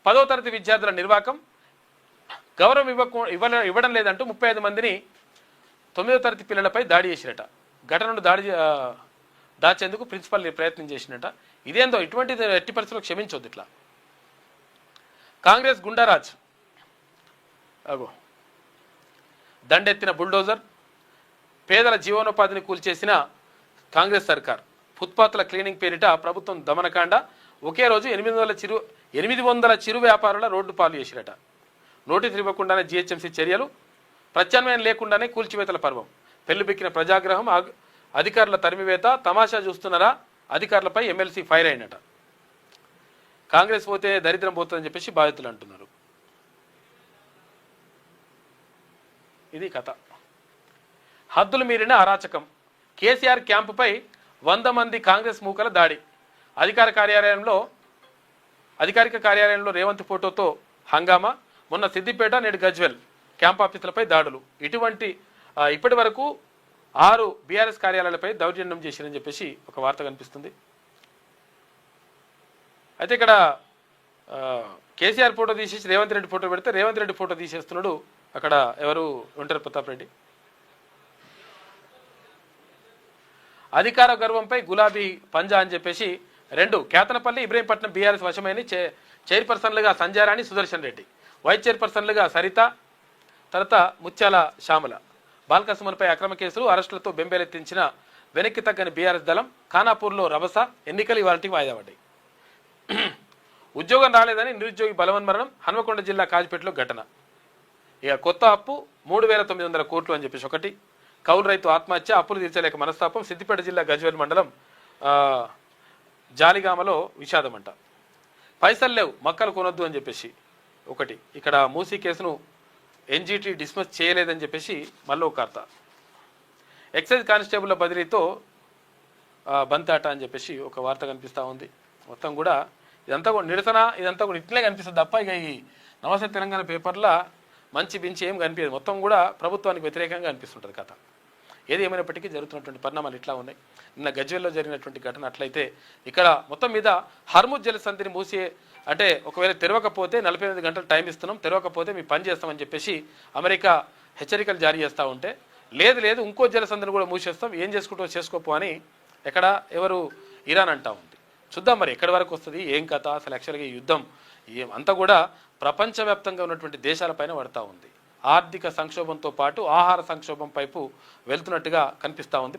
10వ తరగతి విద్యార్థుల నిర్వాకం, గౌరవం ఇవ్వడం లేదంటూ 35 మందిని 9వ తరగతి పిల్లలపై దాడి చేసిరట. ఘటనను దాచేందుకు ప్రిన్సిపల్ ప్రయత్నం చేసినట. ఇదేందో ఇటువంటి ఎట్టి పరిస్థితుల్లో క్షమించొద్దు. ఇట్లా కాంగ్రెస్ గుండారాజ్ అగో దండెత్తిన బుల్డోజర్, పేదల జీవనోపాధిని కూల్చేసిన కాంగ్రెస్ సర్కార్. ఫుట్పాత్ల క్లీనింగ్ పేరిట ప్రభుత్వం దమనకాండ. ఒకే రోజు 800 చిరు వ్యాపారుల రోడ్డు పాలు చేసిరట. నోటీసులు ఇవ్వకుండానే జీహెచ్ఎంసీ చర్యలు, ప్రత్యామ్నాయం లేకుండానే కూల్చివేతల పర్వం. పెళ్లిబెక్కిన ప్రజాగ్రహం, అధికారుల తరిమివేత. తమాషా చూస్తున్నారా? అధికారులపై ఎమ్మెల్సీ ఫైర్ అయినట. కాంగ్రెస్ పోతే దరిద్రం పోతుందని చెప్పేసి బాధితులు అంటున్నారు. ఇది కథ. హద్దులు మీరిన అరాచకం. కేసీఆర్ క్యాంపుపై 100 మంది కాంగ్రెస్ మూకల దాడి. అధికారిక కార్యాలయంలో రేవంత్ ఫోటోతో హంగామా. మొన్న సిద్దిపేట, నేడు గజ్వెల్ క్యాంప్ ఆఫీసులపై దాడులు. ఇప్పటి వరకు 6 బీఆర్ఎస్ కార్యాలయాలపై దౌర్జన్యం చేశారని చెప్పేసి ఒక వార్త కనిపిస్తుంది. అయితే ఇక్కడ కేసీఆర్ ఫోటో తీసేసి రేవంత్ రెడ్డి ఫోటో పెడితే రేవంత్ రెడ్డి ఫోటో తీసేస్తున్నాడు అక్కడ ఎవరు, ఒంటరి ప్రతాప్ రెడ్డి. అధికార గర్వంపై గులాబీ పంజా అని చెప్పేసి 2 కేతనపల్లి, ఇబ్రహీంపట్నం బీఆర్ఎస్ వశమైన చైర్పర్సన్లుగా సంజారాణి, సుదర్శన్ రెడ్డి, వైస్ చైర్పర్సన్లుగా సరిత, తర్వాత ముత్యాల శ్యామల. బాల్కసుమన్పై అక్రమ కేసులు, అరెస్టులతో బెంబేలెత్తించిన వెనక్కి తగ్గని బీఆర్ఎస్ దళం. ఖానాపూర్లో రభస, ఎన్నికలు ఇవాళకి వాయిదా పడ్డాయి. ఉద్యోగం రాలేదని నిరుద్యోగి బలవన్మరణం. హన్మకొండ జిల్లా కాజిపేటలో ఘటన. ఇక కొత్త అప్పు 3,900 కోట్లు అని చెప్పేసి ఒకటి. కౌలు రైతు ఆత్మహత్య, అప్పులు తీర్చలేక మనస్తాపం. సిద్దిపేట జిల్లా గజ్వేల్ మండలం జాలిగామలో విషాదం అంట. పైసలు లేవు, మక్కలు కొనొద్దు అని చెప్పేసి ఒకటి. ఇక్కడ మూసీ కేసును ఎన్జీటీ డిస్మిస్ చేయలేదని చెప్పేసి మళ్ళీ ఒక వార్త. ఎక్సైజ్ కానిస్టేబుల్ల బదిలీతో బంతాట అని చెప్పేసి ఒక వార్త కనిపిస్తూ ఉంది. మొత్తం కూడా ఇదంతా కూడా నిరసన, ఇదంతా కూడా ఇట్లే కనిపిస్తుంది తప్ప ఇక ఈ నమస్తే తెలంగాణ పేపర్లో మంచి బించి ఏం కనిపించదు. మొత్తం కూడా ప్రభుత్వానికి వ్యతిరేకంగా అనిపిస్తుంటుంది కథ. ఏది ఏమైనప్పటికీ జరుగుతున్నటువంటి పరిణామాలు ఇట్లా ఉన్నాయి. నిన్న గజ్వేల్లో జరిగినటువంటి ఘటన అట్లయితే ఇక్కడ మొత్తం మీద హర్ముజ్ జలసంధిని అంటే ఒకవేళ తెరవకపోతే 48 గంటలు టైం ఇస్తున్నాం, తెరవకపోతే మీ పని చేస్తామని చెప్పేసి అమెరికా హెచ్చరికలు జారీ చేస్తూ ఉంటే, లేదు ఇంకో జలసంధిని కూడా మూసేస్తాం, ఏం చేసుకుంటూ చేసుకోపో అని ఎవరు ఇరాన్ అంటా ఉంది. చూద్దాం మరి ఎక్కడి వరకు వస్తుంది, ఏం కథ, అసలు యాక్చువల్గా ఈ యుద్ధం అంతా కూడా ప్రపంచవ్యాప్తంగా ఉన్నటువంటి దేశాలపైన పడతా ఉంది. ఆర్థిక సంక్షోభంతో పాటు ఆహార సంక్షోభం వైపు వెళ్తున్నట్టుగా కనిపిస్తూ ఉంది.